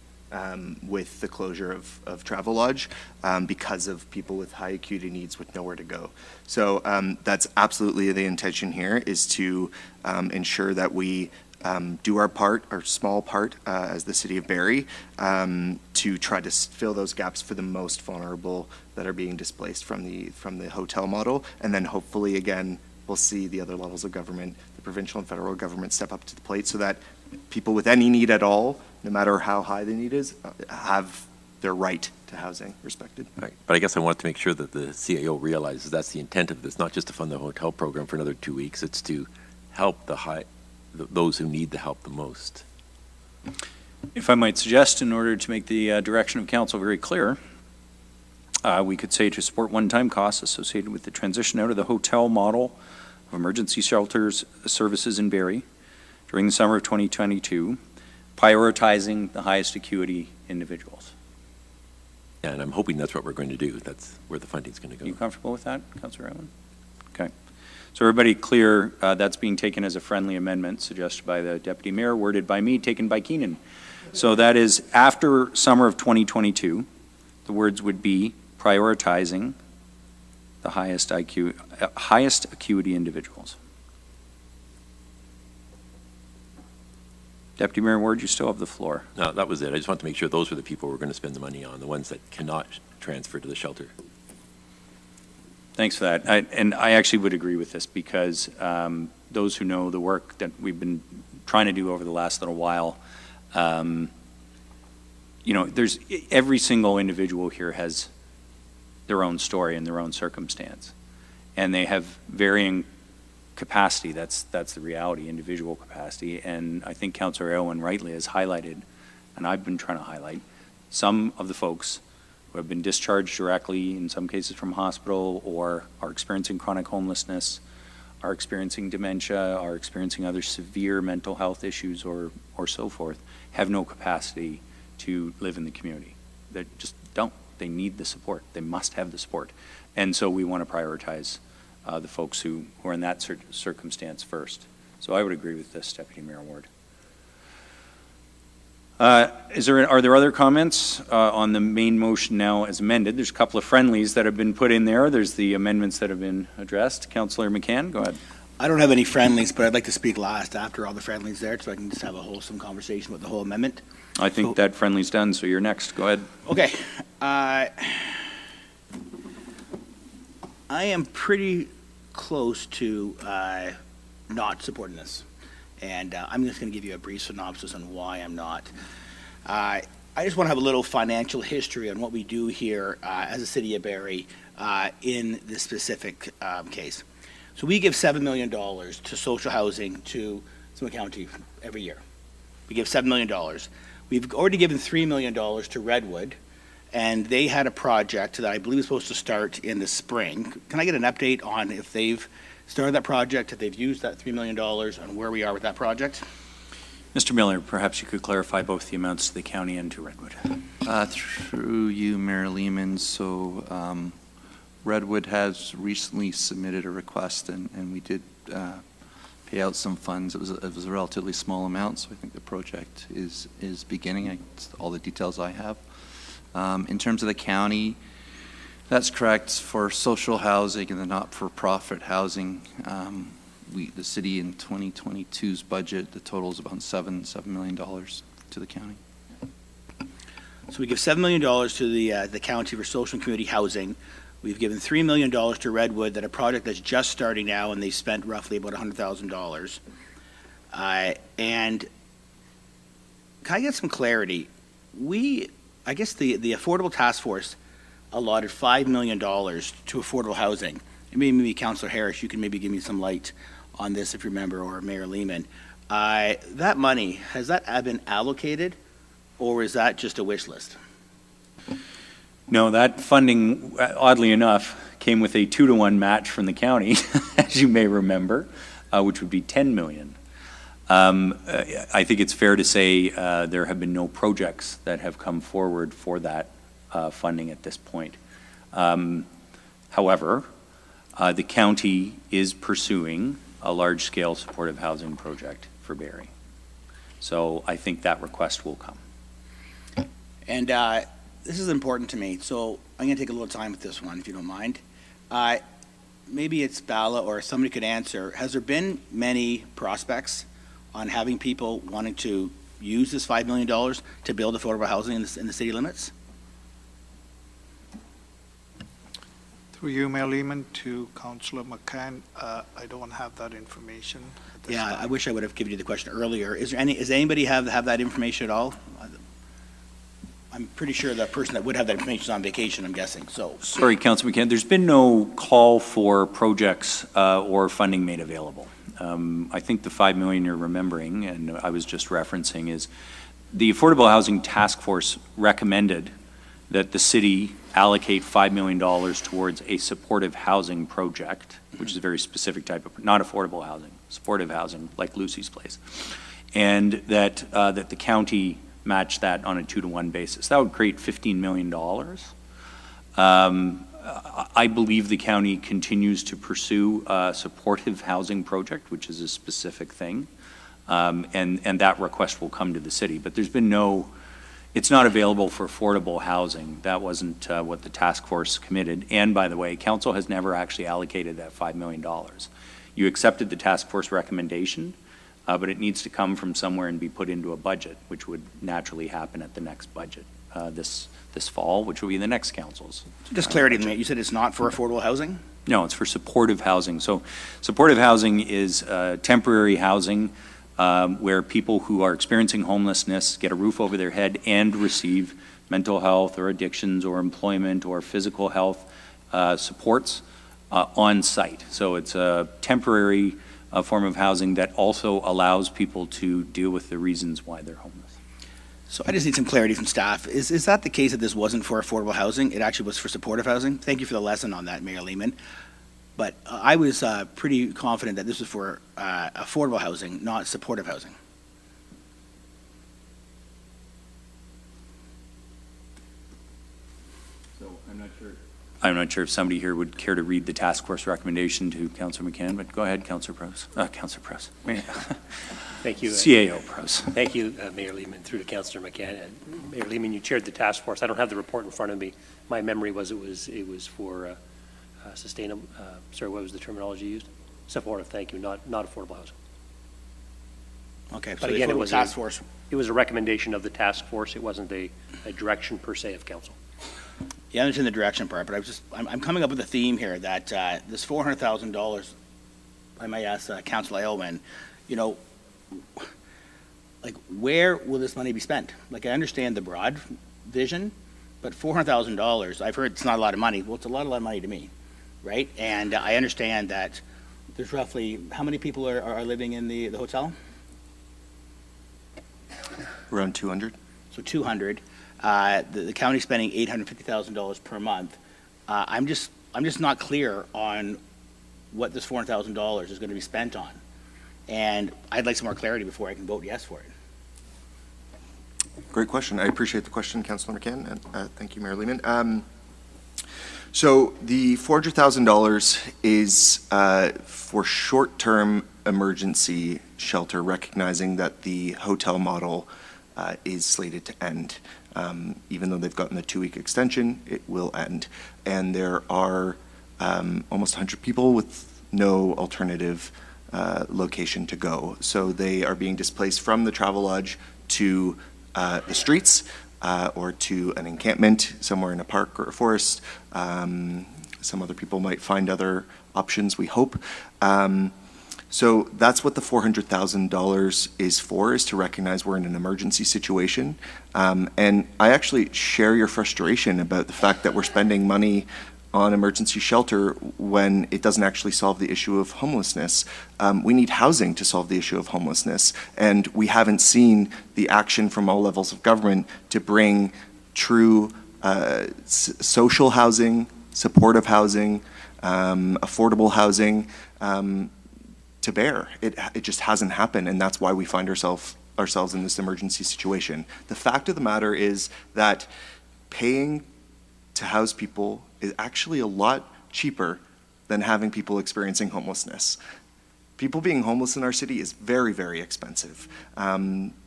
with the closure of Travelodge because of people with high acuity needs with nowhere to go. So that's absolutely the intention here, is to ensure that we do our part, our small part as the city of Barrie, to try to fill those gaps for the most vulnerable that are being displaced from the hotel model. And then hopefully, again, we'll see the other levels of government, the provincial and federal government, step up to the plate so that people with any need at all, no matter how high the need is, have their right to housing respected. Right. But I guess I want to make sure that the CAO realizes that's the intent of this, not just to fund the hotel program for another 2 weeks, it's to help those who need the help the most. If I might suggest, in order to make the direction of council very clear, we could say to support one-time costs associated with the transition out of the hotel model of emergency shelters services in Barrie during the summer of 2022, prioritizing the highest acuity individuals. Yeah, and I'm hoping that's what we're going to do. That's where the funding's going to go. Are you comfortable with that, Councillor Allen? Okay. So everybody clear, that's being taken as a friendly amendment suggested by the Deputy Mayor, worded by me, taken by Keenan. So that is after summer of 2022, the words would be prioritizing the highest acuity individuals. Deputy Mayor Ward, you still have the floor. No, that was it. I just want to make sure those were the people we're going to spend the money on, the ones that cannot transfer to the shelter. Thanks for that. I actually would agree with this because those who know the work that we've been trying to do over the last little while, there's every single individual here has their own story and their own circumstance, and they have varying capacity. That's the reality, individual capacity. And I think Councillor Elwin rightly has highlighted, and I've been trying to highlight, some of the folks who have been discharged directly, in some cases from hospital, or are experiencing chronic homelessness, are experiencing dementia, are experiencing other severe mental health issues or so forth, have no capacity to live in the community. They just don't. They need the support. They must have the support. And so we want to prioritize the folks who are in that circumstance first. So I would agree with this, Deputy Mayor Ward. Are there other comments on the main motion now as amended? There's a couple of friendlies that have been put in there. There's the amendments that have been addressed. Councillor McCann, go ahead. I don't have any friendlies, but I'd like to speak last after all the friendlies there, so I can just have a wholesome conversation with the whole amendment. I think that friendly's done, so you're next. Go ahead. Okay. I am pretty close to not supporting this. And I'm just going to give you a brief synopsis on why I'm not. I just want to have a little financial history on what we do here as a city of Barrie in this specific case. So we give $7 million to social housing to Salem County every year. We give $7 million. We've already given $3 million to Redwood, and they had a project that I believe is supposed to start in the spring. Can I get an update on if they've started that project, if they've used that $3 million, and where we are with that project? Mr. Miller, perhaps you could clarify both the amounts to the county and to Redwood. Through you, Mayor Lehman. So Redwood has recently submitted a request, and we did pay out some funds. It was a relatively small amount, so I think the project is beginning. It's all the details I have. In terms of the county, that's correct. For social housing and the not-for-profit housing, the city in 2022's budget, the total is about $7 million to the county. So we give $7 million to the county for social and community housing. We've given $3 million to Redwood, that a project that's just starting now, and they've spent roughly about $100,000. And can I get some clarity? I guess the Affordable Task Force allotted $5 million to affordable housing. And maybe Councillor Harris, you can maybe give me some light on this if you remember, or Mayor Lehman. That money, has that been allocated, or is that just a wish list? No, that funding, oddly enough, came with a 2-to-1 match from the county, as you may remember, which would be $10 million. I think it's fair to say there have been no projects that have come forward for that funding at this point. However, the county is pursuing a large-scale supportive housing project for Barrie. So I think that request will come. And this is important to me, so I'm going to take a little time with this one, if you don't mind. Maybe it's Bala or somebody could answer. Has there been many prospects on having people wanting to use this $5 million to build affordable housing in the city limits? Through you, Mayor Lehman, to Councillor McCann, I don't have that information. Yeah, I wish I would have given you the question earlier. Does anybody have that information at all? I'm pretty sure the person that would have that information is on vacation, I'm guessing, so. Sorry, Councilor McCann, there's been no call for projects or funding made available. I think the $5 million you're remembering, and I was just referencing, is the Affordable Housing Task Force recommended that the city allocate $5 million towards a supportive housing project, which is a very specific type of, not affordable housing, supportive housing, like Lucy's Place, and that the county match that on a 2-to-1 basis. That would create $15 million. I believe the county continues to pursue a supportive housing project, which is a specific thing, and that request will come to the city. But there's been no, it's not available for affordable housing. That wasn't what the task force committed. And by the way, council has never actually allocated that $5 million. You accepted the task force recommendation, but it needs to come from somewhere and be put into a budget, which would naturally happen at the next budget this fall, which will be the next council's. Just clarity, you said it's not for affordable housing? No, it's for supportive housing. So supportive housing is temporary housing where people who are experiencing homelessness get a roof over their head and receive mental health or addictions or employment or physical health supports on site. So it's a temporary form of housing that also allows people to deal with the reasons why they're homeless. So I just need some clarity from staff. Is that the case that this wasn't for affordable housing? It actually was for supportive housing? Thank you for the lesson on that, Mayor Lehman. But I was pretty confident that this was for affordable housing, not supportive housing. So I'm not sure if somebody here would care to read the task force recommendation to Councillor McCann, but go ahead, Councillor Prose. Councillor Prose. Thank you. CAO Prose. Thank you, Mayor Lehman, through to Councillor McCann. Mayor Lehman, you chaired the task force. I don't have the report in front of me. My memory was it was for sustainable, sorry, what was the terminology used? Supportive, thank you, not affordable housing. Okay, But so again, it was task force. It was a recommendation of the task force. It wasn't a direction per se of council. Yeah, I understand the direction part, but I'm coming up with a theme here that this $400,000, I might ask Councillor Elwin, you know, like where will this money be spent? Like I understand the broad vision, but $400,000, I've heard it's not a lot of money. Well, it's a lot of money to me, right? And I understand that there's roughly, how many people are living in the hotel? Around 200. So 200. The county's spending $850,000 per month. I'm just not clear on what this $400,000 is going to be spent on. And I'd like some more clarity before I can vote yes for it. Great question. I appreciate the question, Councillor McCann, and thank you, Mayor Lehman. So the $400,000 is for short-term emergency shelter, recognizing that the hotel model is slated to end. Even though they've gotten a 2-week extension, it will end. And there are almost 100 people with no alternative location to go. So they are being displaced from the travel lodge to the streets or to an encampment somewhere in a park or a forest. Some other people might find other options, we hope. So that's what the $400,000 is to recognize we're in an emergency situation. And I actually share your frustration about the fact that we're spending money on emergency shelter when it doesn't actually solve the issue of homelessness. We need housing to solve the issue of homelessness, and we haven't seen the action from all levels of government to bring true social housing, supportive housing, affordable housing to bear. It just hasn't happened, and that's why we find ourselves in this emergency situation. The fact of the matter is that paying to house people is actually a lot cheaper than having people experiencing homelessness. People being homeless in our city is very, very expensive.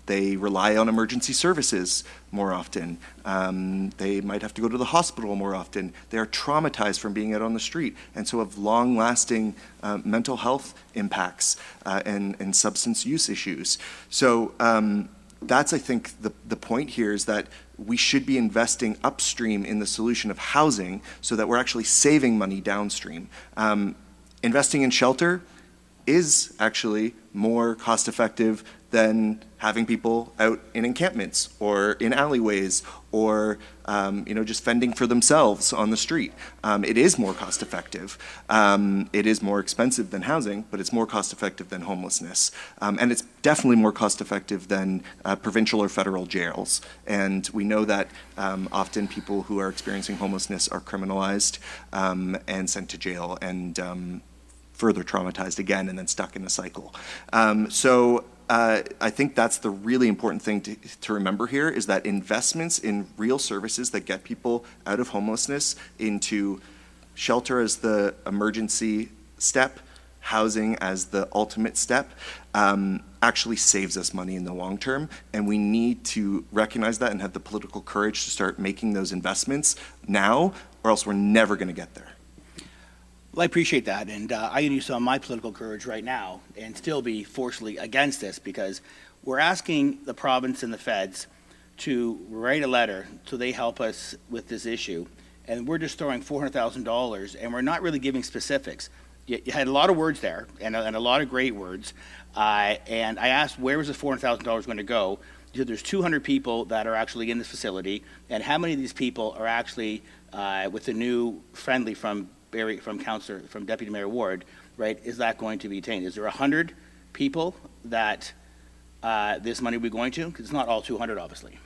They rely on emergency services more often. They might have to go to the hospital more often. They are traumatized from being out on the street, and so have long-lasting mental health impacts and substance use issues. So that's, I think, the point here is that we should be investing upstream in the solution of housing so that we're actually saving money downstream. Investing in shelter is actually more cost-effective than having people out in encampments or in alleyways or just fending for themselves on the street. It is more cost-effective. It is more expensive than housing, but it's more cost-effective than homelessness. And it's definitely more cost-effective than provincial or federal jails. And we know that often people who are experiencing homelessness are criminalized and sent to jail and further traumatized again and then stuck in a cycle. So I think that's the really important thing to remember here is that investments in real services that get people out of homelessness into shelter as the emergency step, housing as the ultimate step, actually saves us money in the long term. And we need to recognize that and have the political courage to start making those investments now, or else we're never going to get there. Well, I appreciate that, and I can use some of my political courage right now and still be forcefully against this because we're asking the province and the feds to write a letter so they help us with this issue, and we're just throwing $400,000, and we're not really giving specifics. You had a lot of words there, and a lot of great words, and I asked where was the $400,000 going to go. You said there's 200 people that are actually in this facility, and how many of these people are actually with the new friendly from Barrie, from Deputy Mayor Ward, right, is that going to be attained? Is there 100 people that this money will be going to? Because it's not all 200, obviously.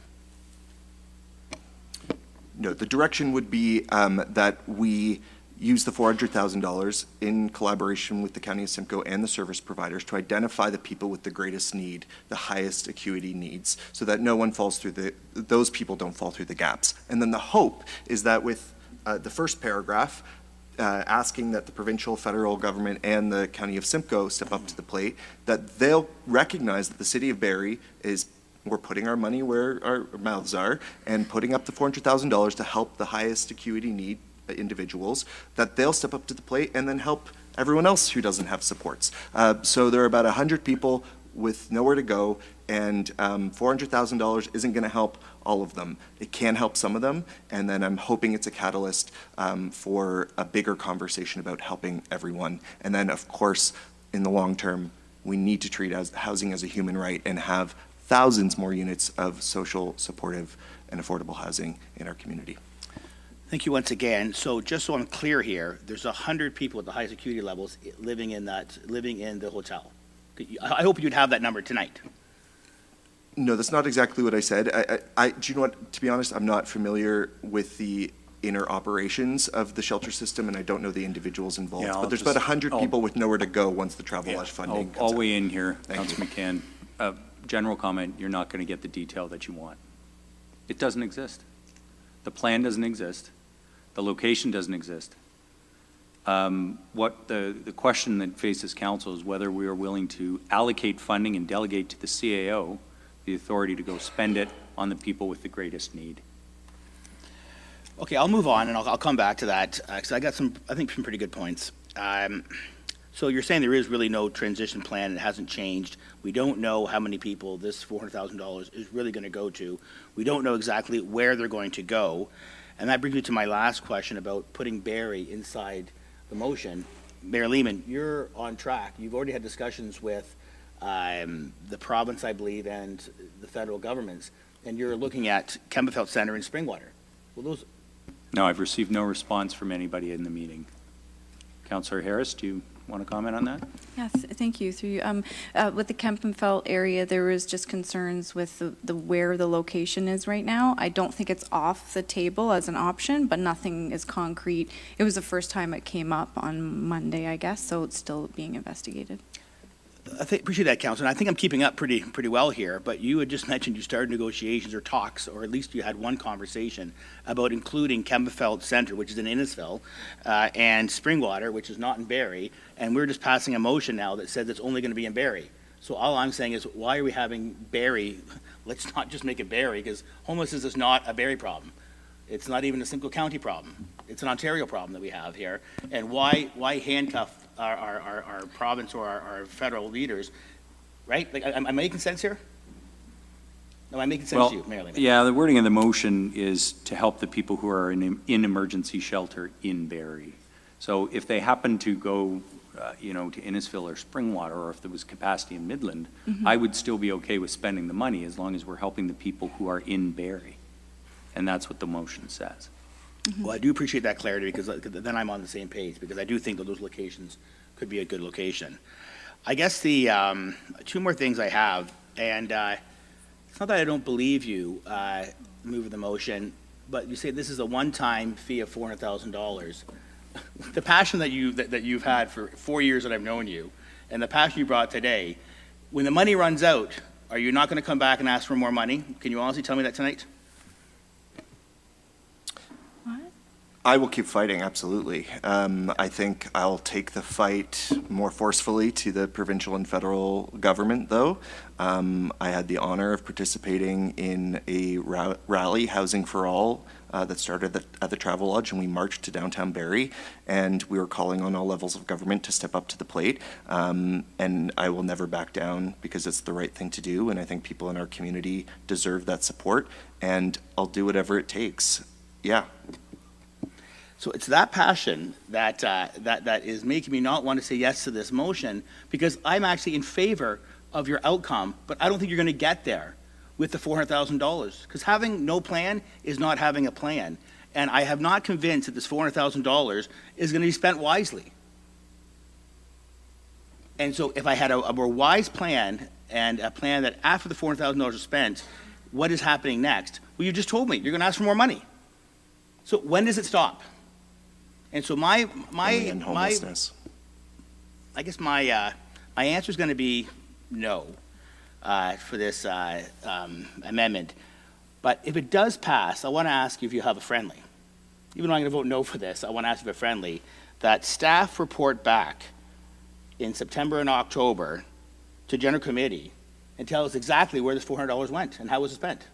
No, the direction would be that we use the $400,000 in collaboration with the County of Simcoe and the service providers to identify the people with the greatest need, the highest acuity needs, so that no one falls through those people don't fall through the gaps. And then the hope is that with the first paragraph, asking that the provincial, federal government, and the County of Simcoe step up to the plate, that they'll recognize that the City of Barrie we're putting our money where our mouths are and putting up the $400,000 to help the highest acuity need individuals, that they'll step up to the plate and then help everyone else who doesn't have supports. So there are about 100 people with nowhere to go, and $400,000 isn't going to help all of them. It can help some of them, and then I'm hoping it's a catalyst for a bigger conversation about helping everyone. And then, of course, in the long term, we need to treat housing as a human right and have thousands more units of social, supportive, and affordable housing in our community. Thank you once again. So just so I'm clear here, there's 100 people at the highest acuity levels living in the hotel. I hope you'd have that number tonight. No, that's not exactly what I said. Do you know what, to be honest, I'm not familiar with the inner operations of the shelter system, and I don't know the individuals involved. Yeah, but there's about 100 people with nowhere to go once the Travel Lodge funding comes I'll out. weigh in here, Councilor McCann. General comment, you're not going to get the detail that you want. It doesn't exist. The plan doesn't exist. The location doesn't exist. What the question that faces council is whether we are willing to allocate funding and delegate to the CAO the authority to go spend it on the people with the greatest need. Okay, I'll move on, and I'll come back to that, because I got some pretty good points. So you're saying there is really no transition plan, it hasn't changed. We don't know how many people this $400,000 is really going to go to. We don't know exactly where they're going to go. And that brings me to my last question about putting Barrie inside the motion. Mayor Lehman, you're on track. You've already had discussions with the province, I believe, and the federal governments, and you're looking at Kempf Health Center in Springwater. Well, those. No, I've received no response from anybody in the meeting. Councillor Harris, do you want to comment on that? Yes, thank you. Through you. With the Kempenfeld area, there was just concerns with the where the location is right now. I don't think it's off the table as an option, but nothing is concrete. It was the first time it came up on Monday, I guess, so it's still being investigated. appreciate that, Council, and I think I'm keeping up pretty well here, but you had just mentioned you started negotiations or talks, or at least you had one conversation about including Kempenfeld Center, which is in Innisfil, and Springwater, which is not in Barrie, and we're just passing a motion now that says it's only going to be in Barrie. So all I'm saying is, why are we having Barrie? Let's not just make it Barrie, because homelessness is not a Barrie problem. It's not even a Simcoe County problem. It's an Ontario problem that we have here. And why handcuff our province or our federal leaders, right? Like, am I making sense here? No, am I making sense to you, Mayor Lehman? Yeah, the wording of the motion is to help the people who are in emergency shelter in Barrie. So if they happen to go, to Innisfil or Springwater, or if there was capacity in Midland, I would still be okay with spending the money as long as we're helping the people who are in Barrie. And that's what the motion says. Well, I do appreciate that clarity, because then I'm on the same page, because I do think that those locations could be a good location. I guess the two more things I have, and it's not that I don't believe you moving the motion, but you say this is a one-time fee of $400,000. The passion that you've had for 4 years that I've known you, and the passion you brought today, when the money runs out, are you not going to come back and ask for more money? Can you honestly tell me that tonight? I will keep fighting, absolutely. I think I'll take the fight more forcefully to the provincial and federal government, though. I had the honor of participating in a rally, Housing for All, that started at the Travel Lodge, and we marched to downtown Barrie, and we were calling on all levels of government to step up to the plate. And I will never back down, because it's the right thing to do, and I think people in our community deserve that support, and I'll do whatever it takes. Yeah. So it's that passion that is making me not want to say yes to this motion, because I'm actually in favor of your outcome, but I don't think you're going to get there with the $400,000, because having no plan is not having a plan. And I have not convinced that this $400,000 is going to be spent wisely. And so if I had a more wise plan, and a plan that after the $400,000 is spent, what is happening next? Well, you just told me you're going to ask for more money. So when does it stop? And so I guess my answer is going to be no for this amendment. But if it does pass, I want to ask you if you have a friendly. Even though I'm going to vote no for this, I want to ask you if a friendly, that staff report back in September and October to General Committee and tell us exactly where this $400 went and how it was spent.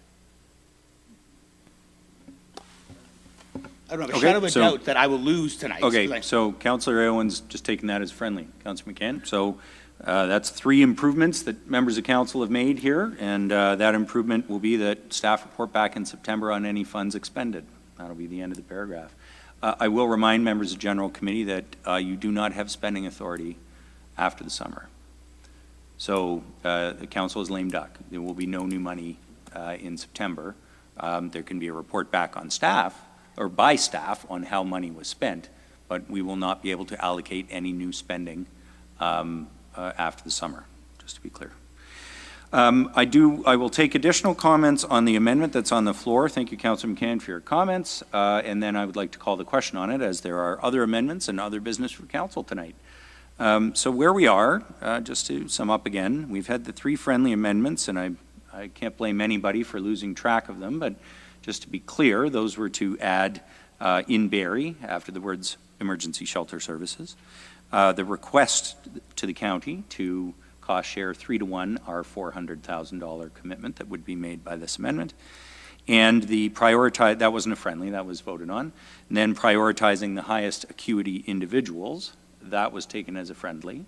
I don't have a shadow of a doubt that I will lose tonight. Okay, so Councillor Aylwin's just taking that as friendly. Councillor McCann. So that's 3 improvements that members of council have made here, and that improvement will be that staff report back in September on any funds expended. That'll be the end of the paragraph. I will remind members of General Committee that you do not have spending authority after the summer. So the council is lame duck. There will be no new money in September. There can be a report back on staff, or by staff, on how money was spent, but we will not be able to allocate any new spending after the summer, just to be clear. I will take additional comments on the amendment that's on the floor. Thank you, Councillor McCann, for your comments, and then I would like to call the question on it, as there are other amendments and other business for council tonight. So where we are, just to sum up again, we've had the 3 friendly amendments, and I can't blame anybody for losing track of them, but just to be clear, those were to add in Barrie after the words emergency shelter services. The request to the county to cost share 3-to-1 our $400,000 commitment that would be made by this amendment. And the that wasn't a friendly, that was voted on. And then prioritizing the highest acuity individuals, that was taken as a friendly.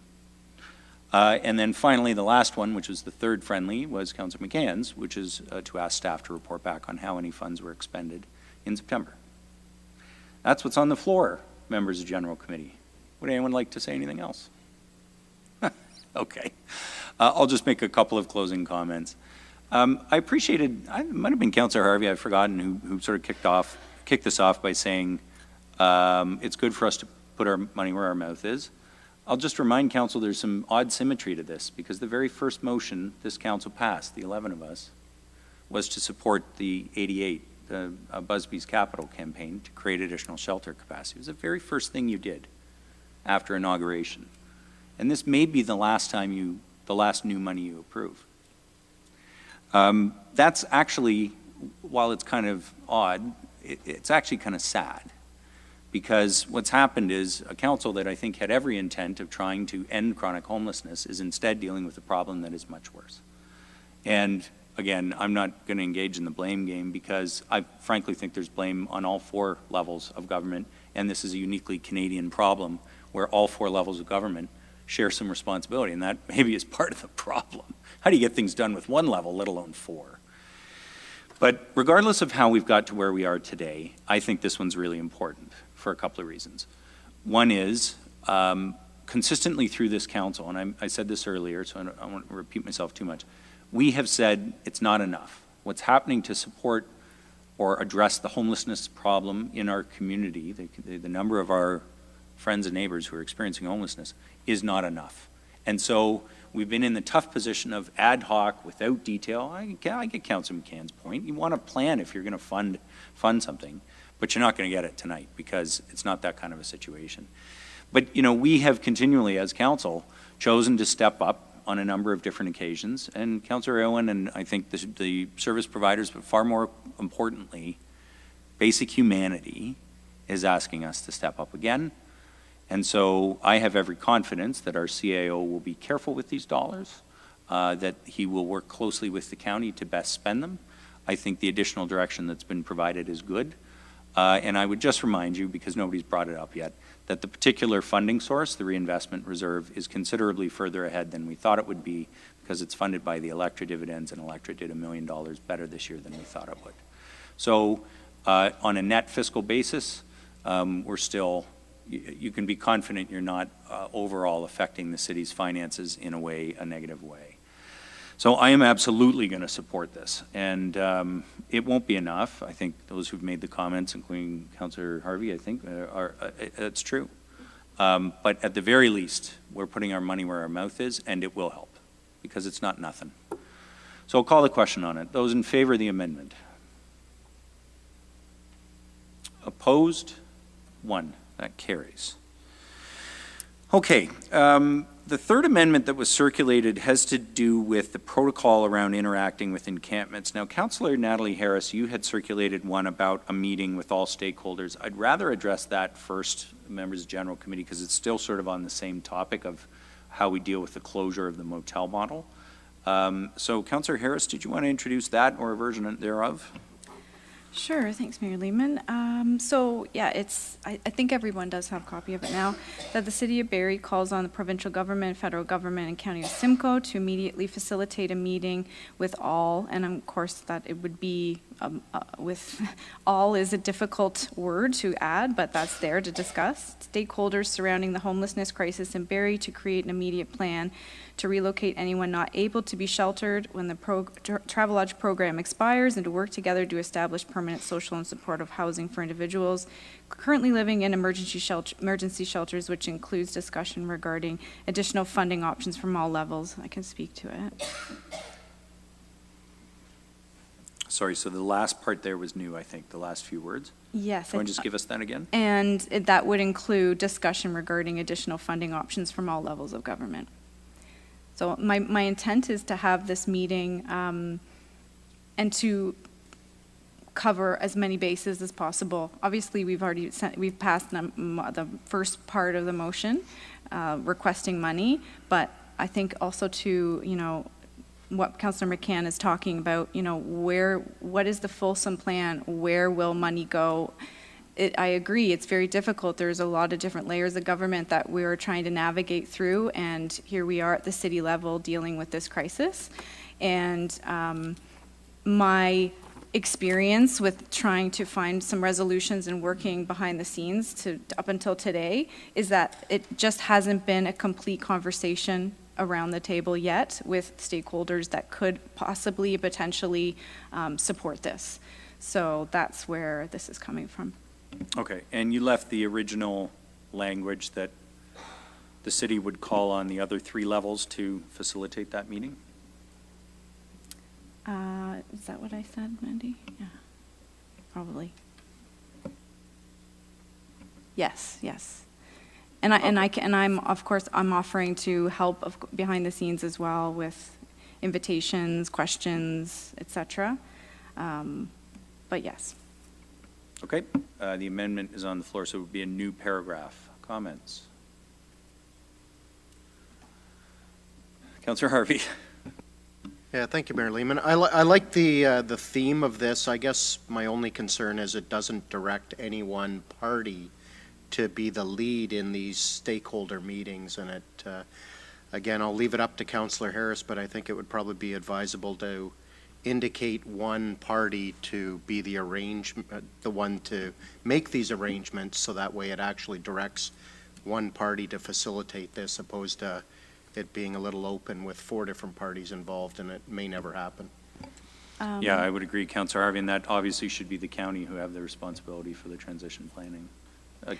And then finally, the last one, which was the 3rd friendly, was Councillor McCann's, which is to ask staff to report back on how any funds were expended in September. That's what's on the floor, members of General Committee. Would anyone like to say anything else? Okay. I'll just make a couple of closing comments. I appreciated, it might have been Councillor Harvey, I've forgotten, who sort of kicked this off by saying it's good for us to put our money where our mouth is. I'll just remind council there's some odd symmetry to this, because the very first motion this council passed, the 11 of us, was to support the 88, the Busby's Capital campaign to create additional shelter capacity. It was the very first thing you did after inauguration. And this may be the last time you the last new money you approve. That's actually, while it's kind of odd, it's actually kind of sad. Because what's happened is a council that I think had every intent of trying to end chronic homelessness is instead dealing with a problem that is much worse. And again, I'm not going to engage in the blame game because I frankly think there's blame on all 4 levels of government, and this is a uniquely Canadian problem where all 4 levels of government share some responsibility, and that maybe is part of the problem. How do you get things done with 1 level, let alone 4? But regardless of how we've got to where we are today, I think this one's really important for a couple of reasons. One is, consistently through this council, and I said this earlier, so I don't want to repeat myself too much, we have said it's not enough. What's happening to support or address the homelessness problem in our community, the number of our friends and neighbors who are experiencing homelessness, is not enough. And so we've been in the tough position of ad hoc, without detail. I get Councilor McCann's point. You want a plan if you're going to fund something, but you're not going to get it tonight because it's not that kind of a situation. But, you know, we have continually, as council, chosen to step up on a number of different occasions, and Councillor Owen and I think the service providers, but far more importantly, basic humanity is asking us to step up again. And so I have every confidence that our CAO will be careful with these dollars, that he will work closely with the county to best spend them. I think the additional direction that's been provided is good. And I would just remind you, because nobody's brought it up yet, that the particular funding source, the reinvestment reserve, is considerably further ahead than we thought it would be because it's funded by the Electra dividends, and Electra did $1 million better this year than we thought it would. So on a net fiscal basis, we're still, you can be confident you're not overall affecting the city's finances in a negative way. So I am absolutely going to support this, and it won't be enough. I think those who've made the comments, including Councillor Harvey, I think, it's true. But at the very least, we're putting our money where our mouth is, and it will help, because it's not nothing. So I'll call the question on it. Those in favor of the amendment? Opposed? 1. That carries. Okay. The third amendment that was circulated has to do with the protocol around interacting with encampments. Now, Councillor Natalie Harris, you had circulated one about a meeting with all stakeholders. I'd rather address that first, members of the General Committee, because it's still sort of on the same topic of how we deal with the closure of the motel model. So, Councillor Harris, did you want to introduce that or a version thereof? Sure, thanks, Mayor Lehman. So yeah, I think everyone does have a copy of it now, that the City of Barrie calls on the provincial government, federal government, and County of Simcoe to immediately facilitate a meeting with all, and of course that it would be with all is a difficult word to add, but that's there to discuss, stakeholders surrounding the homelessness crisis in Barrie to create an immediate plan to relocate anyone not able to be sheltered when the Travelodge program expires, and to work together to establish permanent social and supportive housing for individuals currently living in emergency shelters, which includes discussion regarding additional funding options from all levels. I can speak to it. Sorry, so the last part there was new, I think, the last few words. Yes. Do you want to just give us that again? And that would include discussion regarding additional funding options from all levels of government. So my intent is to have this meeting and to cover as many bases as possible. Obviously, we've passed the first part of the motion requesting money, but I think also to, you know, what Councillor McCann is talking about, you know, what is the fulsome plan? Where will money go? I agree, it's very difficult. There's a lot of different layers of government that we're trying to navigate through, and here we are at the city level dealing with this crisis. And my experience with trying to find some resolutions and working behind the scenes up until today is that it just hasn't been a complete conversation around the table yet with stakeholders that could possibly, potentially support this. So that's where this is coming from. Okay, and you left the original language that the city would call on the other 3 levels to facilitate that meeting? Is that what I said, Mandy? Yeah, probably. Yes. I'm of course I'm offering to help behind the scenes as well with invitations, questions, etc. But yes. Okay, the amendment is on the floor, so it would be a new paragraph. Comments? Councillor Harvey. Yeah, thank you, Mayor Lehman. I like the theme of this. I guess my only concern is it doesn't direct any one party to be the lead in these stakeholder meetings, and it, again, I'll leave it up to Councillor Harris, but I think it would probably be advisable to indicate one party to be the one to make these arrangements, so that way it actually directs one party to facilitate this, opposed to it being a little open with 4 different parties involved, and it may never happen. Yeah, I would agree, Councillor Harvey, and that obviously should be the county who have the responsibility for the transition planning.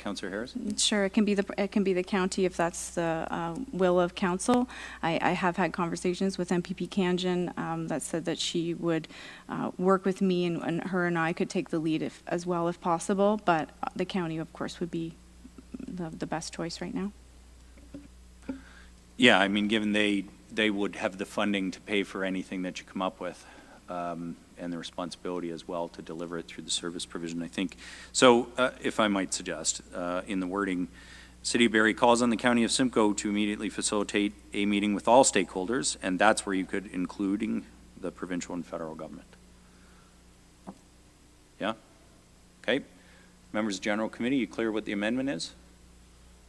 Councillor Harris? Sure, it can be the county if that's the will of council. I have had conversations with MPP Kanjan that said that she would work with me, and her and I could take the lead as well if possible, but the county, of course, would be the best choice right now. Yeah, I mean, given they would have the funding to pay for anything that you come up with, and the responsibility as well to deliver it through the service provision, I think. So, if I might suggest, in the wording, City of Barrie calls on the County of Simcoe to immediately facilitate a meeting with all stakeholders, and that's where you could including the provincial and federal government. Yeah? Okay. Members of General Committee, you clear what the amendment is?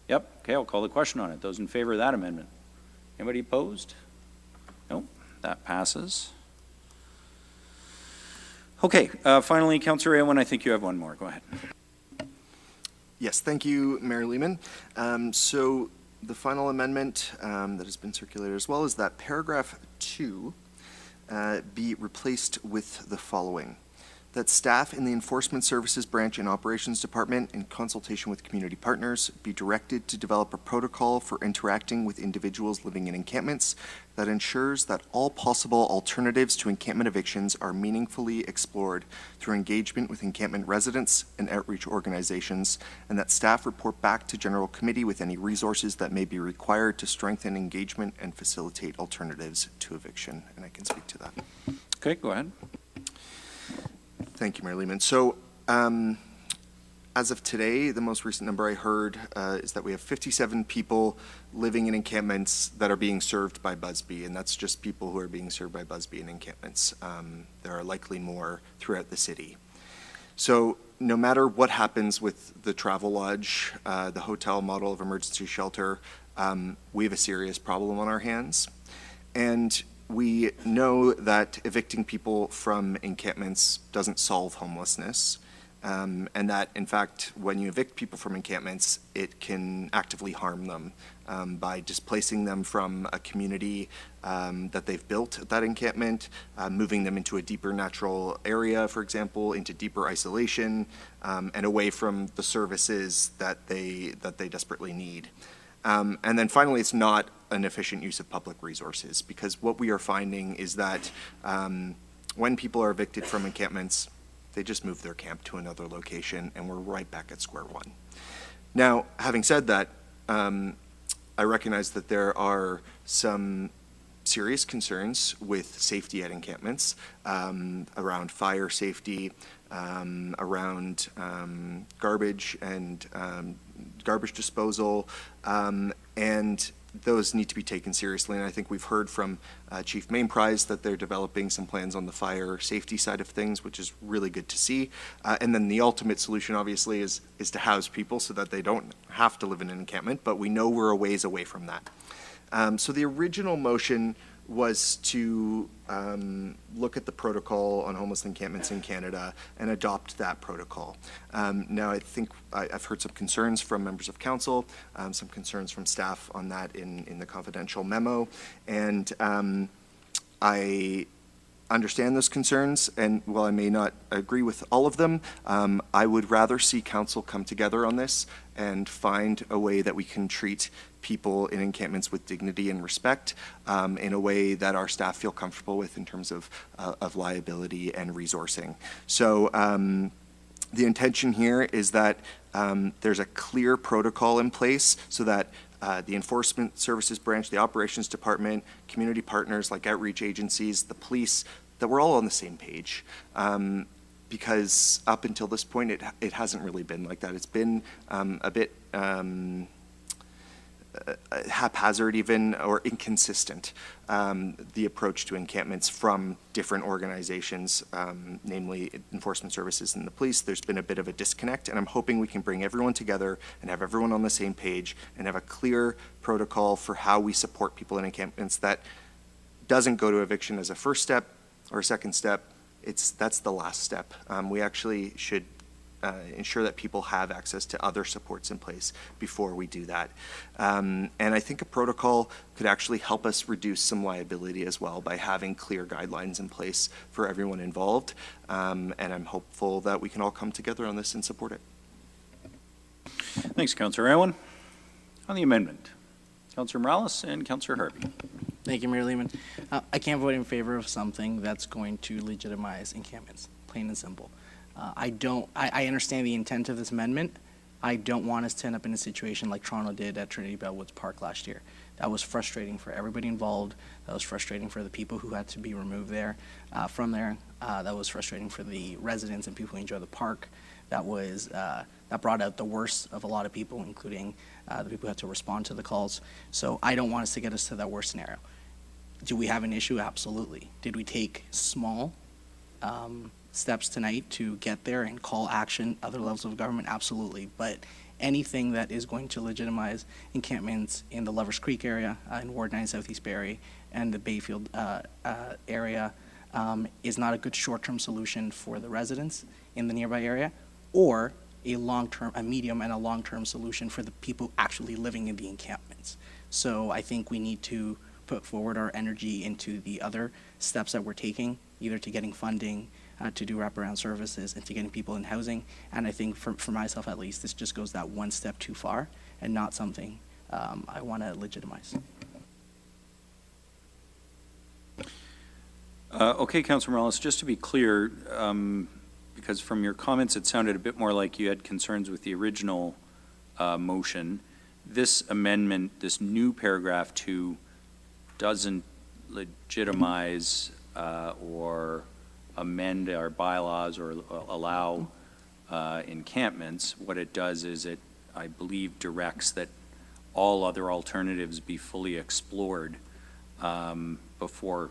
Yep. Okay, I'll call the question on it. Those in favor of that amendment? Anybody opposed? No, that passes. Okay, finally, Councillor Aylwin, I think you have one more. Go ahead. Yes, thank you, Mayor Lehman. So the final amendment that has been circulated as well is that paragraph 2 be replaced with the following. That staff in the Enforcement Services Branch and Operations Department, in consultation with community partners, be directed to develop a protocol for interacting with individuals living in encampments that ensures that all possible alternatives to encampment evictions are meaningfully explored through engagement with encampment residents and outreach organizations, and that staff report back to General Committee with any resources that may be required to strengthen engagement and facilitate alternatives to eviction. And I can speak to that. Okay, go ahead. Thank you, Mayor Lehman. So, as of today, the most recent number I heard is that we have 57 people living in encampments that are being served by Busby, and that's just people who are being served by Busby in encampments. There are likely more throughout the city. So, no matter what happens with the travel lodge, the hotel model of emergency shelter, we have a serious problem on our hands. And we know that evicting people from encampments doesn't solve homelessness, and that, in fact, when you evict people from encampments, it can actively harm them by displacing them from a community that they've built at that encampment, moving them into a deeper natural area, for example, into deeper isolation, and away from the services that they desperately need. And then finally, it's not an efficient use of public resources, because what we are finding is that when people are evicted from encampments, they just move their camp to another location, and we're right back at square one. Now, having said that, I recognize that there are some serious concerns with safety at encampments, around fire safety, around garbage and garbage disposal, and those need to be taken seriously. And I think we've heard from Chief Mainprize that they're developing some plans on the fire safety side of things, which is really good to see. And then the ultimate solution, obviously, is to house people so that they don't have to live in an encampment, but we know we're a ways away from that. So the original motion was to look at the protocol on homeless encampments in Canada and adopt that protocol. Now, I think I've heard some concerns from members of council, some concerns from staff on that in the confidential memo, and I understand those concerns, and while I may not agree with all of them, I would rather see council come together on this and find a way that we can treat people in encampments with dignity and respect, in a way that our staff feel comfortable with in terms of liability and resourcing. So The intention here is that there's a clear protocol in place so that the Enforcement Services Branch, the Operations Department, community partners like outreach agencies, the police, that we're all on the same page. Because up until this point, it hasn't really been like that. It's been a bit haphazard even, or inconsistent, the approach to encampments from different organizations, namely enforcement services and the police. There's been a bit of a disconnect, and I'm hoping we can bring everyone together and have everyone on the same page and have a clear protocol for how we support people in encampments that doesn't go to eviction as a first step or a second step. That's the last step. We actually should ensure that people have access to other supports in place before we do that. And I think a protocol could actually help us reduce some liability as well by having clear guidelines in place for everyone involved. And I'm hopeful that we can all come together on this and support it. Thanks, Councillor Irwin. On the amendment, Councillor Morales and Councillor Harvey. Thank you, Mayor Lehman. I can't vote in favor of something that's going to legitimize encampments, plain and simple. I understand the intent of this amendment. I don't want us to end up in a situation like Toronto did at Trinity Bellwoods Park last year. That was frustrating for everybody involved. That was frustrating for the people who had to be removed there, from there. That was frustrating for the residents and people who enjoy the park. That brought out the worst of a lot of people, including the people who had to respond to the calls. So I don't want us to get us to that worst scenario. Do we have an issue? Absolutely. Did we take small steps tonight to get there and call action other levels of government? Absolutely. But anything that is going to legitimize encampments in the Lovers Creek area, in Ward 9 Southeast Barrie, and the Bayfield area is not a good short-term solution for the residents in the nearby area, or a medium and a long-term solution for the people actually living in the encampments. So I think we need to put forward our energy into the other steps that we're taking, either to getting funding, to do wraparound services, and to getting people in housing. And I think for myself at least, this just goes that one step too far and not something I want to legitimize. Okay, Councillor Morales, just to be clear, because from your comments it sounded a bit more like you had concerns with the original motion. This amendment, this new paragraph 2, doesn't legitimize or amend our bylaws or allow encampments. What it does is it, I believe, directs that all other alternatives be fully explored before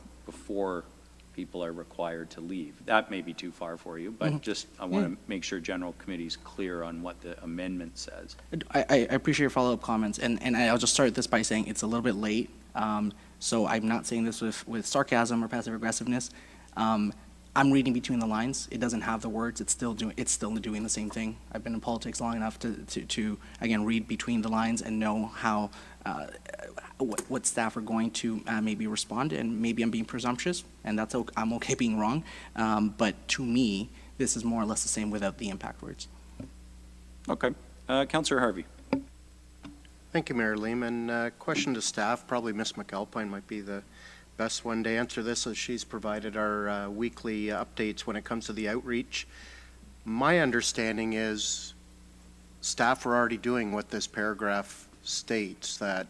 people are required to leave. That may be too far for you, but just I want to make sure General Committee's clear on what the amendment says. I appreciate your follow-up comments, and I'll just start this by saying it's a little bit late. So I'm not saying this with sarcasm or passive aggressiveness. I'm reading between the lines. It doesn't have the words. It's still doing the same thing. I've been in politics long enough to again read between the lines and know how what staff are going to maybe respond. And maybe I'm being presumptuous, and I'm okay being wrong. But to me, this is more or less the same without the impact words. Okay, Councillor Harvey. Thank you, Mayor Lehman. Question to staff. Probably Ms. McAlpine might be the best one to answer this, as she's provided our weekly updates when it comes to the outreach. My understanding is staff are already doing what this paragraph states, that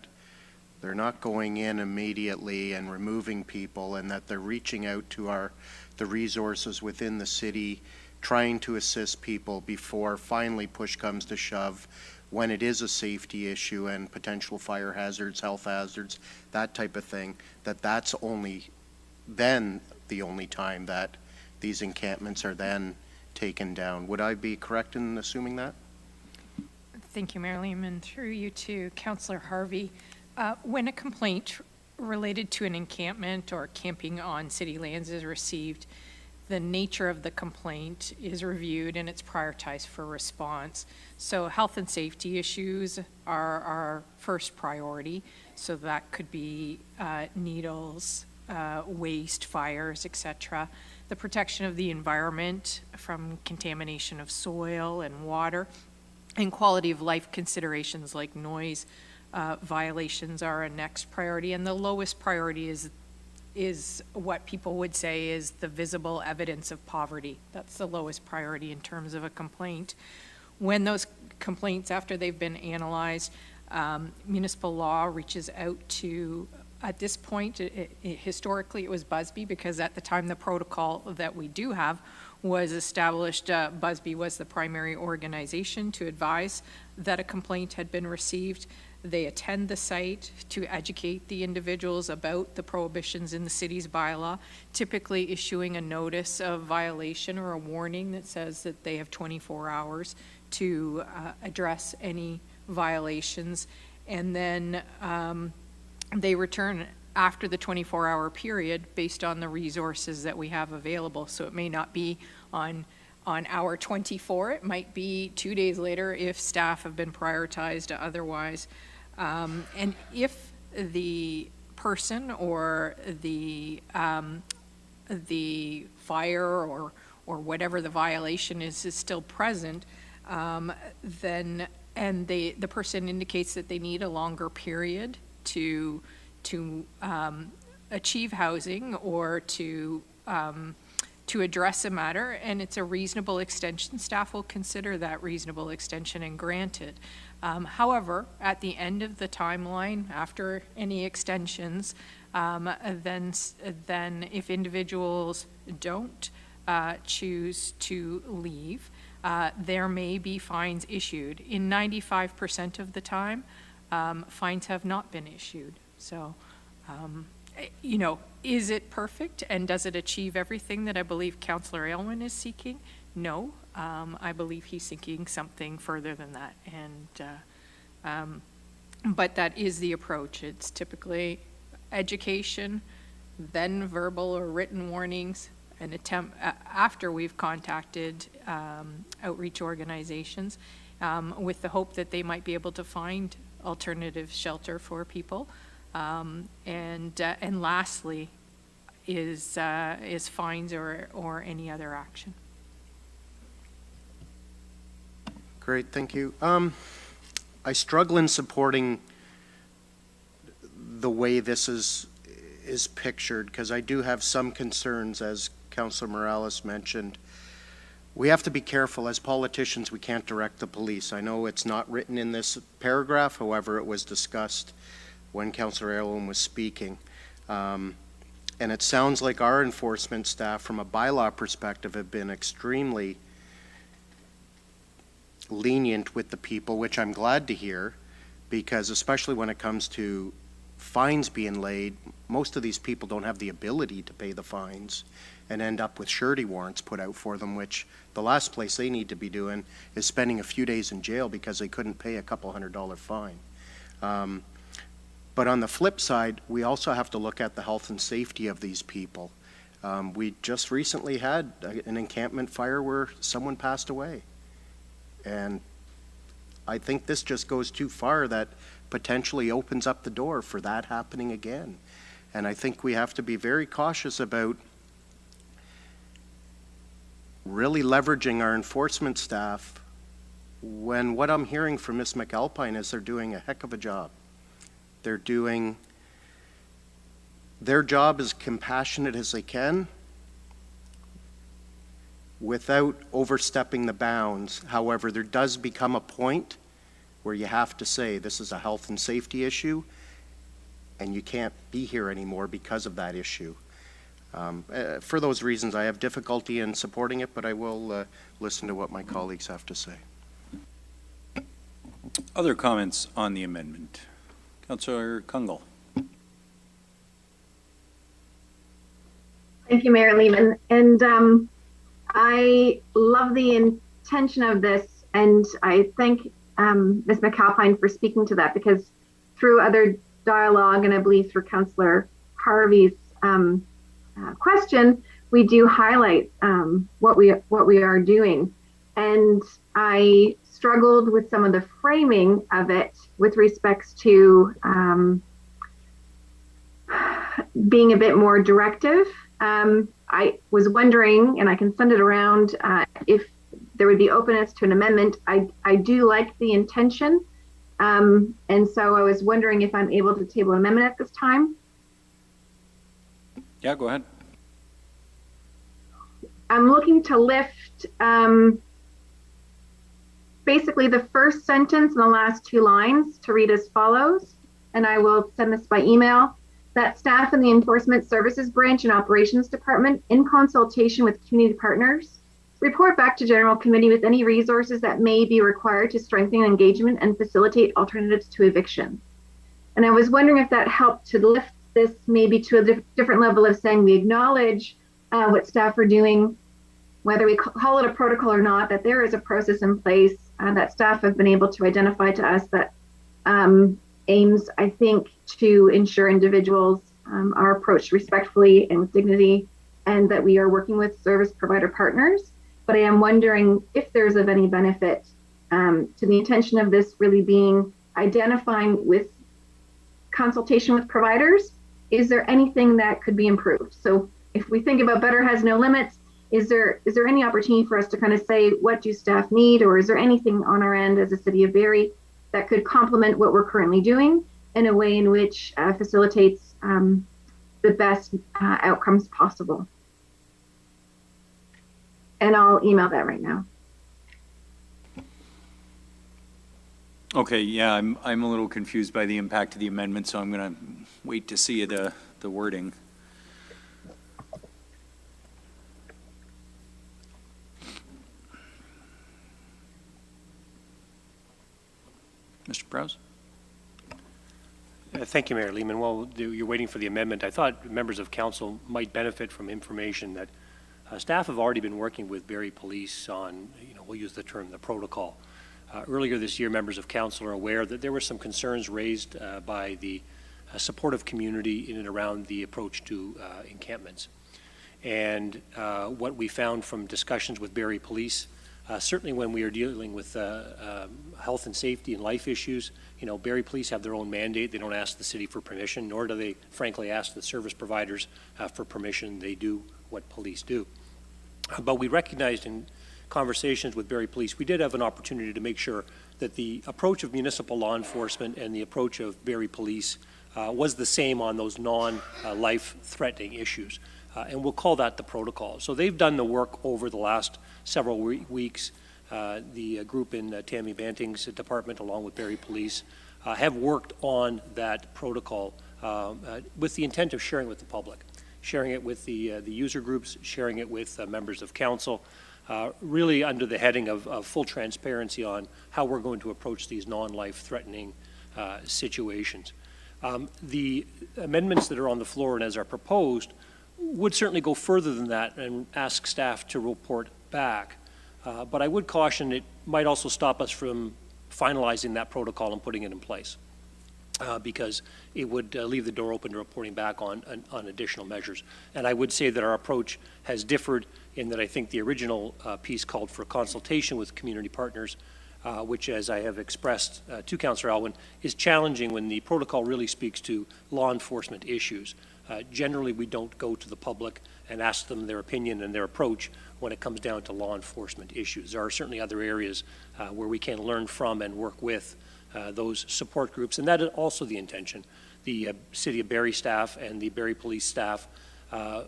they're not going in immediately and removing people, and that they're reaching out to the resources within the city, trying to assist people before finally push comes to shove, when it is a safety issue and potential fire hazards, health hazards, that type of thing, that's only then the only time that these encampments are then taken down. Would I be correct in assuming that? Thank you, Mayor Lehman. Through you to Councillor Harvey. When a complaint related to an encampment or camping on city lands is received, the nature of the complaint is reviewed and it's prioritized for response. So health and safety issues are our first priority. So that could be needles, waste, fires, etc. The protection of the environment from contamination of soil and water, and quality of life considerations like noise violations are a next priority. And the lowest priority is is what people would say is the visible evidence of poverty. That's the lowest priority in terms of a complaint. When those complaints, after they've been analyzed, municipal law reaches out to, at this point, historically it was Busby, because at the time the protocol that we do have was established, Busby was the primary organization to advise that a complaint had been received. They attend the site to educate the individuals about the prohibitions in the city's bylaw, typically issuing a notice of violation or a warning that says that they have 24 hours to address any violations. And then they return after the 24-hour period based on the resources that we have available. So it may not be on hour 24, it might be 2 days later if staff have been prioritized otherwise. And if the person or the fire or whatever the violation is still present, then the person indicates that they need a longer period to achieve housing or to address a matter, and it's a reasonable extension, staff will consider that reasonable extension and grant it. However, at the end of the timeline, after any extensions, then if individuals don't choose to leave, there may be fines issued. In 95% of the time, fines have not been issued. So, you know, is it perfect and does it achieve everything that I believe Councillor Aylwin is seeking? No. I believe he's seeking something further than that. And but that is the approach. It's typically education, then verbal or written warnings, an attempt after we've contacted outreach organizations with the hope that they might be able to find alternative shelter for people. And lastly is fines or any other action. Great, thank you. I struggle in supporting the way this is pictured, because I do have some concerns, as Councillor Morales mentioned. We have to be careful. As politicians, we can't direct the police. I know it's not written in this paragraph, however, it was discussed when Councillor Aylwin was speaking. And it sounds like our enforcement staff, from a bylaw perspective, have been extremely lenient with the people, which I'm glad to hear, because especially when it comes to fines being laid, most of these people don't have the ability to pay the fines and end up with surety warrants put out for them, which the last place they need to be doing is spending a few days in jail because they couldn't pay a couple $100 fine. But on the flip side, we also have to look at the health and safety of these people. We just recently had an encampment fire where someone passed away. And I think this just goes too far, that potentially opens up the door for that happening again. And I think we have to be very cautious about really leveraging our enforcement staff when what I'm hearing from Ms. McAlpine is they're doing a heck of a job. They're doing their job as compassionate as they can without overstepping the bounds. However, there does become a point where you have to say this is a health and safety issue and you can't be here anymore because of that issue. For those reasons, I have difficulty in supporting it, but I will listen to what my colleagues have to say. Other comments on the amendment? Councillor Kungle. Thank you, Mayor Lehman. And I love the intention of this, and I thank Ms. McAlpine for speaking to that, because through other dialogue, and I believe through Councillor Harvey's question, we do highlight what we are doing. And I struggled with some of the framing of it with respects to being a bit more directive. I was wondering, and I can send it around, if there would be openness to an amendment. I do like the intention, and so I was wondering if I'm able to table an amendment at this time. Yeah, go ahead. I'm looking to lift basically the first sentence and the last two lines to read as follows, and I will send this by email. That staff in the Enforcement Services Branch and Operations Department, in consultation with community partners, report back to General Committee with any resources that may be required to strengthen engagement and facilitate alternatives to eviction. And I was wondering if that helped to lift this maybe to a different level of saying we acknowledge what staff are doing, whether we call it a protocol or not, that there is a process in place that staff have been able to identify to us that aims, I think, to ensure individuals are approached respectfully and with dignity, and that we are working with service provider partners. But I am wondering if there's of any benefit to the intention of this really being identifying with consultation with providers. Is there anything that could be improved? So if we think about better has no limits, is there any opportunity for us to kind of say, what do staff need? Or is there anything on our end as a city of Barrie that could complement what we're currently doing in a way in which facilitates the best outcomes possible? And I'll email that right now. Okay, yeah, I'm a little confused by the impact of the amendment, so I'm going to wait to see the wording. Mr. Browse? Thank you, Mayor Lehman. While you're waiting for the amendment, I thought members of council might benefit from information that staff have already been working with Barrie Police on, we'll use the term, the protocol. Earlier this year, members of council are aware that there were some concerns raised by the supportive community in and around the approach to encampments. And what we found from discussions with Barrie Police, certainly when we are dealing with health and safety and life issues, Barrie Police have their own mandate. They don't ask the city for permission, nor do they, frankly, ask the service providers for permission. They do what police do. But we recognized in conversations with Barrie Police, we did have an opportunity to make sure that the approach of municipal law enforcement and the approach of Barrie Police was the same on those non-life-threatening issues. And we'll call that the protocol. So they've done the work over the last several weeks. The group in Tammy Banting's department, along with Barrie Police, have worked on that protocol with the intent of sharing with the public, sharing it with the user groups, sharing it with members of council, really under the heading of full transparency on how we're going to approach these non-life-threatening situations. The amendments that are on the floor and as are proposed would certainly go further than that and ask staff to report back. But I would caution it might also stop us from finalizing that protocol and putting it in place because it would leave the door open to reporting back on additional measures. And I would say that our approach has differed in that I think the original piece called for consultation with community partners, which, as I have expressed to Councillor Alwyn, is challenging when the protocol really speaks to law enforcement issues. Generally, we don't go to the public and ask them their opinion and their approach when it comes down to law enforcement issues. There are certainly other areas where we can learn from and work with those support groups, and that is also the intention. The City of Barrie staff and the Barrie Police staff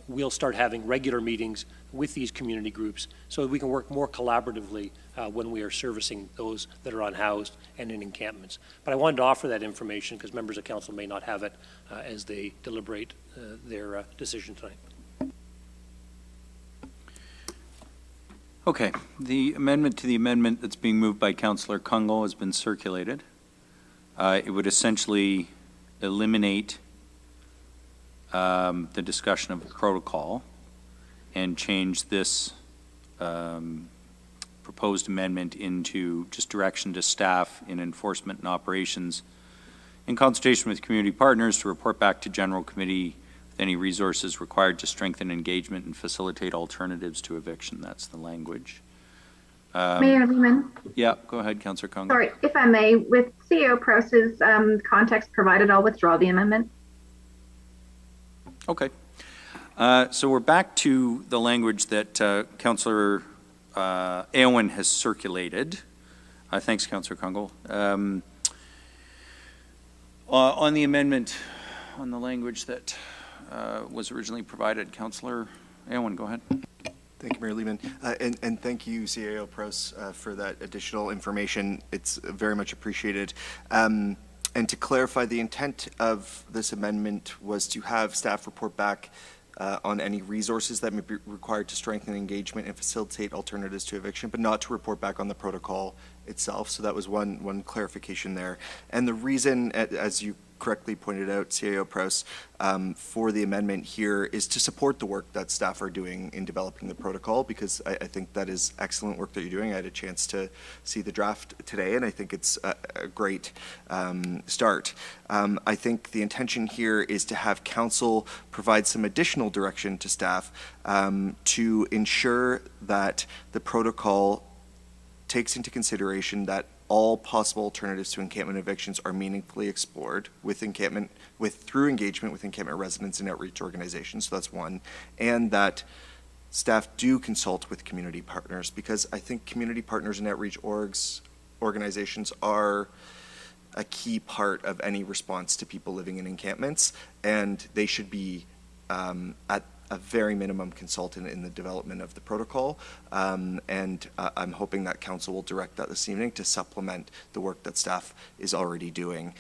will start having regular meetings with these community groups so that we can work more collaboratively when we are servicing those that are unhoused and in encampments. But I wanted to offer that information because members of council may not have it as they deliberate their decision tonight. Okay, the amendment to the amendment that's being moved by Councillor Kungl has been circulated. It would essentially eliminate the discussion of the protocol and change this proposed amendment into just direction to staff in enforcement and operations in consultation with community partners to report back to General Committee with any resources required to strengthen engagement and facilitate alternatives to eviction. That's the language. Mayor Lehman. Yeah, go ahead, Councillor Kungl. Sorry, if I may, with CEO Proce's context provided, I'll withdraw the amendment. Okay. So we're back to the language that Councillor Aylwin has circulated. Thanks, Councillor Kungl. On the amendment, on the language that was originally provided. Councillor Aylwin, go ahead. Thank you, Mayor Lehman. And thank you, CAO Pros, for that additional information. It's very much appreciated. And to clarify, the intent of this amendment was to have staff report back on any resources that may be required to strengthen engagement and facilitate alternatives to eviction, but not to report back on the protocol itself. So that was one clarification there. And the reason, as you correctly pointed out, CAO Prowse, for the amendment here is to support the work that staff are doing in developing the protocol, because I think that is excellent work that you're doing. I had a chance to see the draft today, and I think it's a great start. I think the intention here is to have council provide some additional direction to staff to ensure that the protocol takes into consideration that all possible alternatives to encampment evictions are meaningfully explored through engagement with encampment residents and outreach organizations. So that's one. And that staff do consult with community partners, because I think community partners and outreach organizations are a key part of any response to people living in encampments, and they should be at a very minimum consultant in the development of the protocol, and I'm hoping that council will direct that this evening to supplement the work that staff is already doing,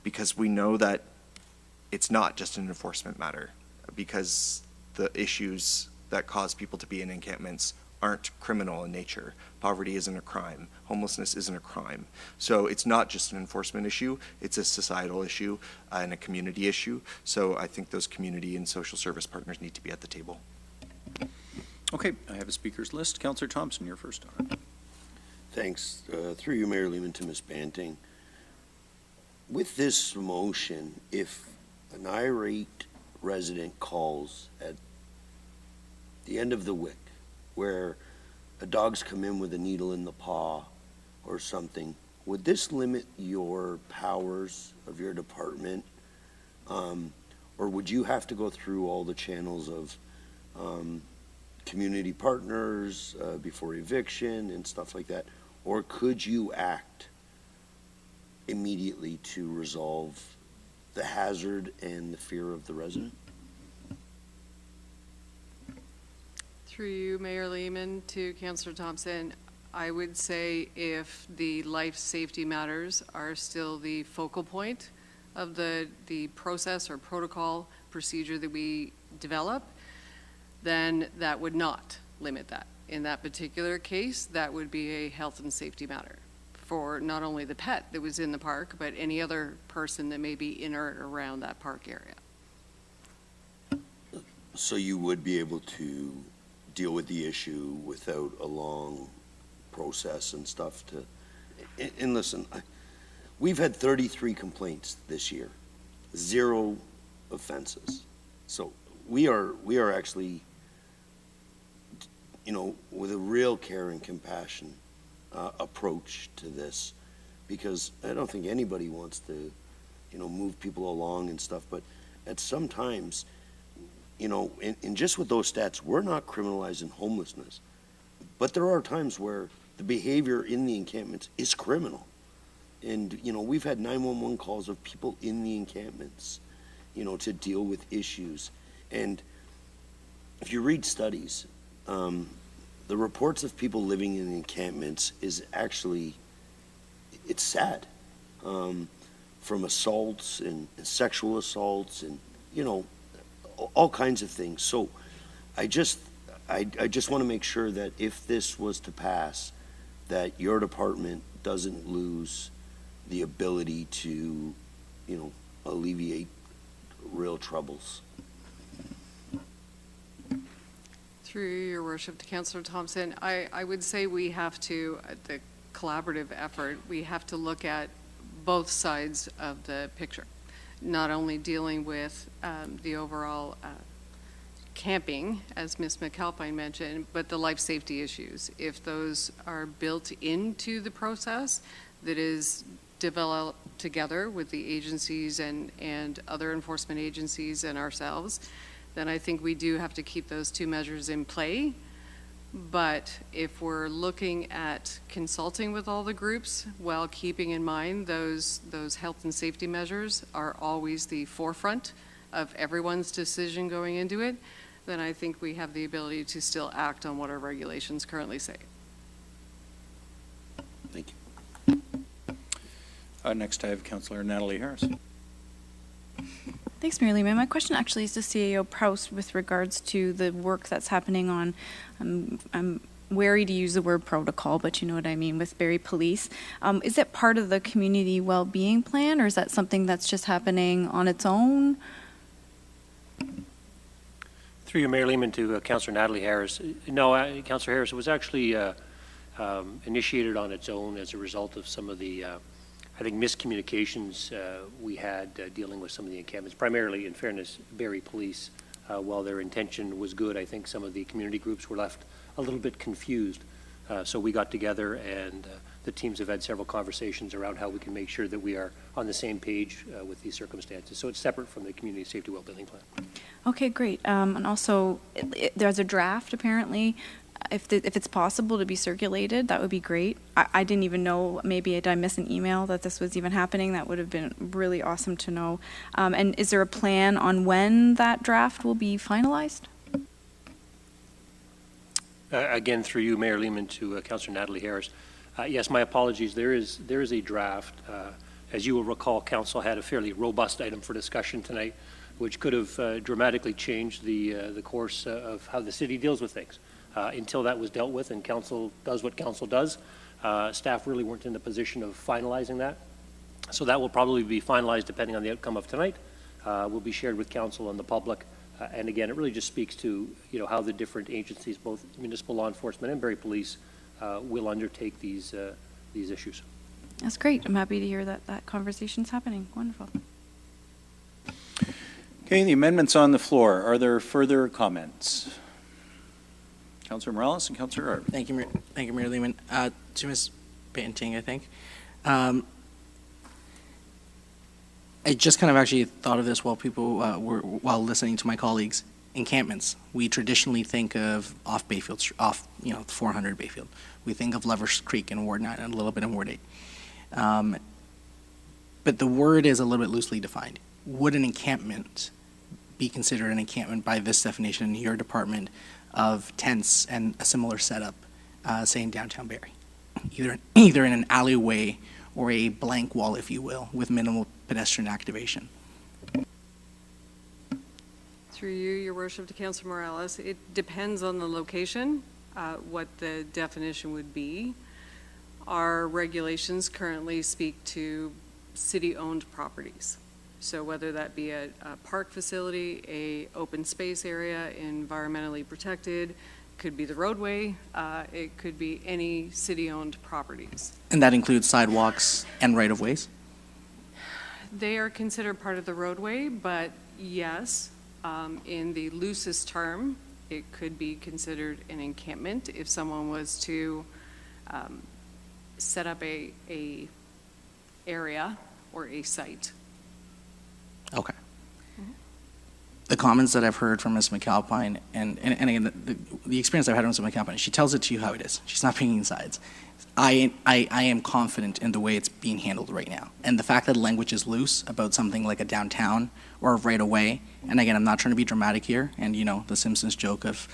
because we know that it's not just an enforcement matter, because the issues that cause people to be in encampments aren't criminal in nature. Poverty isn't a crime. Homelessness isn't a crime. So it's not just an enforcement issue, it's a societal issue and a community issue. So I think those community and social service partners need to be at the table. Okay, I have a speaker's list. Councillor Thompson, you're first on it. Thanks. Through you, Mayor Lehman, to Ms. Banting. With this motion, if an irate resident calls at the end of the week, where a dog's come in with a needle in the paw or something, would this limit your powers of your department? Or would you have to go through all the channels of community partners before eviction and stuff like that? Or could you act immediately to resolve the hazard and the fear of the resident? Through you, Mayor Lehman, to Councillor Thompson, I would say if the life safety matters are still the focal point of the process or protocol procedure that we develop, then that would not limit that. In that particular case, that would be a health and safety matter for not only the pet that was in the park, but any other person that may be in or around that park area. So you would be able to deal with the issue without a long process and stuff to, and listen, we've had 33 complaints this year, 0 offenses. So we are actually, you know, with a real care and compassion approach to this, because I don't think anybody wants to, you know, move people along and stuff, but at some times, you know, and just with those stats, we're not criminalizing homelessness, but there are times where the behavior in the encampments is criminal. And, you know, we've had 911 calls of people in the encampments, you know, to deal with issues. And if you read studies, the reports of people living in encampments is actually, it's sad, from assaults and sexual assaults and, you know, all kinds of things. So I just want to make sure that if this was to pass, that your department doesn't lose the ability to, you know, alleviate real troubles. Through your worship to Councillor Thompson, I would say we have to, the collaborative effort, we have to look at both sides of the picture. Not only dealing with the overall camping, as Ms. McAlpine mentioned, but the life safety issues. If those are built into the process that is developed together with the agencies and other enforcement agencies and ourselves, then I think we do have to keep those two measures in play. But if we're looking at consulting with all the groups while keeping in mind those health and safety measures are always the forefront of everyone's decision going into it, then I think we have the ability to still act on what our regulations currently say. Thank you. Next, I have Councillor Natalie Harris. Thanks, Mayor Lehman. My question actually is to CAO Proust with regards to the work that's happening on, I'm wary to use the word protocol, but you know what I mean, with Barrie Police. Is it part of the community well-being plan, or is that something that's just happening on its own? Through you, Mayor Lehman, to Councillor Natalie Harris. No, Councillor Harris, it was actually initiated on its own as a result of some of the I think miscommunications we had dealing with some of the encampments, primarily, in fairness, Barrie Police. While their intention was good, I think some of the community groups were left a little bit confused. So we got together, and the teams have had several conversations around how we can make sure that we are on the same page with these circumstances. So it's separate from the Community Safety Well-Building Plan. Okay, great. And also, there's a draft, apparently. If it's possible to be circulated, that would be great. I didn't even know, maybe did I miss an email that this was even happening? That would have been really awesome to know. And is there a plan on when that draft will be finalized? Again, through you, Mayor Lehman, to Councillor Natalie Harris. Yes, my apologies. There is a draft. As you will recall, Council had a fairly robust item for discussion tonight, which could have dramatically changed the course of how the city deals with things. Until that was dealt with and Council does what Council does, staff really weren't in the position of finalizing that. So that will probably be finalized depending on the outcome of tonight. Will be shared with Council and the public. And again, it really just speaks to how the different agencies, both municipal law enforcement and Barrie Police, will undertake these issues. That's great. I'm happy to hear that conversation's happening. Wonderful. Okay, the amendments on the floor. Are there further comments? Councillor Morales and Councillor Arp. Thank you, Mayor Lehman. To Ms. Painting, I think. I just kind of actually thought of this while while listening to my colleagues. Encampments. We traditionally think of off Bayfield, 400 Bayfield. We think of Lovers Creek in Ward 9 and a little bit in Ward 8. But the word is a little bit loosely defined. Would an encampment be considered an encampment by this definition in your department of tents and a similar setup, say in downtown Barrie? Either in an alleyway or a blank wall, if you will, with minimal pedestrian activation. Through you, Your Worship, to Councillor Morales, it depends on the location, what the definition would be. Our regulations currently speak to city-owned properties. So whether that be a park facility, a open space area, environmentally protected, could be the roadway, it could be any city-owned properties. And that includes sidewalks and right-of-ways? They are considered part of the roadway, but yes, in the loosest term, it could be considered an encampment if someone was to set up a area or a site. Okay. The comments that I've heard from Ms. McAlpine, and again, the experience I've had with Ms. McAlpine, she tells it to you how it is. She's not picking sides. I am confident in the way it's being handled right now. And the fact that language is loose about something like a downtown or a right-of-way, and again, I'm not trying to be dramatic here, and the Simpsons joke of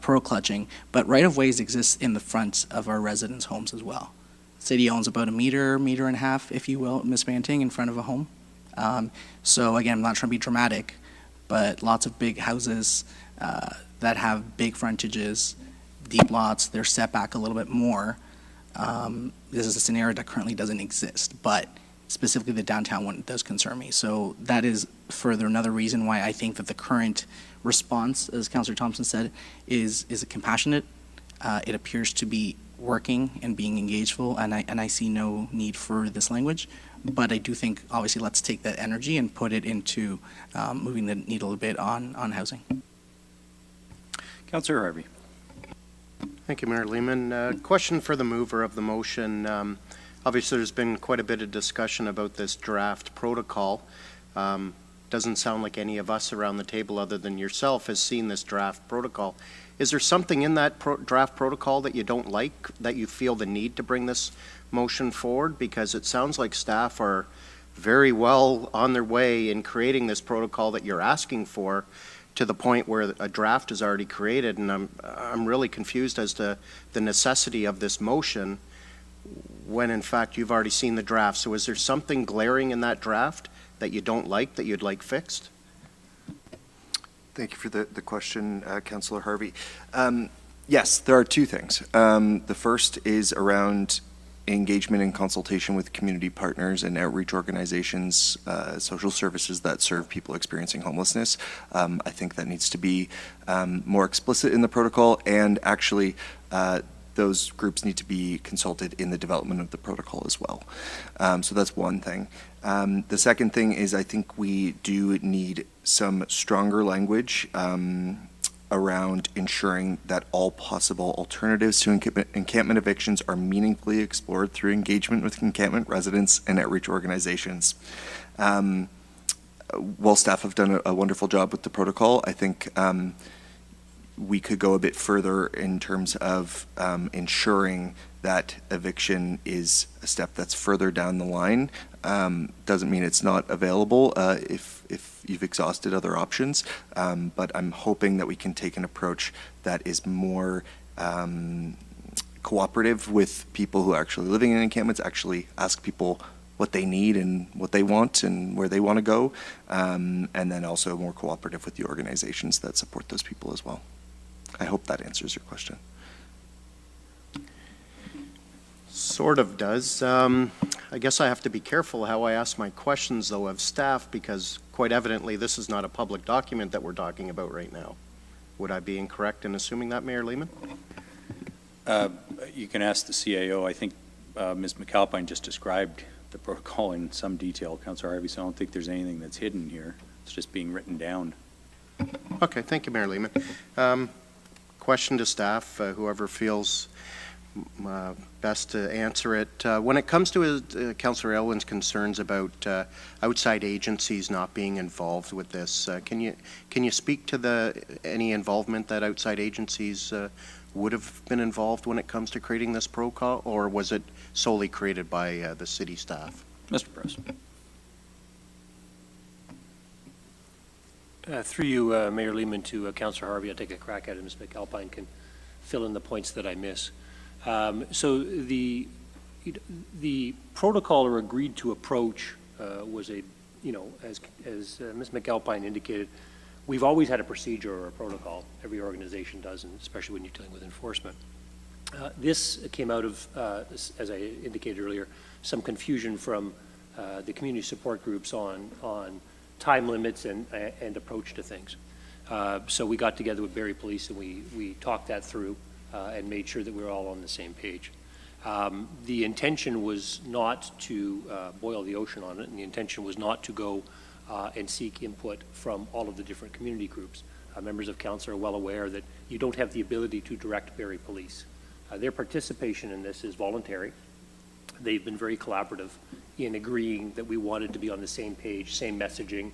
pearl clutching, but right-of-ways exist in the front of our residents' homes as well. City owns about a meter and a half, if you will, Ms. Banting, in front of a home. So again, I'm not trying to be dramatic, but lots of big houses that have big frontages, deep lots, they're set back a little bit more. This is a scenario that currently doesn't exist, but specifically the downtown one does concern me. So that is further another reason why I think that the current response, as Councillor Thompson said, is compassionate. It appears to be working and being engageful, and I see no need for this language. But I do think, obviously, let's take that energy and put it into moving the needle a bit on housing. Councillor Harvey. Thank you, Mayor Lehman. Question for the mover of the motion. Obviously, there's been quite a bit of discussion about this draft protocol. Doesn't sound like any of us around the table, other than yourself, has seen this draft protocol. Is there something in that draft protocol that you don't like, that you feel the need to bring this motion forward? Because it sounds like staff are very well on their way in creating this protocol that you're asking for, to the point where a draft is already created, and I'm really confused as to the necessity of this motion when in fact you've already seen the draft. So is there something glaring in that draft that you don't like, that you'd like fixed? Thank you for the question, Councillor Harvey. Yes, there are two things. The first is around engagement and consultation with community partners and outreach organizations, social services that serve people experiencing homelessness. I think that needs to be more explicit in the protocol, and actually those groups need to be consulted in the development of the protocol as well. So that's one thing. The second thing is, I think we do need some stronger language around ensuring that all possible alternatives to encampment evictions are meaningfully explored through engagement with encampment residents and outreach organizations. While staff have done a wonderful job with the protocol, I think we could go a bit further in terms of ensuring that eviction is a step that's further down the line. Doesn't mean it's not available if you've exhausted other options, but I'm hoping that we can take an approach that is more cooperative with people who are actually living in encampments, actually ask people what they need and what they want and where they want to go, and then also more cooperative with the organizations that support those people as well. I hope that answers your question. Sort of does. I guess I have to be careful how I ask my questions, though, of staff, because quite evidently this is not a public document that we're talking about right now. Would I be incorrect in assuming that, Mayor Lehman? You can ask the CAO. I think Ms. McAlpine just described the protocol in some detail, Councillor Harvey, so I don't think there's anything that's hidden here. It's just being written down. Okay, thank you, Mayor Lehman. Question to staff, whoever feels best to answer it. When it comes to Councillor Elwin's concerns about outside agencies not being involved with this, can you speak to any involvement that outside agencies would have been involved when it comes to creating this protocol, or was it solely created by the city staff? Mr. President. Through you, Mayor Lehman, to Councillor Harvey, I'll take a crack at it. Ms. McAlpine can fill in the points that I miss. So the protocol or agreed to approach was as Ms. McAlpine indicated, we've always had a procedure or a protocol. Every organization does, and especially when you're dealing with enforcement. This came out of, as I indicated earlier, some confusion from the community support groups on time limits and approach to things. So we got together with Barrie Police and we talked that through and made sure that we were all on the same page. The intention was not to boil the ocean on it, and the intention was not to go and seek input from all of the different community groups. Members of council are well aware that you don't have the ability to direct Barrie Police. Their participation in this is voluntary. They've been very collaborative in agreeing that we wanted to be on the same page, same messaging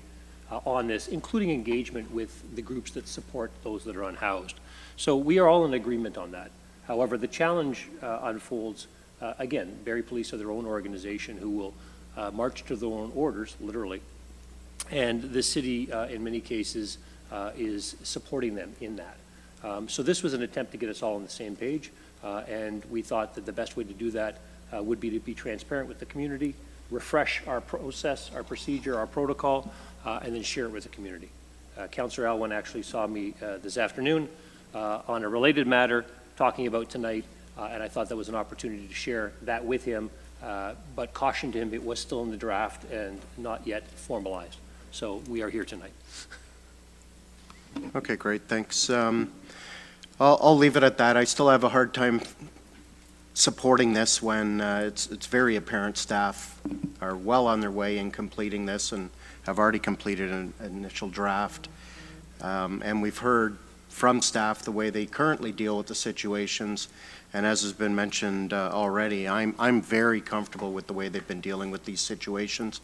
on this, including engagement with the groups that support those that are unhoused. So we are all in agreement on that. However, the challenge unfolds, again, Barrie Police are their own organization who will march to their own orders, literally, and the city, in many cases, is supporting them in that. So this was an attempt to get us all on the same page, and we thought that the best way to do that would be to be transparent with the community, refresh our process, our procedure, our protocol, and then share it with the community. Councillor Elwin actually saw me this afternoon on a related matter talking about tonight, and I thought that was an opportunity to share that with him, but cautioned him it was still in the draft and not yet formalized. So we are here tonight. Okay, great, thanks. I'll leave it at that. I still have a hard time supporting this when it's very apparent staff are well on their way in completing this and have already completed an initial draft. And we've heard from staff the way they currently deal with the situations. And as has been mentioned already, I'm very comfortable with the way they've been dealing with these situations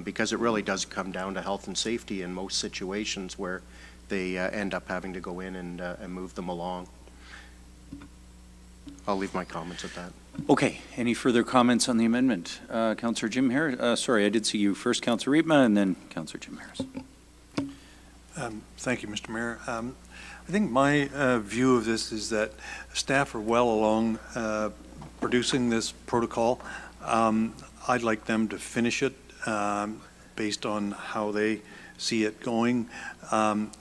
because it really does come down to health and safety in most situations where they end up having to go in and move them along. I'll leave my comments at that. Okay, any further comments on the amendment? Councillor Jim Harris, sorry, I did see you first, Councillor Riepma, and then Councillor Jim Harris. Thank you, Mr. Mayor. I think my view of this is that staff are well along producing this protocol. I'd like them to finish it based on how they see it going.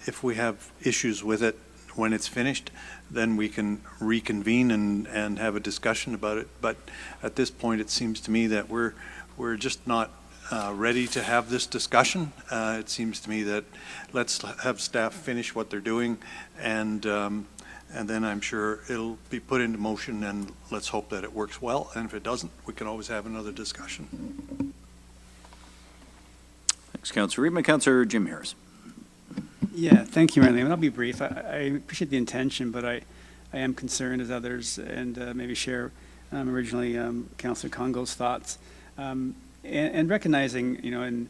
If we have issues with it when it's finished, then we can reconvene and have a discussion about it. But at this point, it seems to me that we're just not ready to have this discussion. It seems to me that let's have staff finish what they're doing, and then I'm sure it'll be put into motion, and let's hope that it works well. And if it doesn't, we can always have another discussion. Thanks, Councillor Riepma. Councillor Jim Harris. Yeah, thank you, Marlene. I'll be brief. I appreciate the intention, but I am concerned, as others, and maybe share originally Councillor Congo's thoughts. And recognizing, you know, in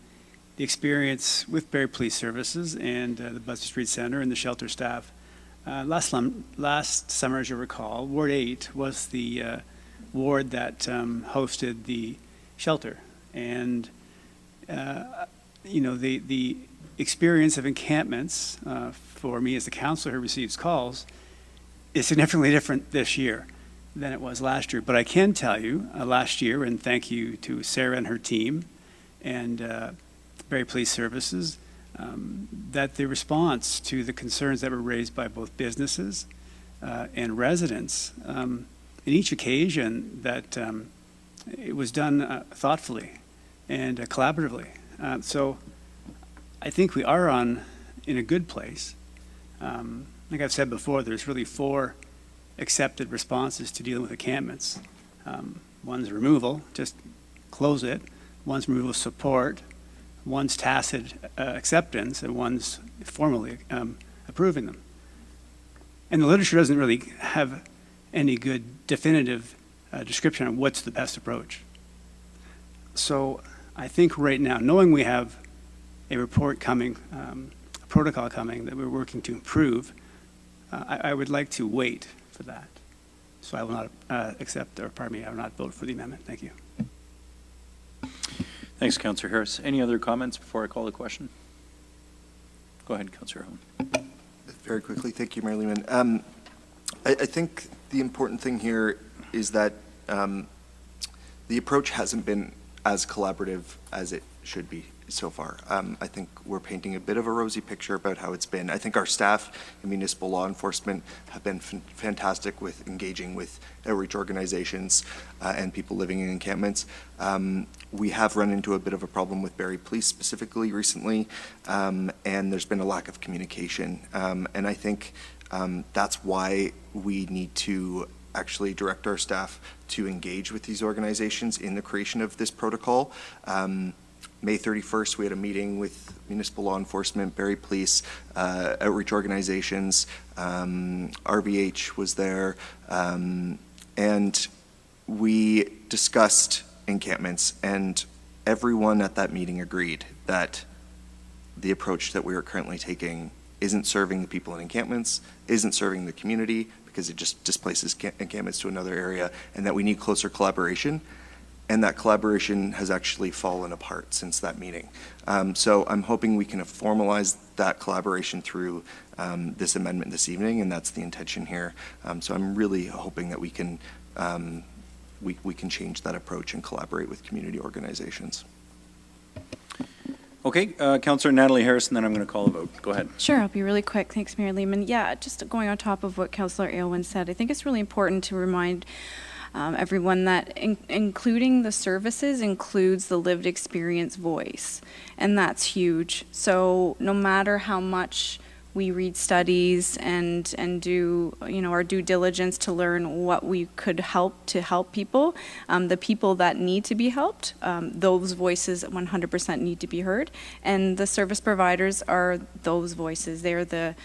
the experience with Barrie Police Services and the Buster Street Centre and the shelter staff, last summer, as you recall, Ward 8 was the ward that hosted the shelter. And, you know, the experience of encampments for me as the councillor who receives calls is significantly different this year than it was last year. But I can tell you, last year, and thank you to Sarah and her team and Barrie Police Services, that the response to the concerns that were raised by both businesses and residents, in each occasion, that it was done thoughtfully and collaboratively. So I think we are in a good place. Like I've said before, there's really 4 accepted responses to dealing with encampments. One's removal, just close it. One's removal support. One's tacit acceptance, and one's formally approving them. And the literature doesn't really have any good definitive description of what's the best approach. So I think right now, knowing we have a report coming, a protocol coming that we're working to improve, I would like to wait for that. So I will not accept, or pardon me, I will not vote for the amendment. Thank you. Thanks, Councillor Harris. Any other comments before I call the question? Go ahead, Councillor Hone. Very quickly, thank you, Mayor Lehman. I think the important thing here is that the approach hasn't been as collaborative as it should be so far. I think we're painting a bit of a rosy picture about how it's been. I think our staff and municipal law enforcement have been fantastic with engaging with outreach organizations and people living in encampments. We have run into a bit of a problem with Barrie Police specifically recently, and there's been a lack of communication. And I think that's why we need to actually direct our staff to engage with these organizations in the creation of this protocol. May 31st, we had a meeting with municipal law enforcement, Barrie Police, outreach organizations, RVH was there, and we discussed encampments, and everyone at that meeting agreed that the approach that we are currently taking isn't serving the people in encampments, isn't serving the community, because it just displaces encampments to another area, and that we need closer collaboration. And that collaboration has actually fallen apart since that meeting. So I'm hoping we can formalize that collaboration through this amendment this evening, and that's the intention here. So I'm really hoping that we can change that approach and collaborate with community organizations. Okay, Councillor Natalie Harris, and then I'm going to call a vote. Go ahead. Sure, I'll be really quick. Thanks, Mayor Lehman. Yeah, just going on top of what Councillor Aylwin said, I think it's really important to remind everyone that including the services includes the lived experience voice, and that's huge. So no matter how much we read studies and do, you know, our due diligence to learn what we could help to help people, the people that need to be helped, those voices 100% need to be heard, and the service providers are those voices. They're the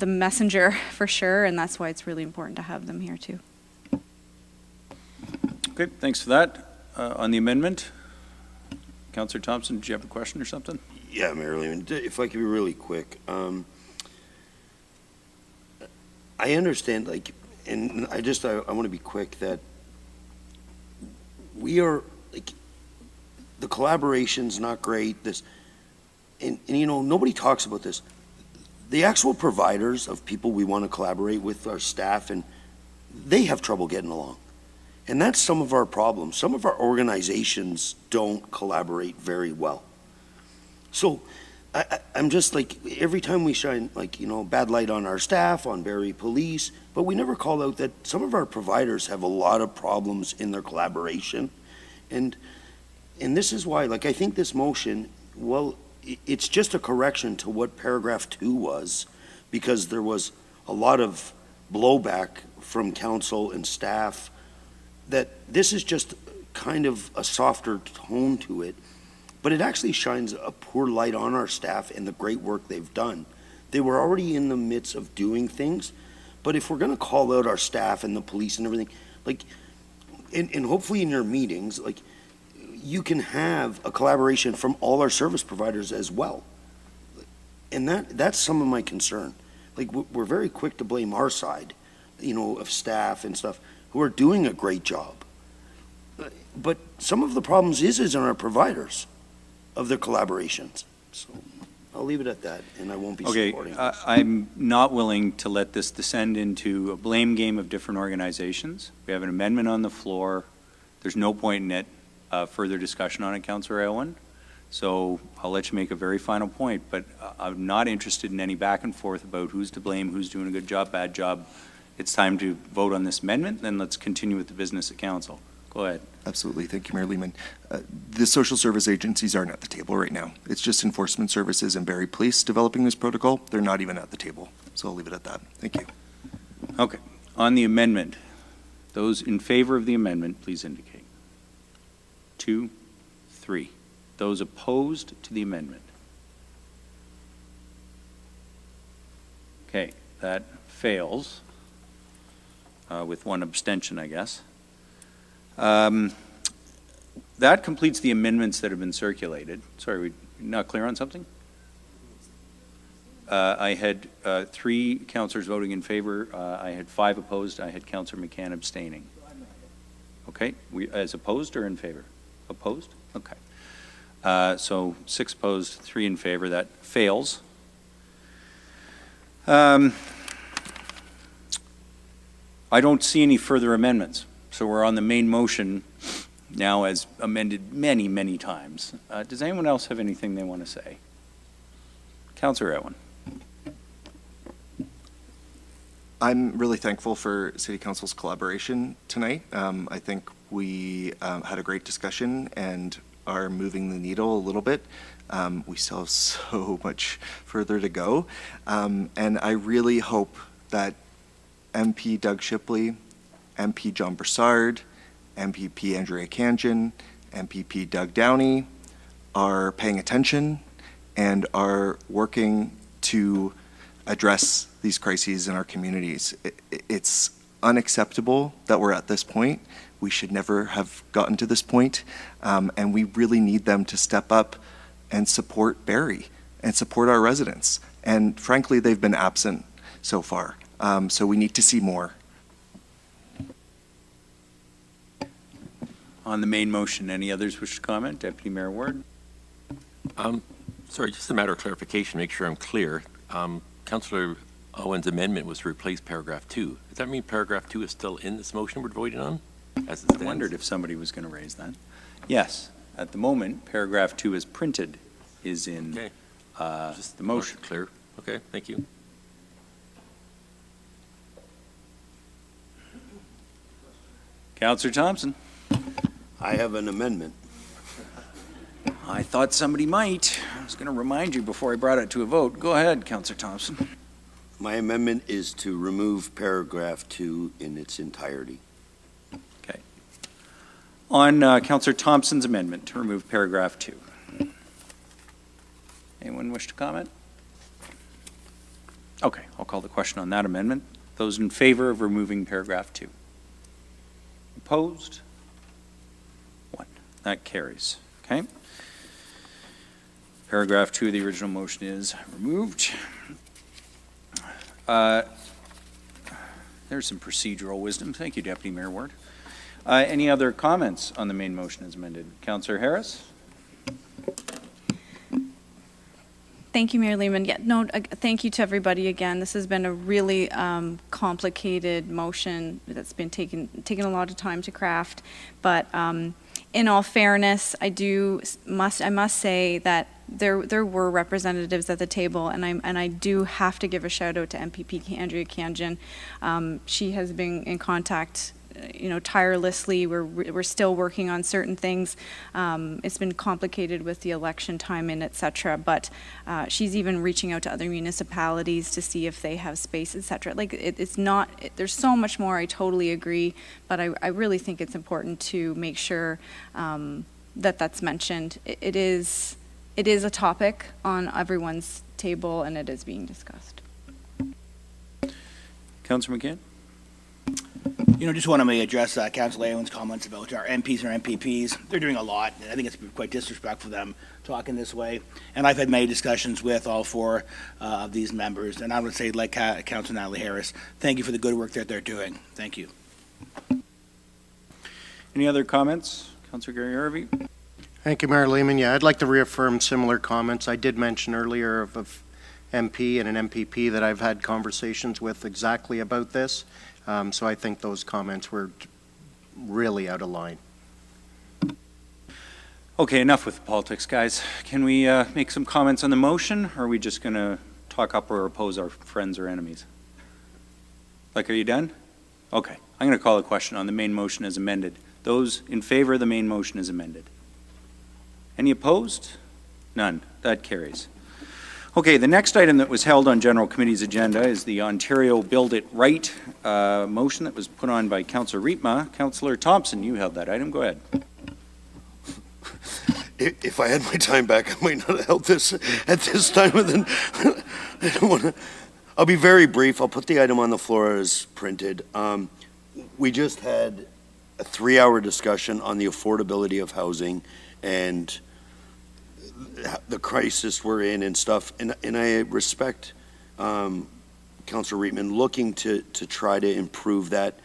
messenger for sure, and that's why it's really important to have them here too. Okay, thanks for that. On the amendment, Councillor Thompson, did you have a question or something? Yeah, Mayor Lehman, if I could be really quick. I understand, like, and I want to be quick, that we are, like, the collaboration's not great, and you know, nobody talks about this. The actual providers of people we want to collaborate with, our staff, and they have trouble getting along. And that's some of our problems. Some of our organizations don't collaborate very well. So I'm just like, every time we shine, like, you know, bad light on our staff, on Barrie Police, but we never call out that some of our providers have a lot of problems in their collaboration. And this is why, like, I think this motion, well, it's just a correction to what paragraph 2 was, because there was a lot of blowback from council and staff that this is just kind of a softer tone to it, but it actually shines a poor light on our staff and the great work they've done. They were already in the midst of doing things, but if we're going to call out our staff and the police and everything, like, and hopefully in your meetings, like, you can have a collaboration from all our service providers as well. And that's some of my concern. Like, we're very quick to blame our side, you know, of staff and stuff, who are doing a great job. But some of the problems is in our providers of their collaborations. So I'll leave it at that, and I won't be supporting this. I'm not willing to let this descend into a blame game of different organizations. We have an amendment on the floor. There's no point in it. Further discussion on it, Councillor Aylwin. So I'll let you make a very final point, but I'm not interested in any back and forth about who's to blame, who's doing a good job, bad job. It's time to vote on this amendment, then let's continue with the business of council. Go ahead. Absolutely. Thank you, Mayor Lehman. The social service agencies aren't at the table right now. It's just enforcement services and Barrie Police developing this protocol. They're not even at the table. So I'll leave it at that. Thank you. Okay. On the amendment, those in favor of the amendment, please indicate. 2, 3. Those opposed to the amendment. Okay, that fails with one abstention, I guess. That completes the amendments that have been circulated. Sorry, we're not clear on something? I had 3 councillors voting in favor. I had 5 opposed. I had Councillor McCann abstaining. Okay, as opposed or in favor? Opposed? Okay. So 6 opposed, 3 in favor. That fails. I don't see any further amendments. So we're on the main motion now as amended many, many times. Does anyone else have anything they want to say? Councillor Owen. I'm really thankful for City Council's collaboration tonight. I think we had a great discussion and are moving the needle a little bit. We still have so much further to go. And I really hope that MP Doug Shipley, MP John Broussard, MPP Andrea Kanjan, MPP Doug Downey are paying attention and are working to address these crises in our communities. It's unacceptable that we're at this point. We should never have gotten to this point, and we really need them to step up and support Barrie and support our residents. And frankly, they've been absent so far, so we need to see more. On the main motion, any others wish to comment? Deputy Mayor Ward. Sorry, just a matter of clarification, make sure I'm clear. Councillor Owen's amendment was to replace paragraph 2. Does that mean paragraph 2 is still in this motion we're voting on? As it stands? I wondered if somebody was going to raise that. Yes, at the moment, paragraph 2 is printed, is in just the motion. Clear. Okay, thank you. Councillor Thompson. I have an amendment. I thought somebody might. I was going to remind you before I brought it to a vote. Go ahead, Councillor Thompson. My amendment is to remove paragraph 2 in its entirety. Okay. On Councillor Thompson's amendment to remove paragraph 2. Anyone wish to comment? Okay, I'll call the question on that amendment. Those in favor of removing paragraph 2? Opposed? 1. That carries. Okay. Paragraph 2 of the original motion is removed. There's some procedural wisdom. Thank you, Deputy Mayor Ward. Any other comments on the main motion as amended? Councillor Harris? Thank you, Mayor Lehman. Yeah, no, thank you to everybody again. This has been a really complicated motion that's been taking a lot of time to craft. But in all fairness, I must say that there were representatives at the table, and I do have to give a shout out to MPP Andrea Kanjan. She has been in contact, tirelessly. We're still working on certain things. It's been complicated with the election time and et cetera, but she's even reaching out to other municipalities to see if they have space, et cetera. Like there's so much more. I totally agree, but I really think it's important to make sure that that's mentioned. It is a topic on everyone's table, and it is being discussed. Councillor McCann? Just want to address Councillor Aylwin's comments about our MPs and our MPPs. They're doing a lot, and I think it's quite disrespectful for them talking this way. And I've had many discussions with all four of these members, and I would say, like Councillor Natalie Harris, thank you for the good work that they're doing. Thank you. Any other comments? Councillor Gary Harvey? Thank you, Mayor Lehman. Yeah, I'd like to reaffirm similar comments. I did mention earlier of MP and an MPP that I've had conversations with exactly about this. So I think those comments were really out of line. Okay, enough with politics, guys. Can we make some comments on the motion, or are we just going to talk up or oppose our friends or enemies? Are you done? Okay, I'm going to call a question on the main motion as amended. Those in favor of the main motion as amended? Any opposed? None. That carries. Okay, the next item that was held on General Committee's agenda is the Ontario Build It Right motion that was put on by Councillor Riepma. Councillor Thompson, you held that item. Go ahead. If I had my time back, I might not have held this at this time. But then I don't want to. I'll be very brief. I'll put the item on the floor as printed. We just had a 3-hour discussion on the affordability of housing and the crisis we're in and stuff, and I respect Councillor Riepman looking to try to improve that.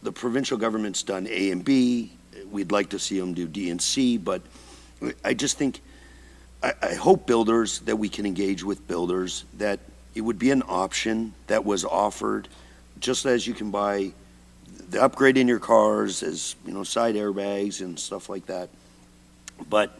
The provincial government's done A and B. We'd like to see them do D and C, but I just think, I hope builders, that we can engage with builders, that it would be an option that was offered, just as you can buy the upgrade in your cars, as side airbags and stuff like that. But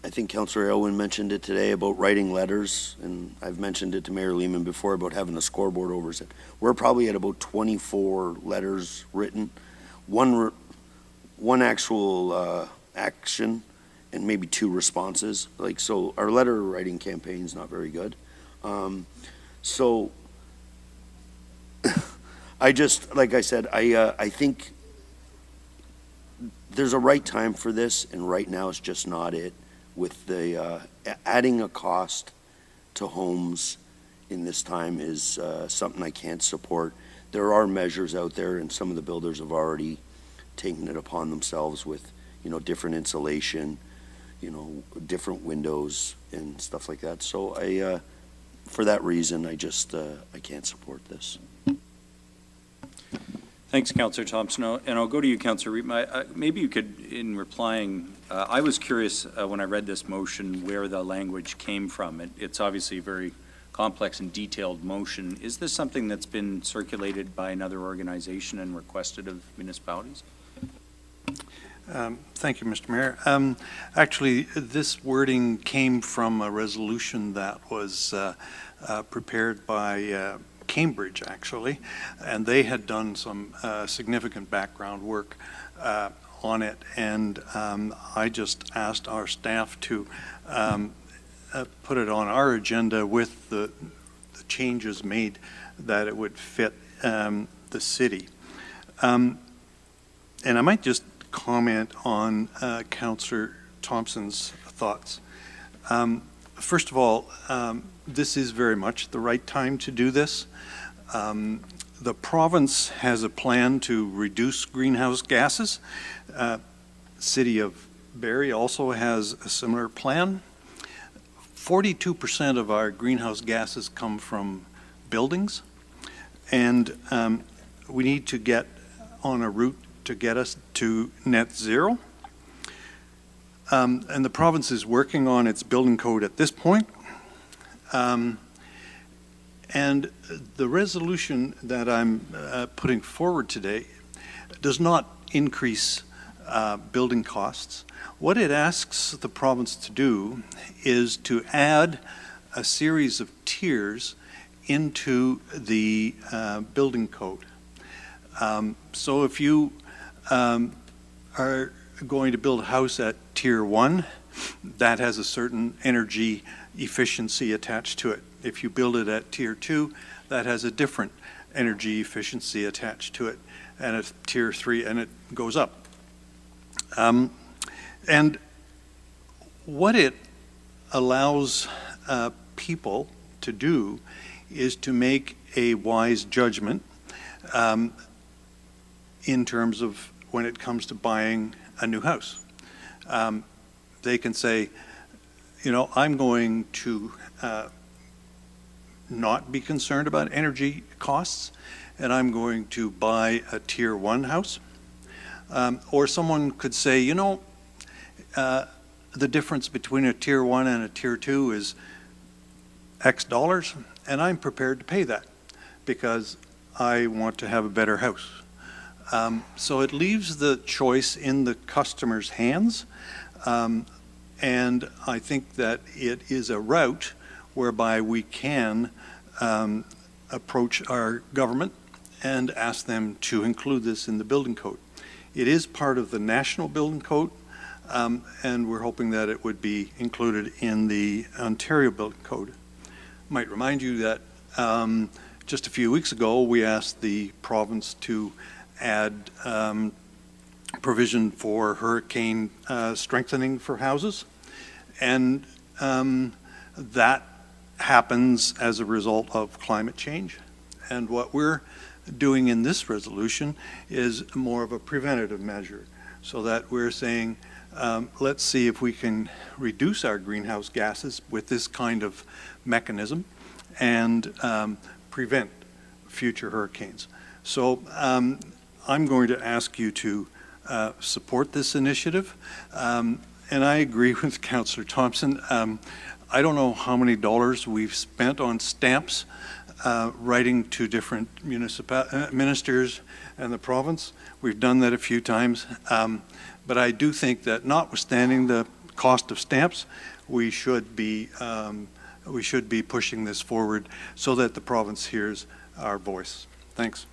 I think Councillor Aylwin mentioned it today about writing letters, and I've mentioned it to Mayor Lehman before about having a scoreboard over it. We're probably at about 24 letters written, one actual action, and maybe 2 responses. So our letter writing campaign is not very good. So I just, like I said, I think there's a right time for this, and right now it's just not it. With the adding a cost to homes in this time is something I can't support. There are measures out there, and some of the builders have already taken it upon themselves with, different insulation, different windows and stuff like that. So for that reason, I can't support this. Thanks, Councillor Thompson. And I'll go to you, Councillor Riepma. Maybe you could, in replying, I was curious when I read this motion where the language came from. It's obviously a very complex and detailed motion. Is this something that's been circulated by another organization and requested of municipalities? Thank you, Mr. Mayor. Actually, this wording came from a resolution that was prepared by Cambridge, actually, and they had done some significant background work on it, and I just asked our staff to put it on our agenda with the changes made that it would fit the city. And I might just comment on Councillor Thompson's thoughts. First of all, this is very much the right time to do this. The province has a plan to reduce greenhouse gases. City of Barrie also has a similar plan. 42% of our greenhouse gases come from buildings, and we need to get on a route to get us to net zero. And the province is working on its building code at this point. And the resolution that I'm putting forward today does not increase building costs. What it asks the province to do is to add a series of tiers into the building code. So if you are going to build a house at tier 1, that has a certain energy efficiency attached to it. If you build it at tier 2, that has a different energy efficiency attached to it, and at tier 3, and it goes up. And what it allows people to do is to make a wise judgment in terms of when it comes to buying a new house. They can say, you know, I'm going to not be concerned about energy costs, and I'm going to buy a tier 1 house. Or someone could say, you know, the difference between a tier 1 and a tier 2 is X dollars, and I'm prepared to pay that because I want to have a better house. So it leaves the choice in the customer's hands, and I think that it is a route whereby we can approach our government and ask them to include this in the building code. It is part of the national building code, and we're hoping that it would be included in the Ontario building code. Might remind you that just a few weeks ago we asked the province to add provision for hurricane strengthening for houses, and that happens as a result of climate change. And what we're doing in this resolution is more of a preventative measure, so that we're saying let's see if we can reduce our greenhouse gases with this kind of mechanism and prevent future hurricanes. So I'm going to ask you to support this initiative, and I agree with Councillor Thompson. I don't know how many dollars we've spent on stamps writing to different ministers and the province. We've done that a few times, but I do think that notwithstanding the cost of stamps, we should be pushing this forward so that the province hears our voice. Thanks.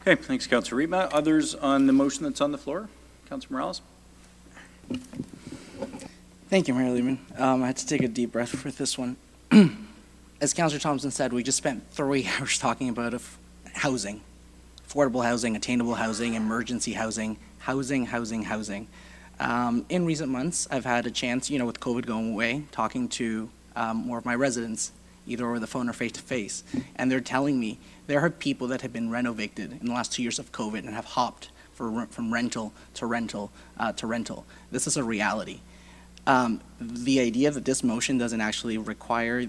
Okay, thanks, Councillor Reba. Others on the motion that's on the floor? Councillor Morales? Thank you, Mayor Lehman. I had to take a deep breath for this one. As Councillor Thompson said, we just spent 3 hours talking about housing, affordable housing, attainable housing, emergency housing. In recent months, I've had a chance, you know, with COVID going away, talking to more of my residents, either over the phone or face-to-face, and they're telling me there are people that have been renovated in the last 2 years of COVID and have hopped from rental to rental to rental. This is a reality. The idea that this motion doesn't actually require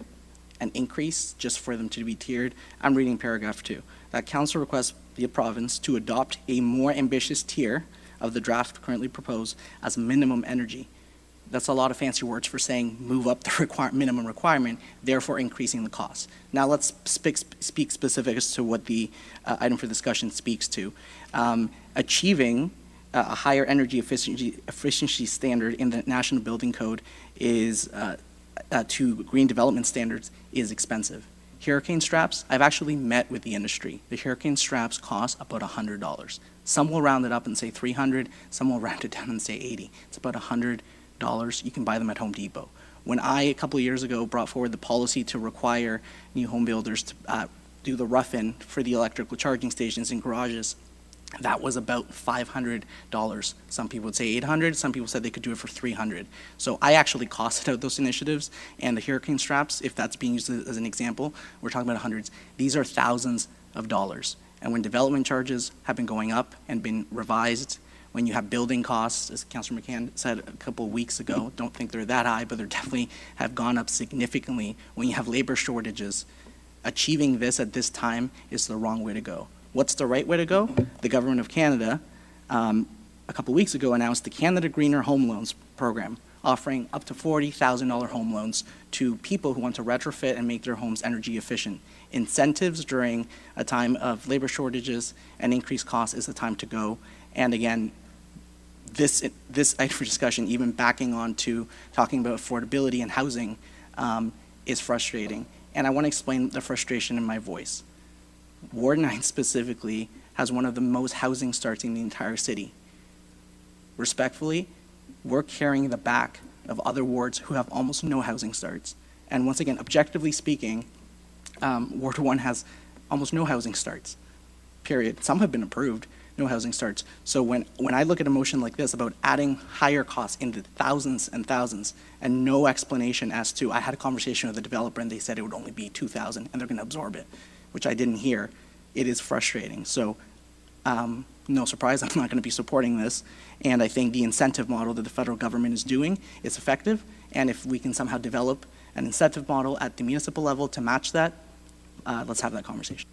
an increase just for them to be tiered, I'm reading paragraph 2. That council requests the province to adopt a more ambitious tier of the draft currently proposed as minimum energy. That's a lot of fancy words for saying move up the minimum requirement, therefore increasing the cost. Now let's speak specifics to what the item for discussion speaks to. Achieving a higher energy efficiency standard in the National Building Code is to green development standards is expensive. Hurricane straps, I've actually met with the industry. The hurricane straps cost about $100. Some will round it up and say $300, some will round it down and say $80. It's about $100. You can buy them at Home Depot. When I, a couple of years ago, brought forward the policy to require new home builders to do the rough-in for the electrical charging stations in garages, that was about $500. Some people would say $800, some people said they could do it for $300. So I actually costed out those initiatives, and the hurricane straps, if that's being used as an example, we're talking about hundreds. These are thousands of dollars. And when development charges have been going up and been revised, when you have building costs, as Councillor McCann said a couple of weeks ago, don't think they're that high, but they definitely have gone up significantly. When you have labor shortages, achieving this at this time is the wrong way to go. What's the right way to go? The Government of Canada, a couple weeks ago, announced the Canada Greener Home Loans program, offering up to $40,000 home loans to people who want to retrofit and make their homes energy efficient. Incentives during a time of labor shortages and increased costs is the time to go. And again, this item for discussion, even backing on to talking about affordability and housing, is frustrating. And I want to explain the frustration in my voice. Ward 9 specifically has one of the most housing starts in the entire city. Respectfully, we're carrying the back of other wards who have almost no housing starts. And once again, objectively speaking, Ward 1 has almost no housing starts, period. Some have been approved, no housing starts. So when I look at a motion like this about adding higher costs into thousands and thousands and no explanation as to, I had a conversation with the developer and they said it would only be 2,000 and they're going to absorb it, which I didn't hear, it is frustrating. So no surprise, I'm not going to be supporting this. And I think the incentive model that the federal government is doing is effective. And if we can somehow develop an incentive model at the municipal level to match that, let's have that conversation.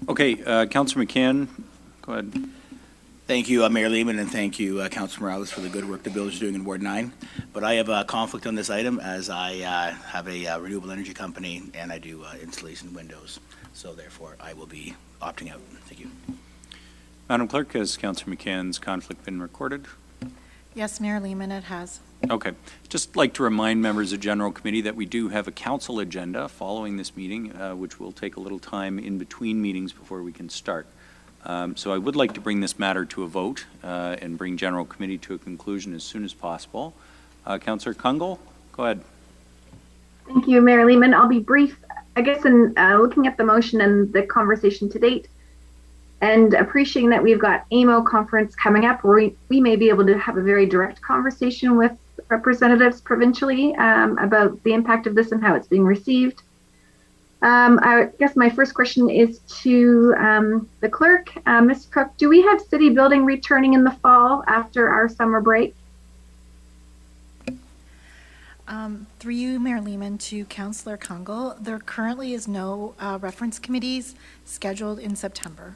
Okay, Councillor McCann, go ahead. Thank you, Mayor Lehman, and thank you, Councillor Morales, for the good work the village is doing in Ward 9. But I have a conflict on this item as I have a renewable energy company and I do installation windows. So therefore, I will be opting out. Thank you. Madam Clerk, has Councillor McCann's conflict been recorded? Yes, Mayor Lehman, it has. Okay. Just like to remind members of General Committee that we do have a council agenda following this meeting, which will take a little time in between meetings before we can start. So I would like to bring this matter to a vote and bring General Committee to a conclusion as soon as possible. Councillor Kungl, go ahead. Thank you, Mayor Lehman. I'll be brief. I guess in looking at the motion and the conversation to date, and appreciating that we've got AMO conference coming up, where we may be able to have a very direct conversation with representatives provincially about the impact of this and how it's being received. I guess my first question is to the clerk. Ms. Cook, do we have city building returning in the fall after our summer break? Through you, Mayor Lehman, to Councillor Kungl, there currently is no reference committees scheduled in September.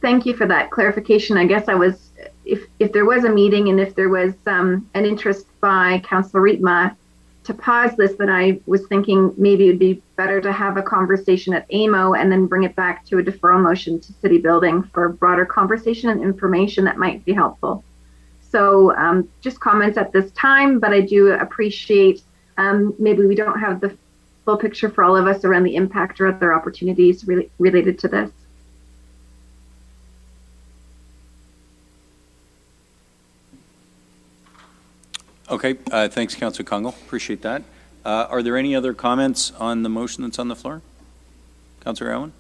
Thank you for that clarification. I guess I was, if there was a meeting and if there was an interest by Councillor Rietma to pause this, then I was thinking maybe it would be better to have a conversation at AMO and then bring it back to a deferral motion to city building for broader conversation and information that might be helpful. So just comments at this time, but I do appreciate maybe we don't have the full picture for all of us around the impact or other opportunities related to this. Okay, thanks, Councillor Kungl. Appreciate that. Are there any other comments on the motion that's on the floor? Councillor Owen?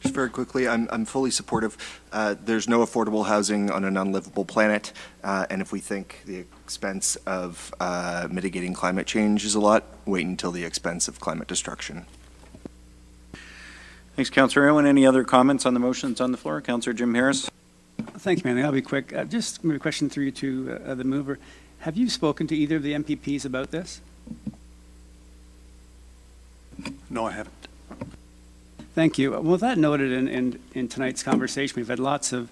Just very quickly, I'm fully supportive. There's no affordable housing on an unlivable planet, and if we think the expense of mitigating climate change is a lot, wait until the expense of climate destruction. Thanks, Councillor Owen. Any other comments on the motion that's on the floor? Councillor Jim Harris? Thank you, Manny. I'll be quick. Just maybe a question through you to the mover. Have you spoken to either of the MPPs about this? No, I haven't. Thank you. Well, with that noted in tonight's conversation, we've had lots of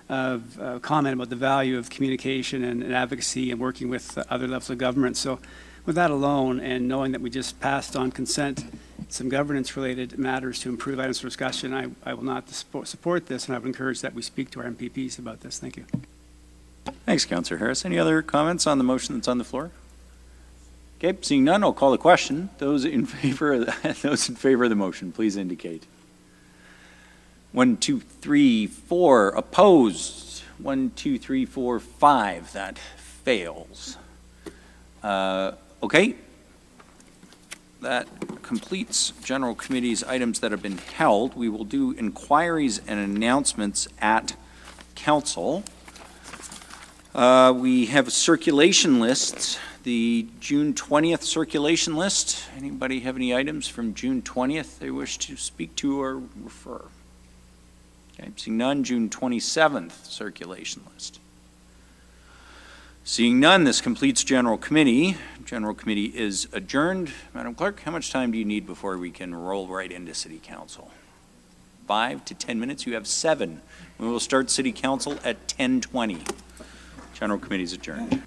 comment about the value of communication and advocacy and working with other levels of government. So with that alone, and knowing that we just passed on consent some governance-related matters to improve items for discussion, I will not support this, and I would encourage that we speak to our MPPs about this. Thank you. Thanks, Councillor Harris. Any other comments on the motion that's on the floor? Okay, seeing none, I'll call the question. Those in favor of the motion, please indicate. 1, 2, 3, 4 opposed. 1, 2, 3, 4, 5. That fails. Okay. That completes General Committee's items that have been held. We will do inquiries and announcements at Council. We have circulation lists. The June 20th circulation list. Anybody have any items from June 20th they wish to speak to or refer? Okay, seeing none. June 27th circulation list. Seeing none, this completes General Committee. General Committee is adjourned. Madam Clerk, how much time do you need before we can roll right into City Council? 5 to 10 minutes? You have 7. We will start City Council at 10:20. General Committee is adjourned.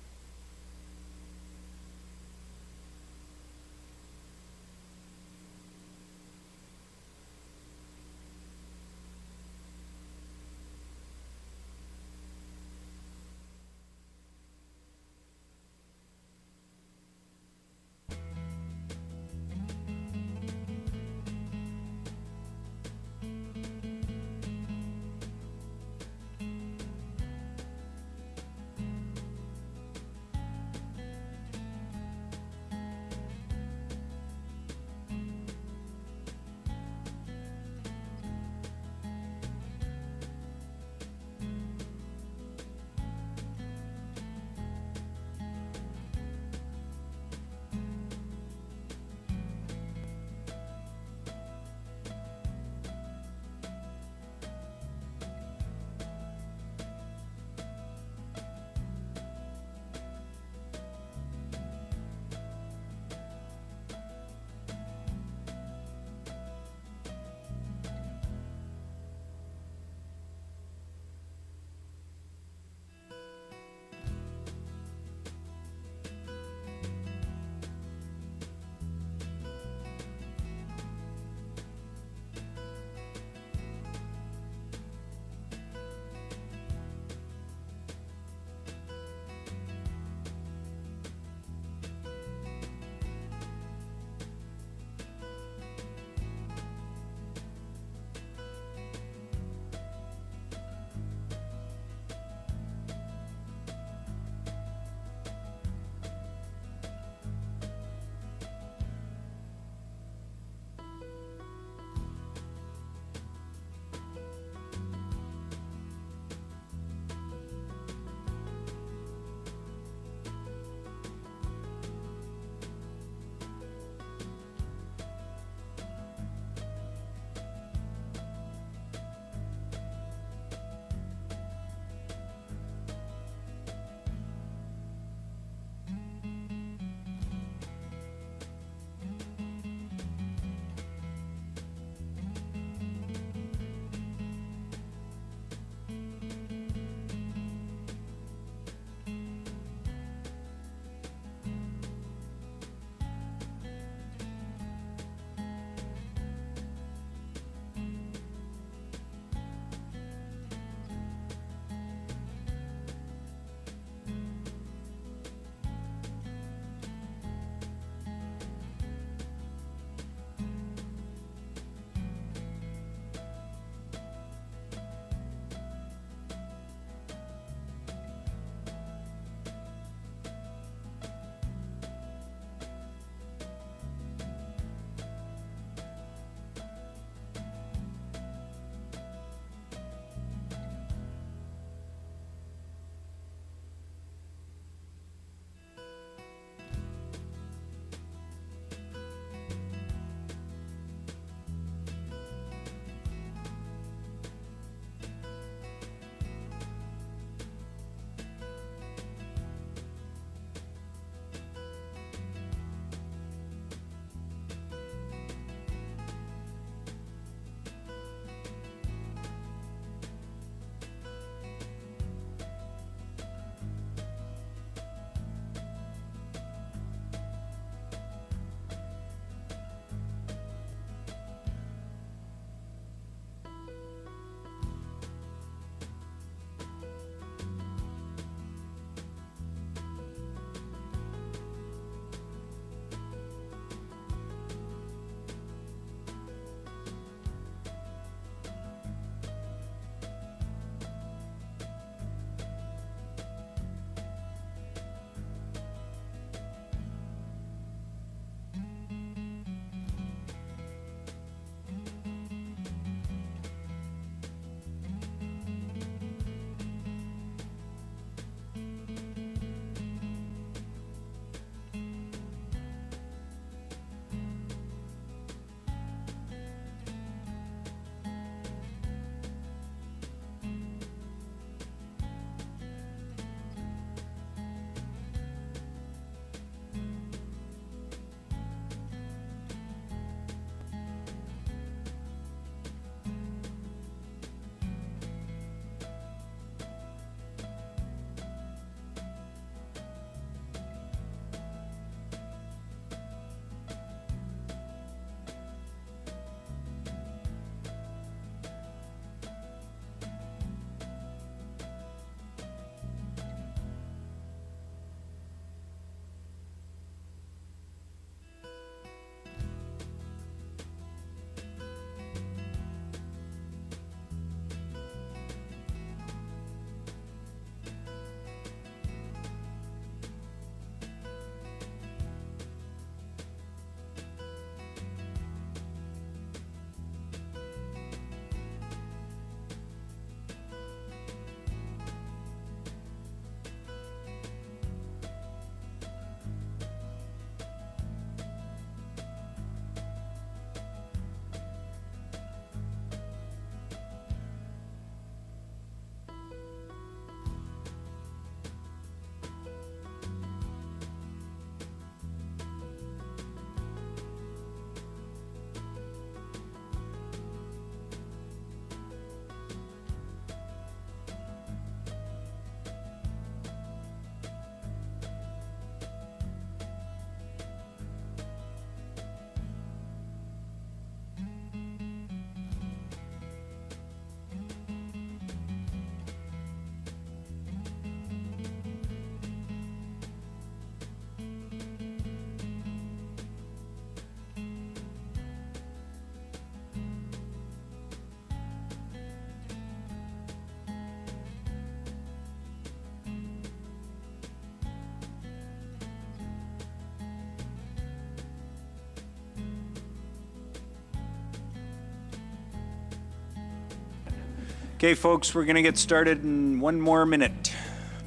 Okay, folks, we're going to get started in one more minute.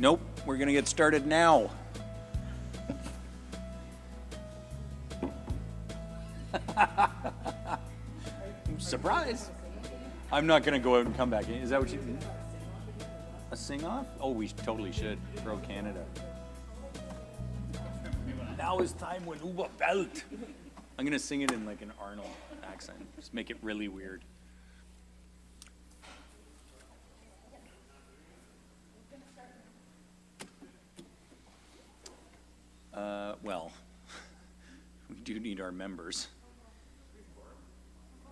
Nope, we're going to get started now. Surprise. I'm not going to go out and come back in. Is that what you did? A sing-off? Oh, we totally should. Pro Canada. Now is time when Uba belt. I'm going to sing it in like an Arnold accent. Just make it really weird. Well, we do need our members.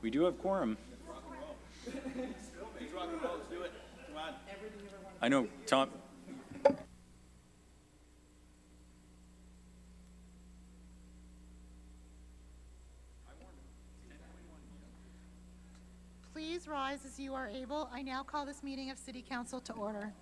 We do have quorum. I know, Tom. Please rise as you are able. I now call this meeting of City Council to order.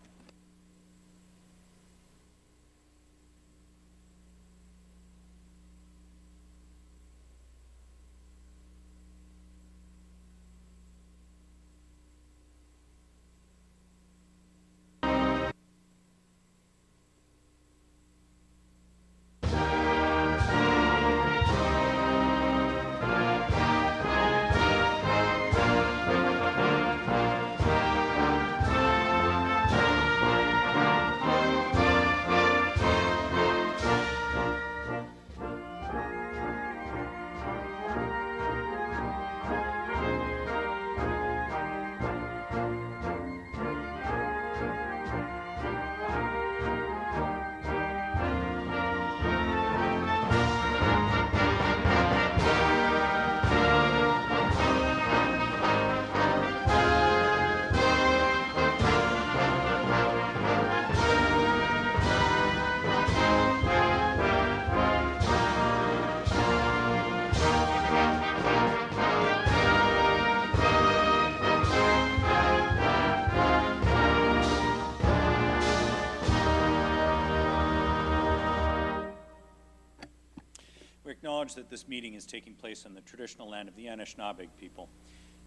Acknowledge that this meeting is taking place on the traditional land of the Anishinaabe people.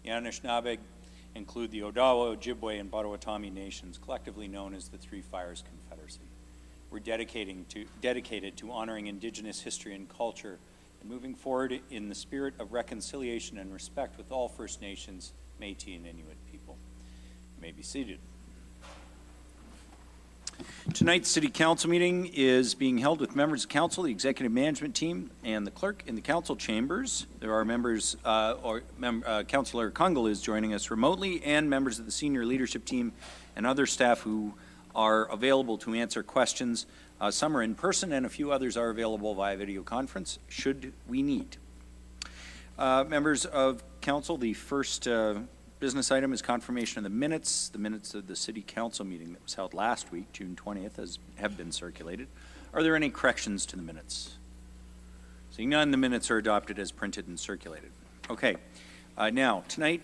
The Anishinaabe include the Odawa, Ojibwe, and Potawatomi nations, collectively known as the Three Fires Confederacy. We're dedicated to honoring Indigenous history and culture and moving forward in the spirit of reconciliation and respect with all First Nations, Métis, and Inuit people. You may be seated. Tonight's City Council meeting is being held with members of Council, the Executive Management Team, and the Clerk in the Council chambers. There are members, Councillor Kungle is joining us remotely, and members of the Senior Leadership Team and other staff who are available to answer questions. Some are in person, and a few others are available via video conference, should we need. Members of Council, the first business item is confirmation of the minutes. The minutes of the City Council meeting that was held last week, June 20th, have been circulated. Are there any corrections to the minutes? Seeing none, the minutes are adopted as printed and circulated. Okay. Now, tonight,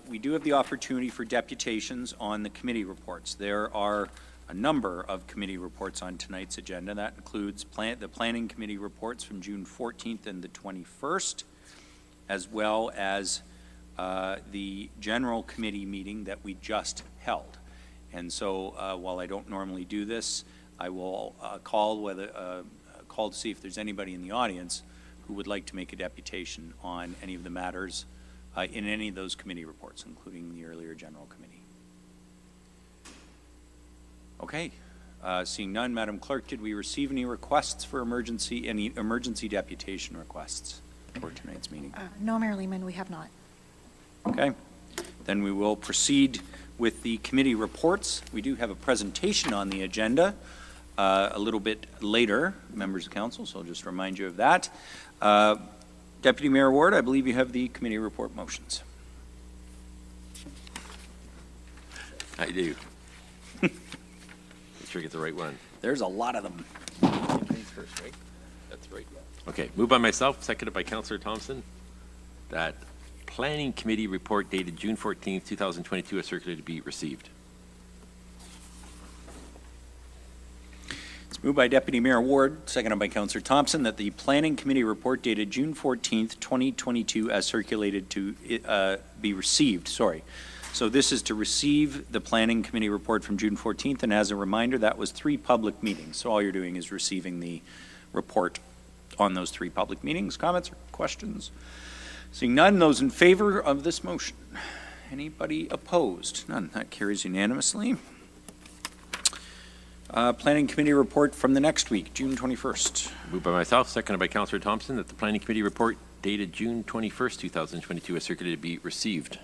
we do have the opportunity for deputations on the committee reports. There are a number of committee reports on tonight's agenda. That includes the Planning Committee reports from June 14th and the 21st, as well as the General Committee meeting that we just held. And so while I don't normally do this, I will call to see if there's anybody in the audience who would like to make a deputation on any of the matters in any of those committee reports, including the earlier General Committee. Okay. Seeing none, Madam Clerk, did we receive any requests for any emergency deputation requests for tonight's meeting? No, Mayor Lehman, we have not. Okay, then we will proceed with the committee reports. We do have a presentation on the agenda a little bit later, members of council, so I'll just remind you of that. Deputy Mayor Ward, I believe you have the committee report motions. I do. Make sure I get the right one. There's a lot of them. First, right? That's right. Okay, moved by myself, seconded by Councillor Thompson, that Planning Committee report dated June 14th, 2022 is circulated to be received. It's moved by Deputy Mayor Ward, seconded by Councillor Thompson, that the Planning Committee report dated June 14th, 2022 as circulated to be received. Sorry. So this is to receive the Planning Committee report from June 14th, and as a reminder, that was 3 public meetings. So all you're doing is receiving the report on those 3 public meetings. Comments or questions? Seeing none, those in favor of this motion? Anybody opposed? None. That carries unanimously. Planning Committee report from the next week, June 21st. Moved by myself, seconded by Councillor Thompson, that the Planning Committee report dated June 21st, 2022, as circulated, be received.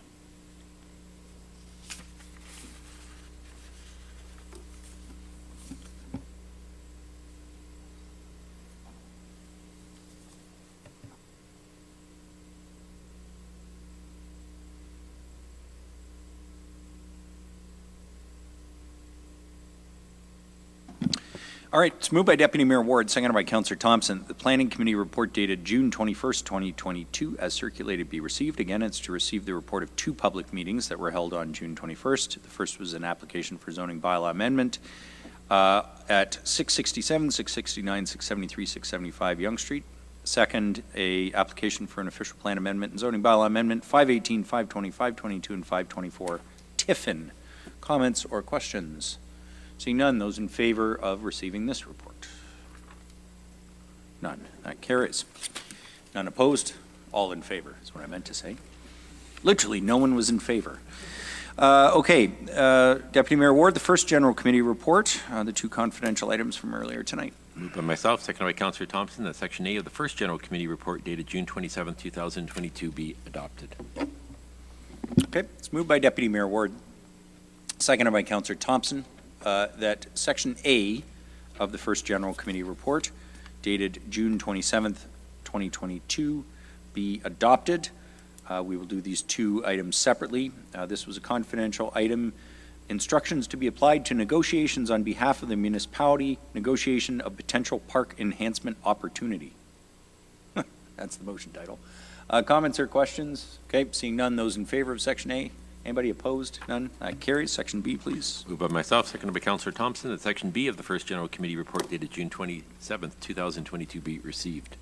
All right, it's moved by Deputy Mayor Ward, seconded by Councillor Thompson. The Planning Committee report dated June 21st, 2022, as circulated, be received. Again, it's to receive the report of 2 public meetings that were held on June 21st. The first was an application for zoning bylaw amendment at 667, 669, 673, 675 Yonge Street. Second, a application for an official plan amendment and zoning bylaw amendment 518, 520, 522, and 524 Tiffin. Comments or questions? Seeing none, those in favor of receiving this report? None. That carries. None opposed? All in favor is what I meant to say. Literally, no one was in favor. Deputy Mayor Ward, the first General Committee report, the 2 confidential items from earlier tonight. Moved by myself, seconded by Councillor Thompson, that Section A of the first General Committee report dated June 27th, 2022 be adopted. Okay, it's moved by Deputy Mayor Ward, seconded by Councillor Thompson, that Section A of the first General Committee report dated June 27th, 2022 be adopted. We will do these 2 items separately. This was a confidential item. Instructions to be applied to negotiations on behalf of the municipality, negotiation of potential park enhancement opportunity. That's the motion title. Comments or questions? Okay, seeing none, those in favor of Section A? Anybody opposed? None? That carries. Section B, please. Moved by myself, seconded by Councillor Thompson, that Section B of the first General Committee report dated June 27th, 2022 be received.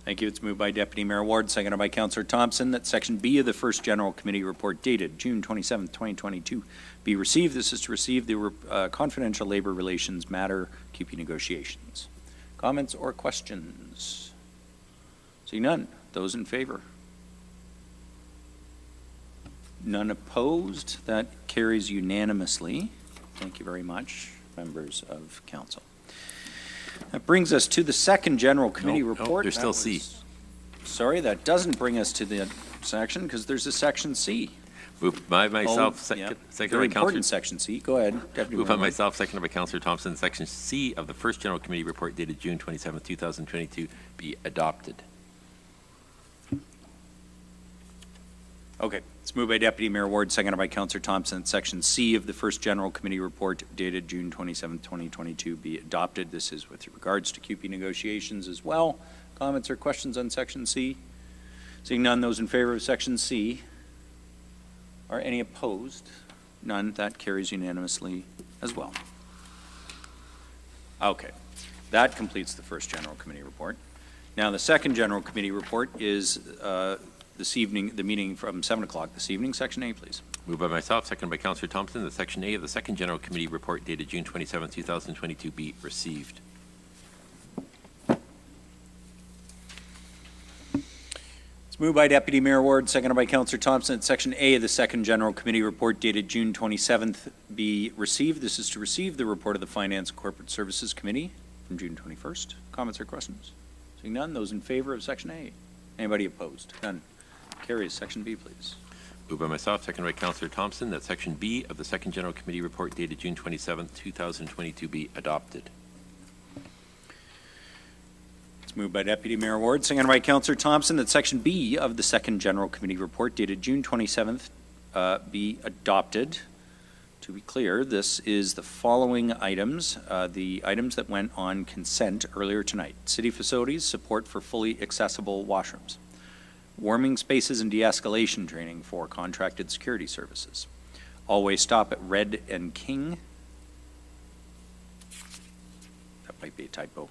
Thank you. It's moved by Deputy Mayor Ward, seconded by Councillor Thompson, that Section B of the first General Committee report dated June 27th, 2022 be received. This is to receive the confidential labor relations matter QP negotiations. Comments or questions? Seeing none. Those in favor? None opposed. That carries unanimously. Thank you very much, members of council. That brings us to the second General Committee report. There's still C. Sorry, that doesn't bring us to the section because there's a Section C. Moved by myself, Very seconded by important Section C. Go ahead, Deputy Moved by Mayor. myself, seconded by Councillor Thompson, Section C of the first General Committee report dated June 27th, 2022 be adopted. Okay, it's moved by Deputy Mayor Ward, seconded by Councillor Thompson. Section C of the first General Committee report dated June 27, 2022 be adopted. This is with regards to QP negotiations as well. Comments or questions on Section C? Seeing none, those in favor of Section C? Are any opposed? None. That carries unanimously as well. Okay, that completes the first General Committee report. Now, the second General Committee report is this evening, the meeting from 7 o'clock this evening. Section A, please. Moved by myself, seconded by Councillor Thompson, that Section A of the second General Committee report dated June 27, 2022 be received. It's moved by Deputy Mayor Ward, seconded by Councillor Thompson, that Section A of the second General Committee report dated June 27th be received. This is to receive the report of the Finance and Corporate Services Committee from June 21st. Comments or questions? Seeing none, those in favor of Section A? Anybody opposed? None. Carries. Section B, please. Moved by myself, seconded by Councillor Thompson, that Section B of the second General Committee report dated June 27, 2022 be adopted. It's moved by Deputy Mayor Ward, seconded by Councillor Thompson, that Section B of the second General Committee report dated June 27th be adopted. To be clear, this is the following items, the items that went on consent earlier tonight. City facilities, support for fully accessible washrooms. Warming spaces and de-escalation training for contracted security services. Always stop at Red and King. That might be a typo.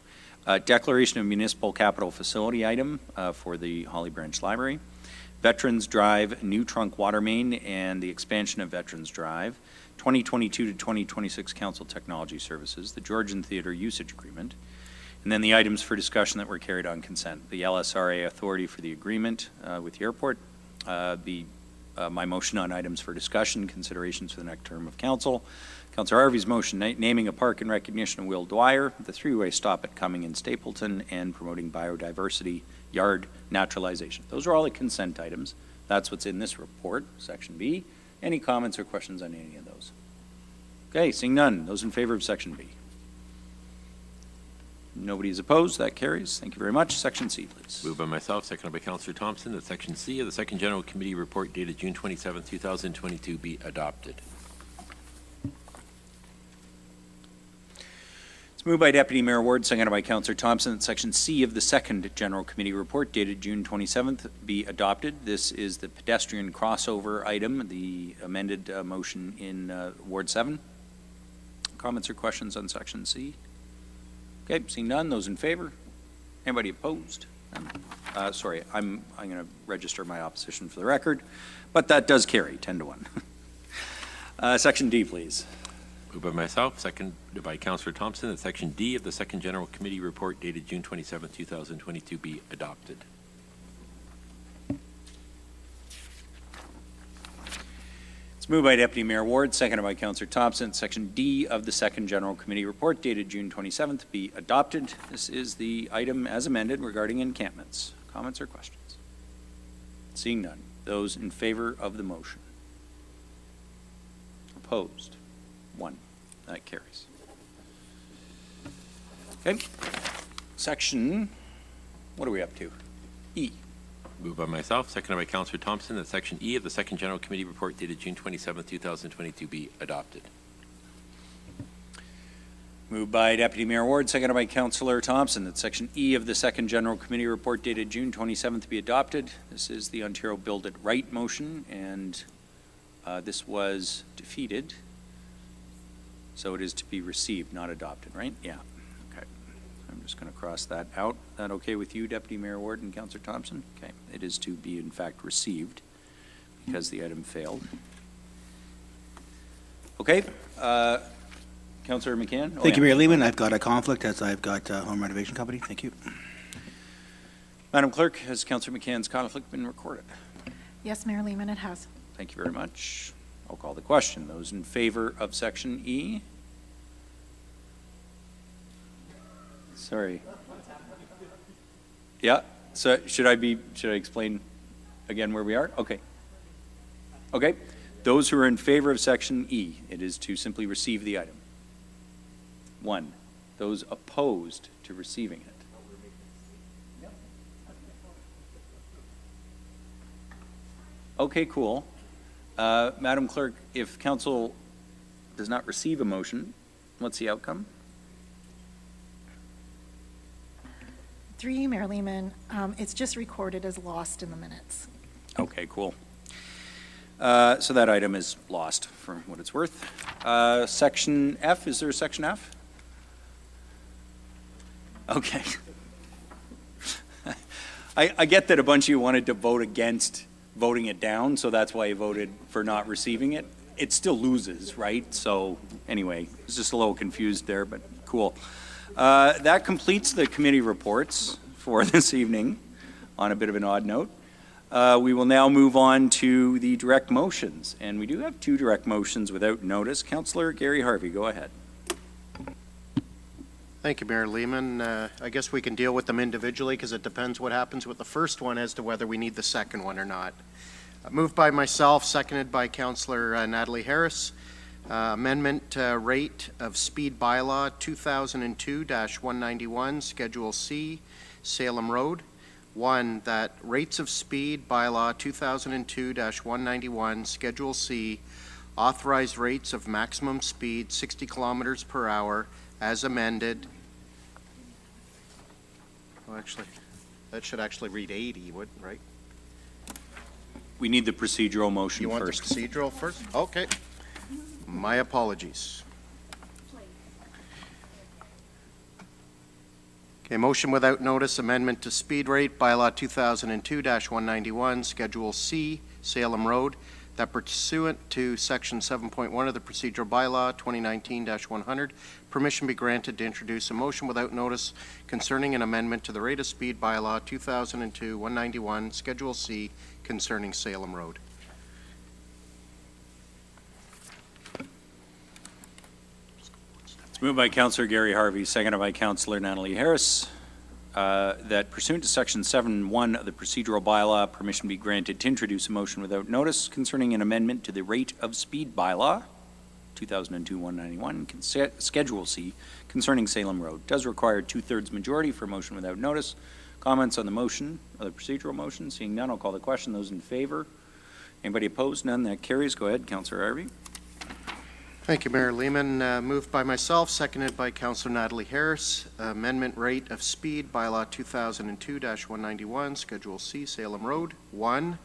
Declaration of municipal capital facility item for the Holly Branch Library. Veterans Drive New Trunk Water Main and the expansion of Veterans Drive, 2022 to 2026 Council Technology Services, the Georgian Theatre Usage Agreement, and then the items for discussion that were carried on consent. The LSRA authority for the agreement with the airport, my motion on items for discussion, considerations for the next term of council, Councillor Harvey's motion naming a park in recognition of Will Dwyer, the three-way stop at Cumming and Stapleton, and promoting biodiversity yard naturalization. Those are all the consent items. That's what's in this report, Section B. Any comments or questions on any of those? Okay, seeing none. Those in favor of Section B? Nobody is opposed. That carries. Thank you very much. Section C, please. Moved by myself, seconded by Councillor Thompson, that Section C of the Second General Committee report dated June 27, 2022 be adopted. It's moved by Deputy Mayor Ward, seconded by Councillor Thompson, that Section C of the Second General Committee report dated June 27th be adopted. This is the pedestrian crossover item, the amended motion in Ward 7. Comments or questions on Section C? Okay, seeing none. Those in favor? Anybody opposed? Sorry, I'm going to register my opposition for the record, but that does carry 10 to 1. Section D, please. Moved by myself, seconded by Councillor Thompson, that Section D of the Second General Committee report dated June 27, 2022 be adopted. It's moved by Deputy Mayor Ward, seconded by Councillor Thompson. Section D of the Second General Committee report dated June 27th be adopted. This is the item as amended regarding encampments. Comments or questions? Seeing none. Those in favor of the motion? Opposed? 1. That carries. Okay. Section, what are we up to? E. Moved by myself, seconded by Councillor Thompson, that Section E of the Second General Committee report dated June 27, 2022 be adopted. Moved by Deputy Mayor Ward, seconded by Councillor Thompson, that Section E of the Second General Committee report dated June 27th be adopted. This is the Ontario Build It Right motion, and this was defeated. So it is to be received, not adopted, right? Yeah. Okay. I'm just going to cross that out. Is that okay with you, Deputy Mayor Ward and Councillor Thompson? Okay. It is to be, in fact, received because the item failed. Okay. Councillor McCann? Thank you, Mayor Lehman. I've got a conflict as I've got a home renovation company. Thank you. Madam Clerk, has Councillor McCann's conflict been recorded? Yes, Mayor Lehman, it has. Thank you very much. I'll call the question. Those in favor of Section E? Sorry. Yeah, so should I explain again where we are? Okay. Okay. Those who are in favor of Section E, it is to simply receive the item. 1. Those opposed to receiving it. Okay, cool. Madam Clerk, if Council does not receive a motion, what's the outcome? Through you, Mayor Lehman, it's just recorded as lost in the minutes. Okay, cool. So that item is lost for what it's worth. Section F, is there a Section F? Okay. I get that a bunch of you wanted to vote against voting it down, so that's why you voted for not receiving it. It still loses, right? So anyway, it's just a little confused there, but cool. That completes the committee reports for this evening on a bit of an odd note. We will now move on to the direct motions, and we do have 2 direct motions without notice. Councillor Gary Harvey, go ahead. Thank you, Mayor Lehman. I guess we can deal with them individually because it depends what happens with the first one as to whether we need the second one or not. Moved by myself, seconded by Councillor Natalie Harris. Amendment rate of speed bylaw 2002-191, Schedule C, Salem Road. 1, that rates of speed bylaw 2002-191, Schedule C, authorized rates of maximum speed 60 kilometers per hour as amended. Oh, actually, that should actually read 80, right? We need the procedural motion first. You want the procedural first? Okay. My apologies. Okay, motion without notice, amendment to speed rate, bylaw 2002-191, Schedule C, Salem Road, that pursuant to section 7.1 of the procedural bylaw 2019-100, permission be granted to introduce a motion without notice concerning an amendment to the rate of speed bylaw 2002-191, Schedule C, concerning Salem Road. It's moved by Councillor Gary Harvey, seconded by Councillor Natalie Harris, that pursuant to section 7.1 of the procedural bylaw, permission be granted to introduce a motion without notice concerning an amendment to the rate of speed bylaw 2002-191, Schedule C, concerning Salem Road. Does require 2/3 majority for a motion without notice. Comments on the motion, or the procedural motion? Seeing none, I'll call the question. Those in favor? Anybody opposed? None. That carries. Go ahead, Councillor Harvey. Thank you, Mayor Lehman. Moved by myself, seconded by Councillor Natalie Harris. Amendment rate of speed, bylaw 2002-191, Schedule C, Salem Road. 1,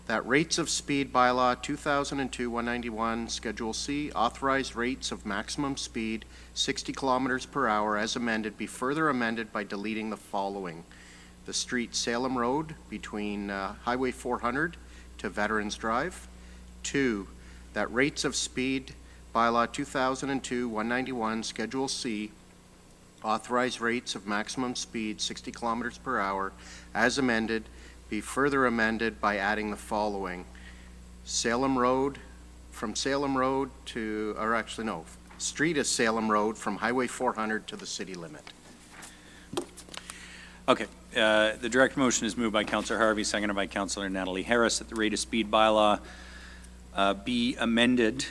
that rates of speed, bylaw 2002-191, Schedule C, authorized rates of maximum speed 60 kilometers per hour as amended be further amended by deleting the following. The street Salem Road between Highway 400 to Veterans Drive. 2, that rates of speed, bylaw 2002-191, Schedule C, authorized rates of maximum speed 60 kilometers per hour as amended be further amended by adding the following. Salem Road, from Salem Road to, or actually no, street is Salem Road from Highway 400 to the city limit. Okay. The direct motion is moved by Councillor Harvey, seconded by Councillor Natalie Harris, that the rate of speed bylaw be amended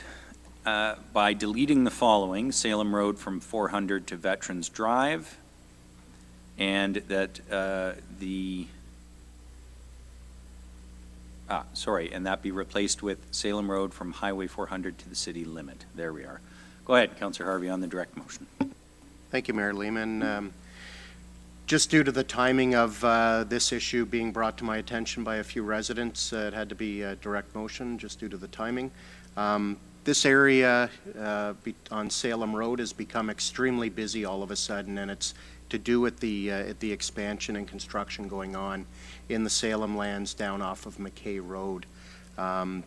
by deleting the following: Salem Road from 400 to Veterans Drive, and that and that be replaced with Salem Road from Highway 400 to the city limit. There we are. Go ahead, Councillor Harvey, on the direct motion. Thank you, Mayor Lehman. Just due to the timing of this issue being brought to my attention by a few residents, it had to be a direct motion just due to the timing. This area on Salem Road has become extremely busy all of a sudden, and it's to do with the expansion and construction going on in the Salem lands down off of McKay Road.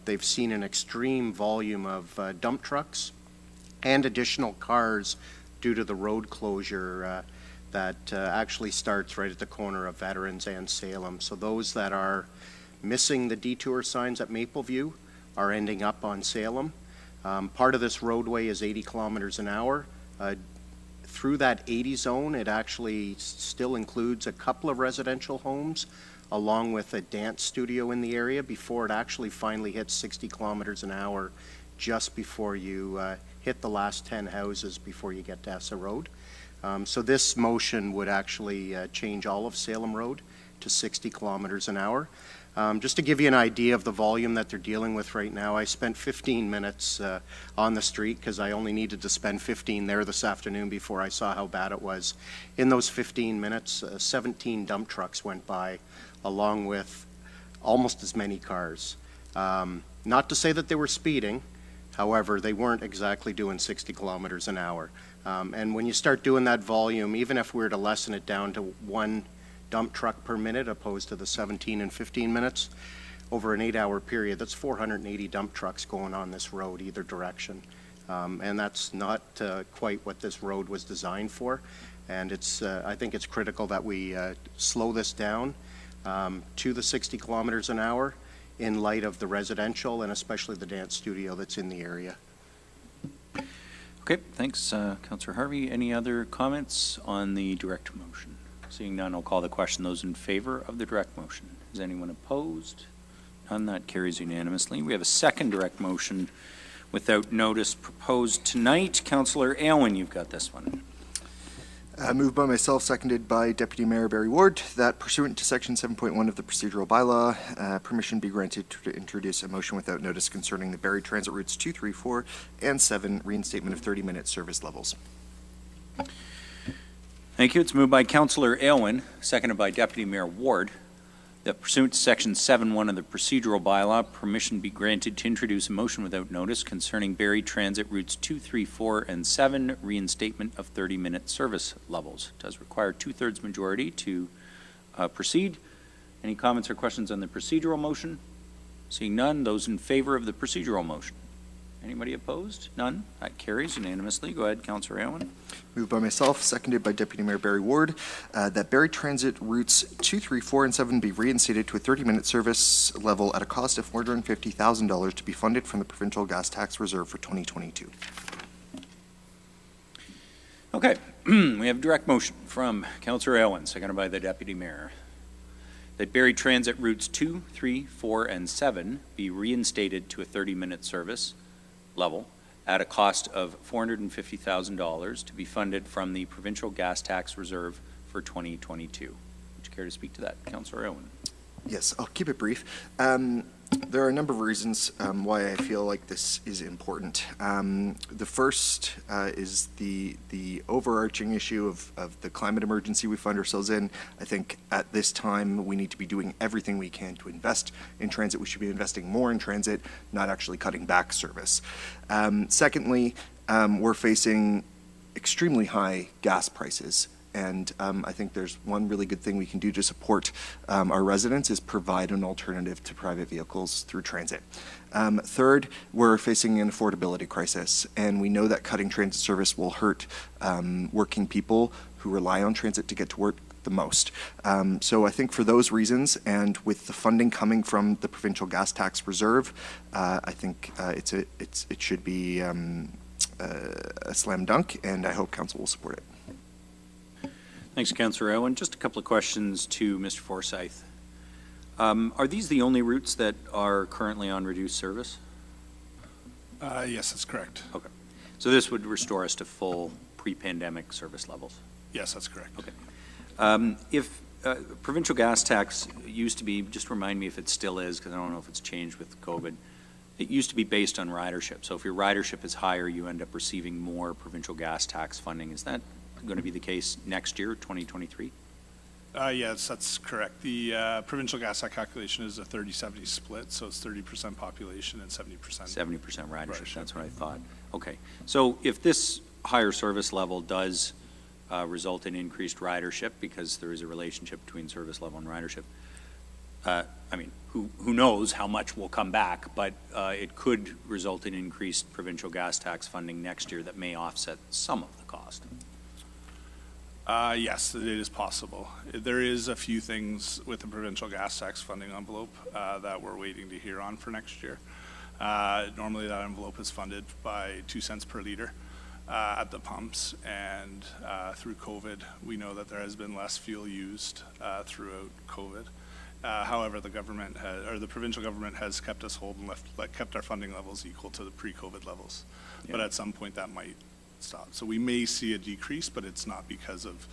They've seen an extreme volume of dump trucks and additional cars due to the road closure that actually starts right at the corner of Veterans and Salem. So those that are missing the detour signs at Mapleview are ending up on Salem. Part of this roadway is 80 kilometers an hour. Through that 80 zone, it actually still includes a couple of residential homes along with a dance studio in the area before it actually finally hits 60 kilometers an hour just before you hit the last 10 houses before you get to Essa Road. So this motion would actually change all of Salem Road to 60 kilometers an hour. Just to give you an idea of the volume that they're dealing with right now, I spent 15 minutes on the street because I only needed to spend 15 there this afternoon before I saw how bad it was. In those 15 minutes, 17 dump trucks went by along with almost as many cars. Not to say that they were speeding, however, they weren't exactly doing 60 kilometers an hour. And when you start doing that volume, even if we were to lessen it down to 1 dump truck per minute opposed to the 17 and 15 minutes, over an 8-hour period, that's 480 dump trucks going on this road either direction. And that's not quite what this road was designed for. And it's, I think it's critical that we slow this down to the 60 kilometers an hour in light of the residential and especially the dance studio that's in the area. Okay, thanks, Councillor Harvey. Any other comments on the direct motion? Seeing none, I'll call the question. Those in favor of the direct motion? Is anyone opposed? None. That carries unanimously. We have a second direct motion without notice proposed tonight. Councillor Aylwin, you've got this one. Moved by myself, seconded by Deputy Mayor Barrie Ward, that pursuant to section 7.1 of the procedural bylaw, permission be granted to introduce a motion without notice concerning the Barrie Transit Routes 2, 3, 4, and 7 reinstatement of 30-minute service levels. Thank you. It's moved by Councillor Aylwin, seconded by Deputy Mayor Ward, that pursuant to Section 7.1 of the procedural bylaw, permission be granted to introduce a motion without notice concerning Barrie Transit Routes 2, 3, 4, and 7 reinstatement of 30-minute service levels. It does require 2/3 majority to proceed. Any comments or questions on the procedural motion? Seeing none, those in favor of the procedural motion? Anybody opposed? None. That carries unanimously. Go ahead, Councillor Aylwin. Moved by myself, seconded by Deputy Mayor Barrie Ward, that Barrie Transit Routes 2, 3, 4, and 7 be reinstated to a 30-minute service level at a cost of $450,000 to be funded from the Provincial Gas Tax Reserve for 2022. Okay, we have a direct motion from Councillor Aylwin, seconded by the Deputy Mayor, that Barrie Transit Routes 2, 3, 4, and 7 be reinstated to a 30-minute service level at a cost of $450,000 to be funded from the Provincial Gas Tax Reserve for 2022. Would you care to speak to that, Councillor Aylwin? Yes, I'll keep it brief. There are a number of reasons why I feel like this is important. The first is the overarching issue of the climate emergency we find ourselves in. I think at this time we need to be doing everything we can to invest in transit. We should be investing more in transit, not actually cutting back service. Secondly, we're facing extremely high gas prices. And I think there's one really good thing we can do to support our residents is provide an alternative to private vehicles through transit. Third, we're facing an affordability crisis, and we know that cutting transit service will hurt working people who rely on transit to get to work the most. So I think for those reasons, and with the funding coming from the Provincial Gas Tax Reserve, I think it should be a slam dunk, and I hope Council will support it. Thanks, Councillor Owen. Just a couple of questions to Mr. Forsyth. Are these the only routes that are currently on reduced service? Yes, that's correct. Okay. So this would restore us to full pre-pandemic service levels? Yes, that's correct. Okay. If provincial gas tax used to be, just remind me if it still is, because I don't know if it's changed with COVID, it used to be based on ridership. So if your ridership is higher, you end up receiving more provincial gas tax funding. Is that going to be the case next year, 2023? Yes, that's correct. The provincial gas tax calculation is a 30-70 split, so it's 30% population and 70%. 70% ridership, that's what I thought. Okay, so if this higher service level does result in increased ridership, because there is a relationship between service level and ridership, I mean, who knows how much will come back, but it could result in increased provincial gas tax funding next year that may offset some of the cost. Yes, it is possible. There is a few things with the provincial gas tax funding envelope that we're waiting to hear on for next year. Normally that envelope is funded by 2 cents per liter at the pumps, and through COVID, we know that there has been less fuel used throughout COVID. However, the government the provincial government has kept us whole and kept our funding levels equal to the pre-COVID levels. Yeah. But at some point that might stop. So we may see a decrease, but it's not because of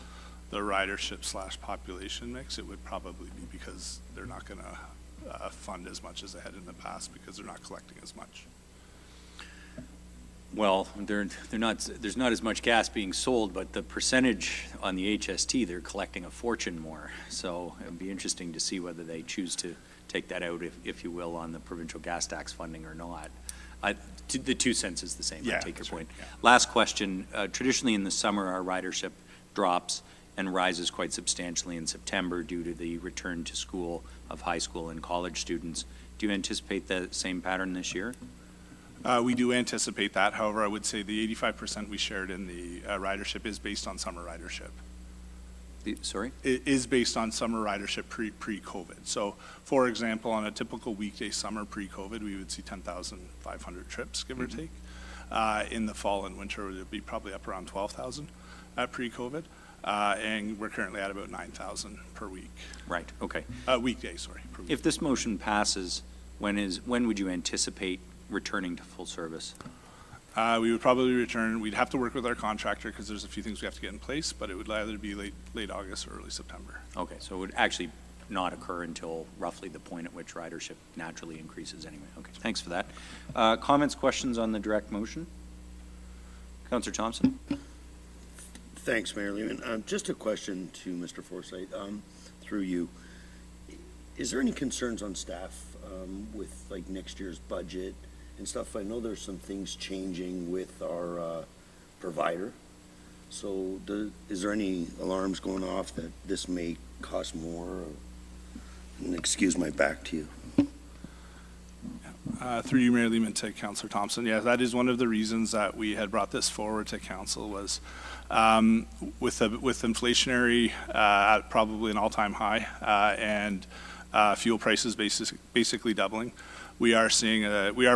the ridership / population mix. It would probably be because they're not going to fund as much as they had in the past because they're not collecting as much. Well, they're not. There's not as much gas being sold, but the percentage on the HST, they're collecting a fortune more. So it'd be interesting to see whether they choose to take that out, if you will, on the provincial gas tax funding or not. The 2 cents is the same. Yeah, I take your point. Right, yeah. Last question. Traditionally in the summer, our ridership drops and rises quite substantially in September due to the return to school of high school and college students. Do you anticipate the same pattern this year? We do anticipate that. However, I would say the 85% we shared in the ridership is based on summer ridership. Sorry? It is based on summer ridership pre-COVID. So, for example, on a typical weekday summer pre-COVID, we would see 10,500 trips, give or take. In the fall and winter, it would be probably up around 12,000 at pre-COVID. And we're currently at about 9,000 per week. Right, okay. Weekday, sorry. Per week. If this motion passes, when would you anticipate returning to full service? We would probably return. We'd have to work with our contractor because there's a few things we have to get in place, but it would either be late August or early September. Okay, so it would actually not occur until roughly the point at which ridership naturally increases anyway. Okay, thanks for that. Comments, questions on the direct motion? Councillor Thompson? Thanks, Mayor Lehman. Just a question to Mr. Forsyth, through you. is there any concerns on staff with like next year's budget and stuff? I know there's some things changing with our provider. So is there any alarms going off that this may cost more? And excuse my back to you. Through you, Mayor Lehman, to Councillor Thompson. Yeah, that is one of the reasons that we had brought this forward to council was with inflationary at probably an all-time high and fuel prices basically doubling. We are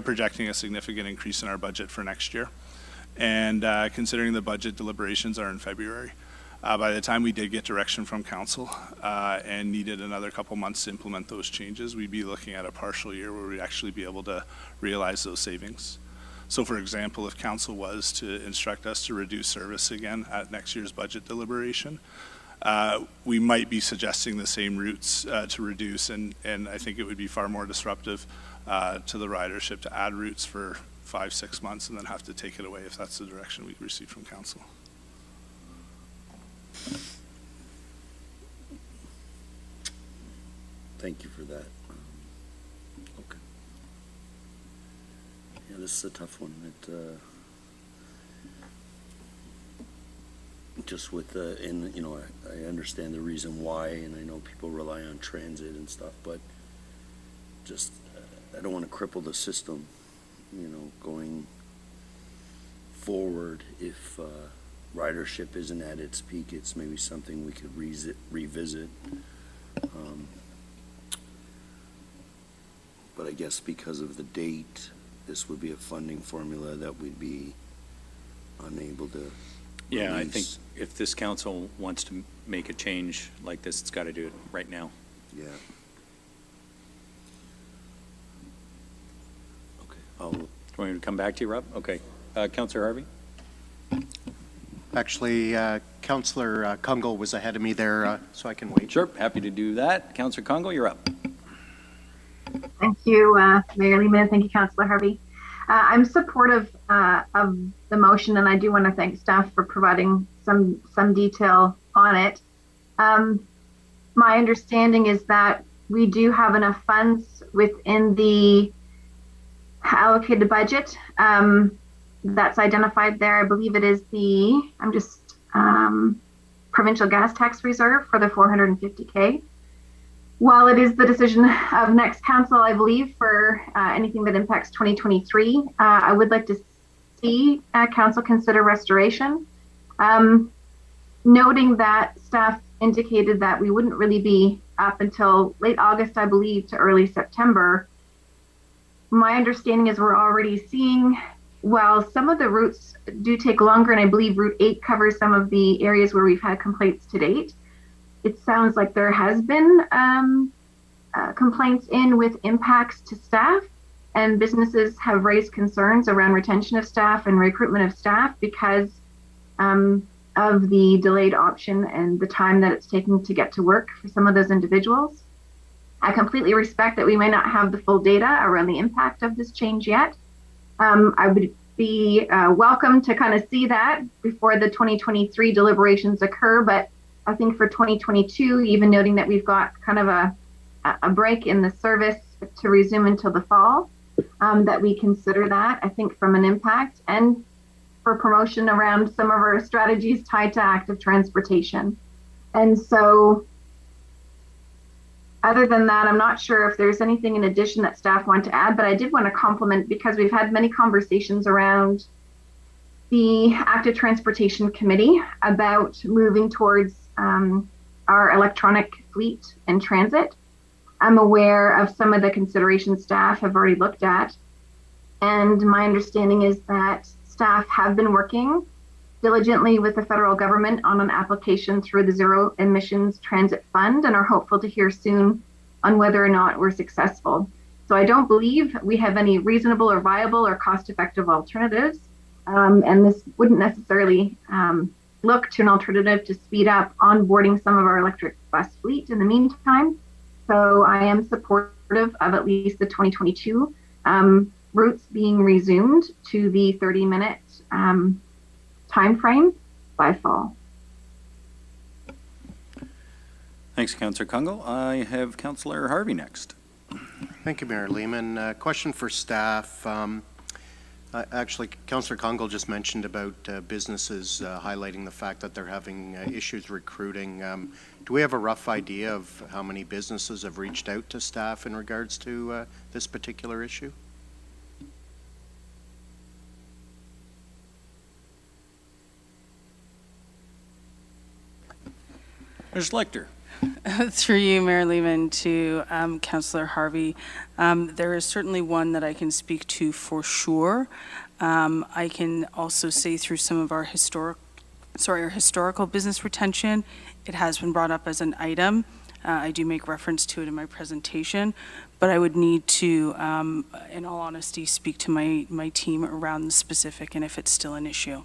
projecting a significant increase in our budget for next year. And considering the budget deliberations are in February, by the time we did get direction from council and needed another couple months to implement those changes, we'd be looking at a partial year where we'd actually be able to realize those savings. So for example, if council was to instruct us to reduce service again at next year's budget deliberation, we might be suggesting the same routes to reduce, and I think it would be far more disruptive to the ridership to add routes for 5-6 months and then have to take it away if that's the direction we receive from council. Thank you for that. Okay. Yeah, this is a tough one. Just with and you know, I understand the reason why, and I know people rely on transit and stuff, but just I don't want to cripple the system, you know, going forward. If ridership isn't at its peak, it's maybe something we could revisit. But I guess because of the date, this would be a funding formula that we'd be unable to Yeah, I release. think if this council wants to make a change like this, it's got to do it right now. Yeah. Okay. Do you want me to come back to you, Rob? Okay. Councillor Harvey? Actually, Councillor Kungle was ahead of me there, so I can wait. Sure, happy to do that. Councillor Congo, you're up. Thank you, Mayor Lehman. Thank you, Councillor Harvey. I'm supportive of the motion, and I do want to thank staff for providing some detail on it. My understanding is that we do have enough funds within the allocated budget that's identified there. I believe it is the provincial gas tax reserve for the 450K. While it is the decision of next council, I believe, for anything that impacts 2023, I would like to see council consider restoration. Noting that staff indicated that we wouldn't really be up until late August, I believe, to early September. My understanding is we're already seeing, while some of the routes do take longer, and I believe Route 8 covers some of the areas where we've had complaints to date, it sounds like there has been complaints with impacts to staff, and businesses have raised concerns around retention of staff and recruitment of staff because of the delayed option and the time that it's taking to get to work for some of those individuals. I completely respect that we may not have the full data around the impact of this change yet. I would be welcome to kind of see that before the 2023 deliberations occur, but I think for 2022, even noting that we've got kind of a break in the service to resume until the fall, that we consider that, I think, from an impact and for promotion around some of our strategies tied to active transportation. And so other than that, I'm not sure if there's anything in addition that staff want to add, but I did want to compliment, because we've had many conversations around the Active Transportation Committee about moving towards our electronic fleet and transit. I'm aware of some of the considerations staff have already looked at, and my understanding is that staff have been working diligently with the federal government on an application through the Zero Emissions Transit Fund and are hopeful to hear soon on whether or not we're successful. So I don't believe we have any reasonable or viable or cost-effective alternatives, and this wouldn't necessarily look to an alternative to speed up onboarding some of our electric bus fleet in the meantime. So I am supportive of at least the 2022 routes being resumed to the 30-minute time frame by fall. Thanks, Councillor Kungle. I have Councillor Harvey next. Thank you, Mayor Lehman. Question for staff. Actually, Councillor Kungle just mentioned about businesses highlighting the fact that they're having issues recruiting. Do we have a rough idea of how many businesses have reached out to staff in regards to this particular issue? Ms. Lecter. Through you, Mayor Lehman, to Councillor Harvey. There is certainly one that I can speak to for sure. I can also say through some of our historical business retention, it has been brought up as an item. I do make reference to it in my presentation, but I would need to, in all honesty, speak to my team around the specific and if it's still an issue.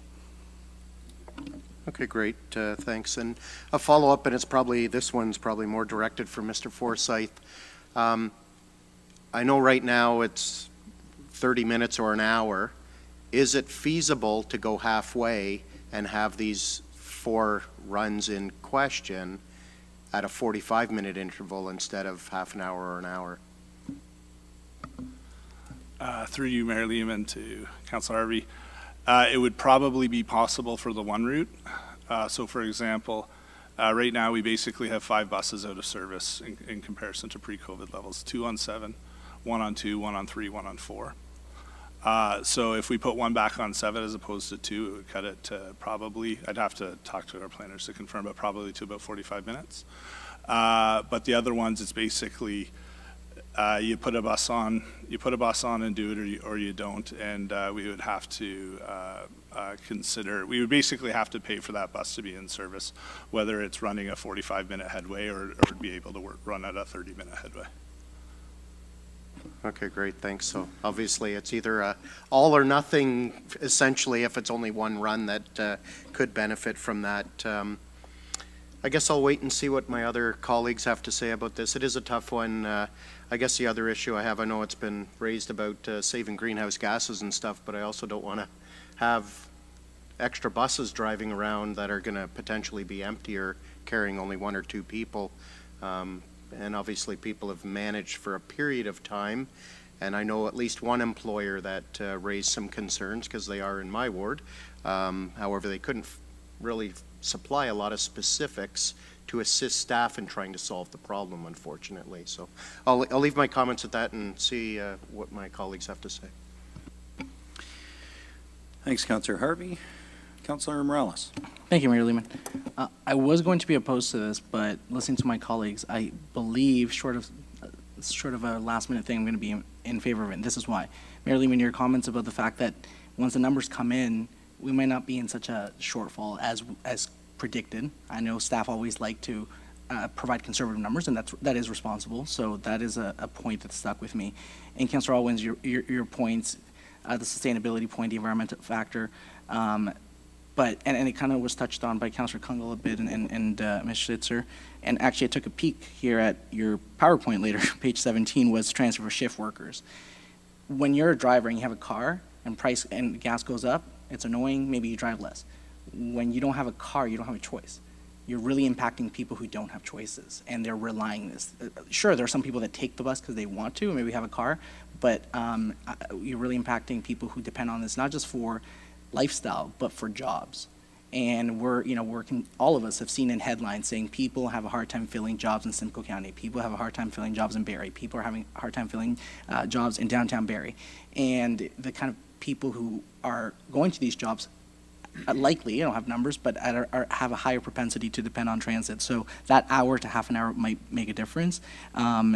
Okay, great. Thanks. And a follow-up, and this one's probably more directed for Mr. Forsyth. I know right now it's 30 minutes or an hour. Is it feasible to go halfway and have these 4 runs in question at a 45-minute interval instead of half an hour or an hour? Through you, Mayor Lehman, to Councillor Harvey. It would probably be possible for the one route. So for example, right now we basically have 5 buses out of service in comparison to pre-COVID levels, 2 on 7, 1 on 2, 1 on 3, 1 on 4. So if we put 1 back on 7 as opposed to 2, it would cut it to probably, I'd have to talk to our planners to confirm, but probably to about 45 minutes. But the other ones, it's basically you put a bus on and do it, or you don't, and we would have to we would basically have to pay for that bus to be in service, whether it's running a 45-minute headway or be able to run at a 30-minute headway. Okay, great, thanks. So obviously it's either all or nothing, essentially, if it's only one run that could benefit from that. I guess I'll wait and see what my other colleagues have to say about this. It is a tough one. I guess the other issue I know it's been raised about saving greenhouse gases and stuff, but I also don't want to have extra buses driving around that are going to potentially be empty or carrying only 1 or 2 people. And obviously people have managed for a period of time, and I know at least one employer that raised some concerns because they are in my ward. However, they couldn't really supply a lot of specifics to assist staff in trying to solve the problem, unfortunately. So I'll leave my comments at that and see what my colleagues have to say. Thanks, Councillor Harvey. Councillor Morales. Thank you, Mayor Lehman. I was going to be opposed to this, but listening to my colleagues, I believe, short of a last-minute thing, I'm going to be in favor of it. And this is why. Mayor Lehman, your comments about the fact that once the numbers come in, we might not be in such a shortfall as predicted. I know staff always like to provide conservative numbers, and that is responsible. So that is a point that stuck with me. And Councillor Alwyn's, your points, the sustainability point, the environmental factor, but it kind of was touched on by Councillor Kungle a bit and Ms. Schlitzer. And actually, I took a peek here at your PowerPoint later. Page 17 was transfer for shift workers. When you're a driver and you have a car and gas goes up, it's annoying. Maybe you drive less. When you don't have a car, you don't have a choice. You're really impacting people who don't have choices, and they're relying this. Sure, there are some people that take the bus because they want to, and maybe have a car, but you're really impacting people who depend on this, not just for lifestyle, but for jobs. And we're working, all of us have seen in headlines saying people have a hard time filling jobs in Simcoe County. People have a hard time filling jobs in Barrie. People are having a hard time filling jobs in downtown Barrie. And the kind of people who are going to these jobs likely, I don't have numbers, but have a higher propensity to depend on transit. So that hour to half an hour might make a difference.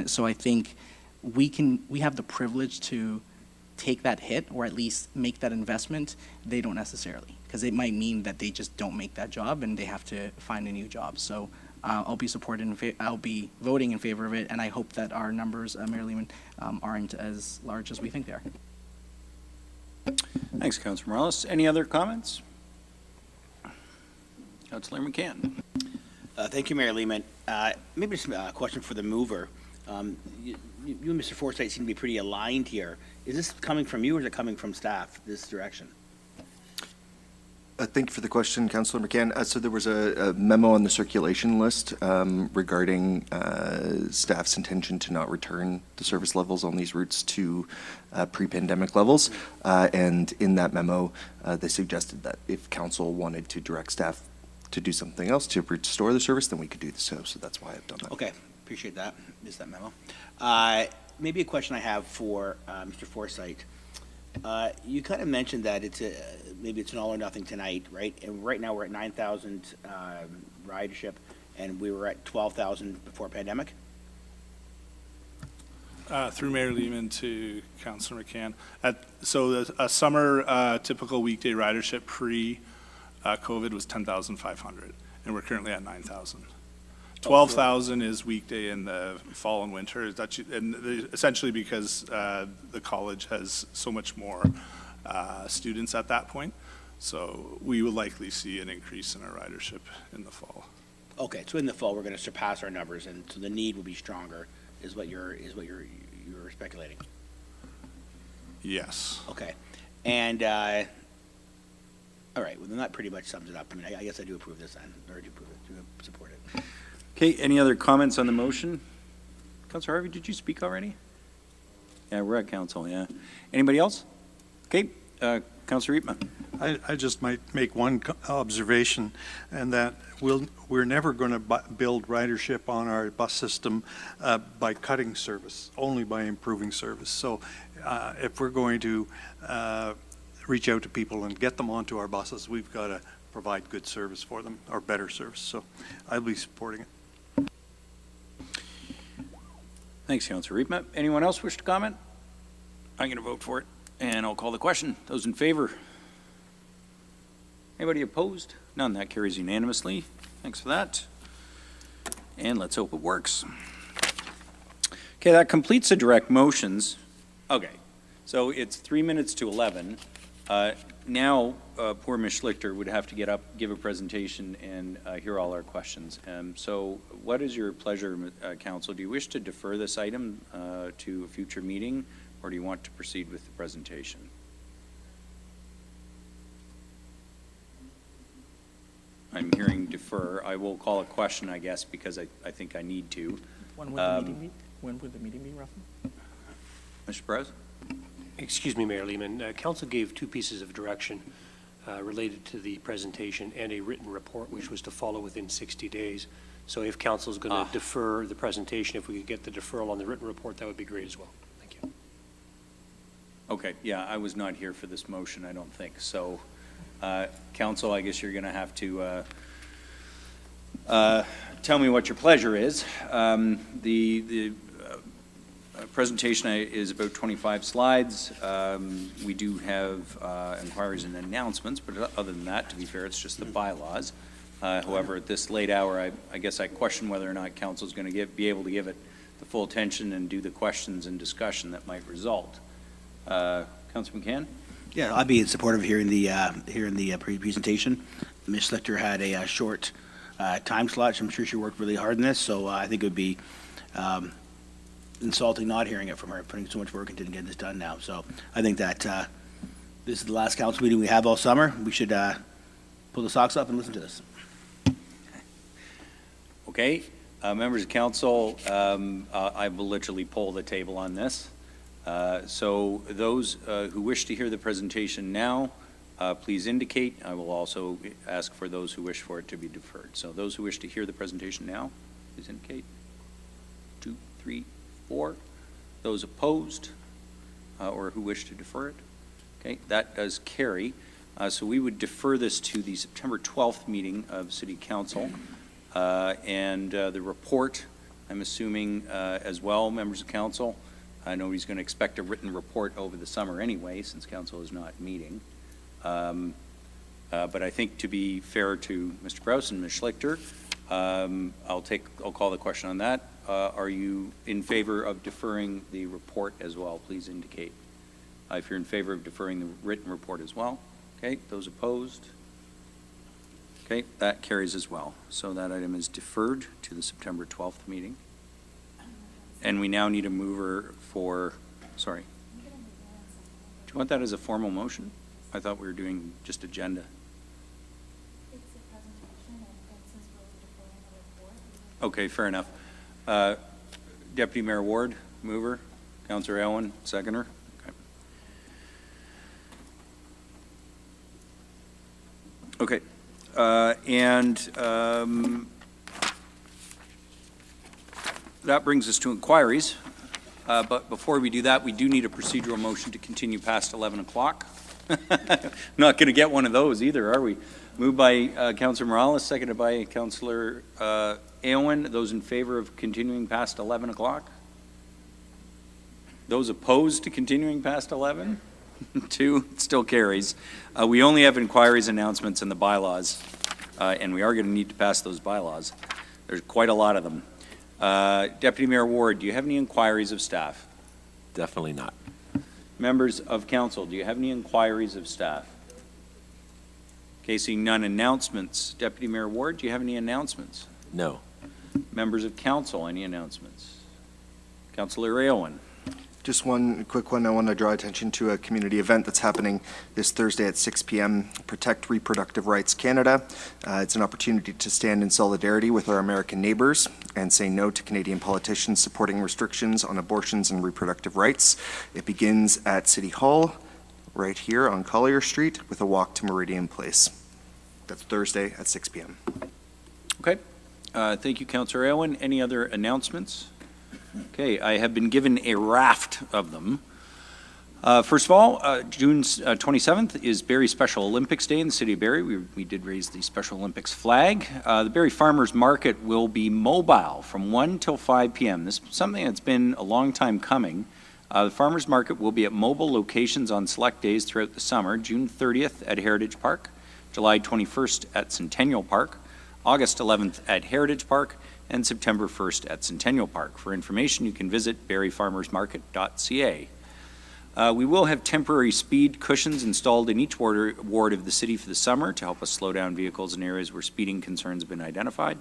So I think we have the privilege to take that hit, or at least make that investment. They don't necessarily, because it might mean that they just don't make that job and they have to find a new job. So I'll be I'll be voting in favor of it, and I hope that our numbers, Mayor Lehman, aren't as large as we think they are. Thanks, Councillor Morales. Any other comments? Councillor McCann. Thank you, Mayor Lehman. Maybe just a question for the mover. You and Mr. Forsyth seem to be pretty aligned here. Is this coming from you, or is it coming from staff, this direction? Thank you for the question, Councillor McCann. So there was a memo on the circulation list regarding staff's intention to not return the service levels on these routes to pre-pandemic levels. And in that memo, they suggested that if council wanted to direct staff to do something else to restore the service, then we could do so. So that's why I've done that. Okay, appreciate that. Missed that memo. Maybe a question I have for Mr. Forsyth. You kind of mentioned that maybe it's an all or nothing tonight, right? And right now we're at 9,000 ridership, and we were at 12,000 before pandemic. Through Mayor Lehman to Councillor McCann. So a summer typical weekday ridership pre-COVID was 10,500, and we're currently at 9,000. 12,000 is weekday in the fall and winter, essentially because the college has so much more students at that point. So we will likely see an increase in our ridership in the fall. Okay, so in the fall we're going to surpass our numbers, and so the need will be stronger, is what you're speculating. Yes. Okay, and all right. Well, then that pretty much sums it up. I mean, I guess I do approve this then, or do support it. Okay, any other comments on the motion? Councillor Harvey, did you speak already? Yeah, we're at council, yeah. Anybody else? Okay, Councillor Riepma. I just might make one observation, and that we're never going to build ridership on our bus system by cutting service, only by improving service. So if we're going to reach out to people and get them onto our buses, we've got to provide good service for them, or better service. So I'll be supporting it. Thanks, Councillor Riepma. Anyone else wish to comment? I'm going to vote for it, and I'll call the question. Those in favor? Anybody opposed? None. That carries unanimously. Thanks for that. And let's hope it works. Okay, that completes the direct motions. Okay, so it's 3 minutes to 11. Now, poor Ms. Schlichter would have to get up, give a presentation, and hear all our questions. So what is your pleasure, Council? Do you wish to defer this item to a future meeting, or do you want to proceed with the presentation? I'm hearing defer. I will call a question, I guess, because I think I need to. When would the meeting be? When would the meeting be, roughly? Mr. Perez? Excuse me, Mayor Lehman. Council gave two pieces of direction related to the presentation and a written report, which was to follow within 60 days. So if council is going to defer the presentation, if we could get the deferral on the written report, that would be great as well. Thank you. Okay, yeah, I was not here for this motion, I don't think. So, council, I guess you're going to have to tell me what your pleasure is. The presentation is about 25 slides. We do have inquiries and announcements, but other than that, to be fair, it's just the bylaws. However, at this late hour, I guess I question whether or not council is going to be able to give it the full attention and do the questions and discussion that might result. Councilman McCann? Yeah, I'd be in support of hearing the presentation. Ms. Schlichter had a short time slot. I'm sure she worked really hard on this, so I think it would be insulting not hearing it from her, putting so much work into getting this done now. So I think that this is the last council meeting we have all summer. We should pull the socks up and listen to this. Okay, members of council, I will literally poll the table on this. So those who wish to hear the presentation now, please indicate. I will also ask for those who wish for it to be deferred. So those who wish to hear the presentation now, please indicate. 2, 3, 4. Those opposed or who wish to defer it? Okay, that does carry. So we would defer this to the September 12th meeting of City Council. And the report, I'm assuming as well, members of council. I know he's going to expect a written report over the summer anyway, since council is not meeting. But I think to be fair to Mr. Prowse and Ms. Schlichter, I'll call the question on that. Are you in favor of deferring the report as well? Please indicate. If you're in favor of deferring the written report as well. Okay, those opposed? Okay, that carries as well. So that item is deferred to the September 12th meeting. And we now need a mover for, sorry. Do you want that as a formal motion? I thought we were doing just agenda. Okay, fair enough. Deputy Mayor Ward, mover. Councillor Elwin, seconder. Okay. That brings us to inquiries. But before we do that, we do need a procedural motion to continue past 11 o'clock. Not going to get one of those either, are we? Moved by Councillor Morales, seconded by Councillor Aylwin. Those in favor of continuing past 11 o'clock? Those opposed to continuing past 11? 2, it still carries. We only have inquiries, announcements, and the bylaws, and we are going to need to pass those bylaws. There's quite a lot of them. Deputy Mayor Ward, do you have any inquiries of staff? Definitely not. Members of council, do you have any inquiries of staff? Okay, seeing none. Announcements. Deputy Mayor Ward, do you have any announcements? No. Members of council, any announcements? Councillor Aylwin. Just one quick one. I want to draw attention to a community event that's happening this Thursday at 6 p.m. Protect Reproductive Rights Canada. It's an opportunity to stand in solidarity with our American neighbors and say no to Canadian politicians supporting restrictions on abortions and reproductive rights. It begins at City Hall, right here on Collier Street, with a walk to Meridian Place. That's Thursday at 6 p.m. Okay. Thank you, Councillor Aylwin. Any other announcements? Okay, I have been given a raft of them. First of all, June 27th is Barrie Special Olympics Day in the city of Barrie. We did raise the Special Olympics flag. The Barrie Farmers Market will be mobile from 1 till 5 p.m. This is something that's been a long time coming. The Farmers Market will be at mobile locations on select days throughout the summer. June 30th at Heritage Park, July 21st at Centennial Park, August 11th at Heritage Park, and September 1st at Centennial Park. For information, you can visit barriefarmersmarket.ca. We will have temporary speed cushions installed in each ward of the city for the summer to help us slow down vehicles in areas where speeding concerns have been identified.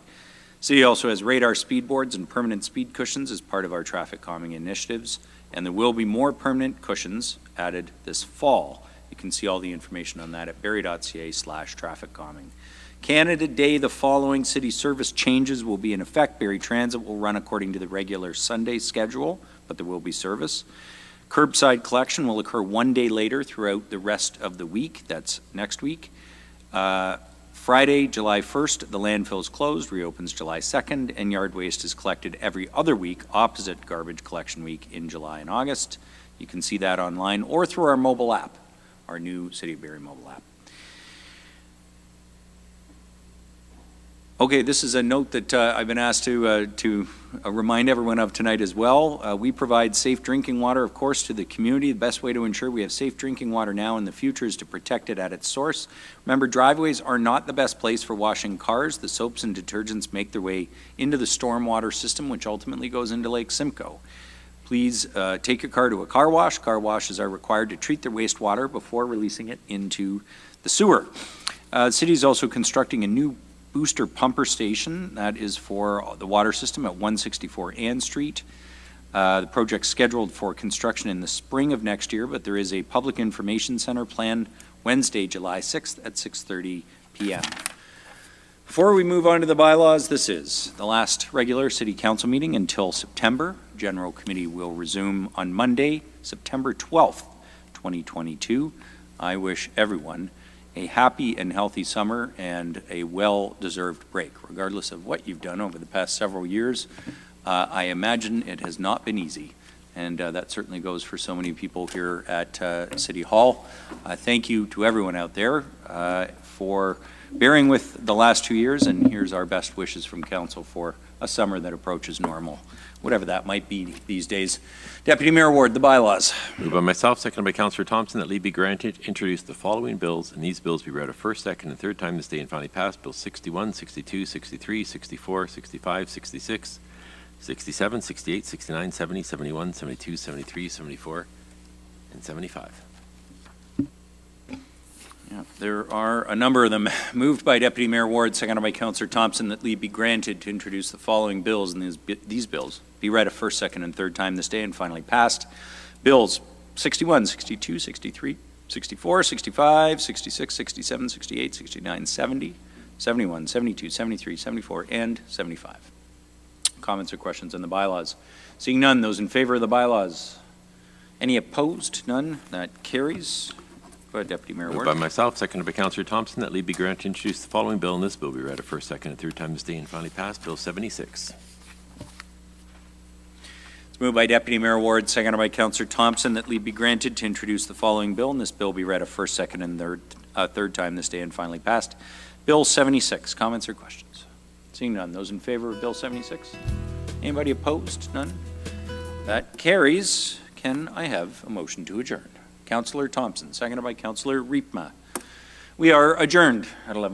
City also has radar speed boards and permanent speed cushions as part of our traffic calming initiatives, and there will be more permanent cushions added this fall. You can see all the information on that at barrie.ca/traffic calming. Canada Day, the following city service changes will be in effect. Barrie Transit will run according to the regular Sunday schedule, but there will be service. Curbside collection will occur one day later throughout the rest of the week. That's next week. Friday, July 1st, the landfill is closed, reopens July 2nd, and yard waste is collected every other week opposite garbage collection week in July and August. You can see that online or through our mobile app, our new City of Barrie mobile app. Okay, this is a note that I've been asked to remind everyone of tonight as well. We provide safe drinking water, of course, to the community. The best way to ensure we have safe drinking water now and in the future is to protect it at its source. Remember, driveways are not the best place for washing cars. The soaps and detergents make their way into the stormwater system, which ultimately goes into Lake Simcoe. Please take your car to a car wash. Car washes are required to treat their wastewater before releasing it into the sewer. The city is also constructing a new booster pumper station that is for the water system at 164 Ann Street. The project's scheduled for construction in the spring of next year, but there is a public information center planned Wednesday, July 6th at 6:30 p.m. Before we move on to the bylaws, this is the last regular city council meeting until September. General committee will resume on Monday, September 12th, 2022. I wish everyone a happy and healthy summer and a well-deserved break, regardless of what you've done over the past several years. I imagine it has not been easy, and that certainly goes for so many people here at City Hall. Thank you to everyone out there for bearing with the last 2 years, and here's our best wishes from council for a summer that approaches normal, whatever that might be these days. Deputy Mayor Ward, the bylaws. Moved by myself, seconded by Councillor Thompson, that leave be granted, introduce the following bills, and these bills be read a first, second, and third time this day and finally passed. Bills 61, 62, 63, 64, 65, 66, 67, 68, 69, 70, 71, 72, 73, 74, and 75. Yeah, there are a number of them. Moved by Deputy Mayor Ward, seconded by Councillor Thompson, that leave be granted to introduce the following bills, and these bills be read a first, second, and third time this day and finally passed. Bills 61, 62, 63, 64, 65, 66, 67, 68, 69, 70, 71, 72, 73, 74, and 75. Comments or questions on the bylaws? Seeing none, those in favor of the bylaws? Any opposed? None. That carries. Go ahead, Deputy Mayor Moved Ward. by myself, seconded by Councillor Thompson, that leave be granted to introduce the following bill, and this bill be read a first, second, and third time this day and finally passed. Bill 76. It's moved by Deputy Mayor Ward, seconded by Councillor Thompson, that leave be granted to introduce the following bill, and this bill be read a first, second, and third time this day and finally passed. Bill 76. Comments or questions? Seeing none. Those in favor of Bill 76? Anybody opposed? None. That carries. Can I have a motion to adjourn? Councillor Thompson, seconded by Councillor Riepma. We are adjourned at 11.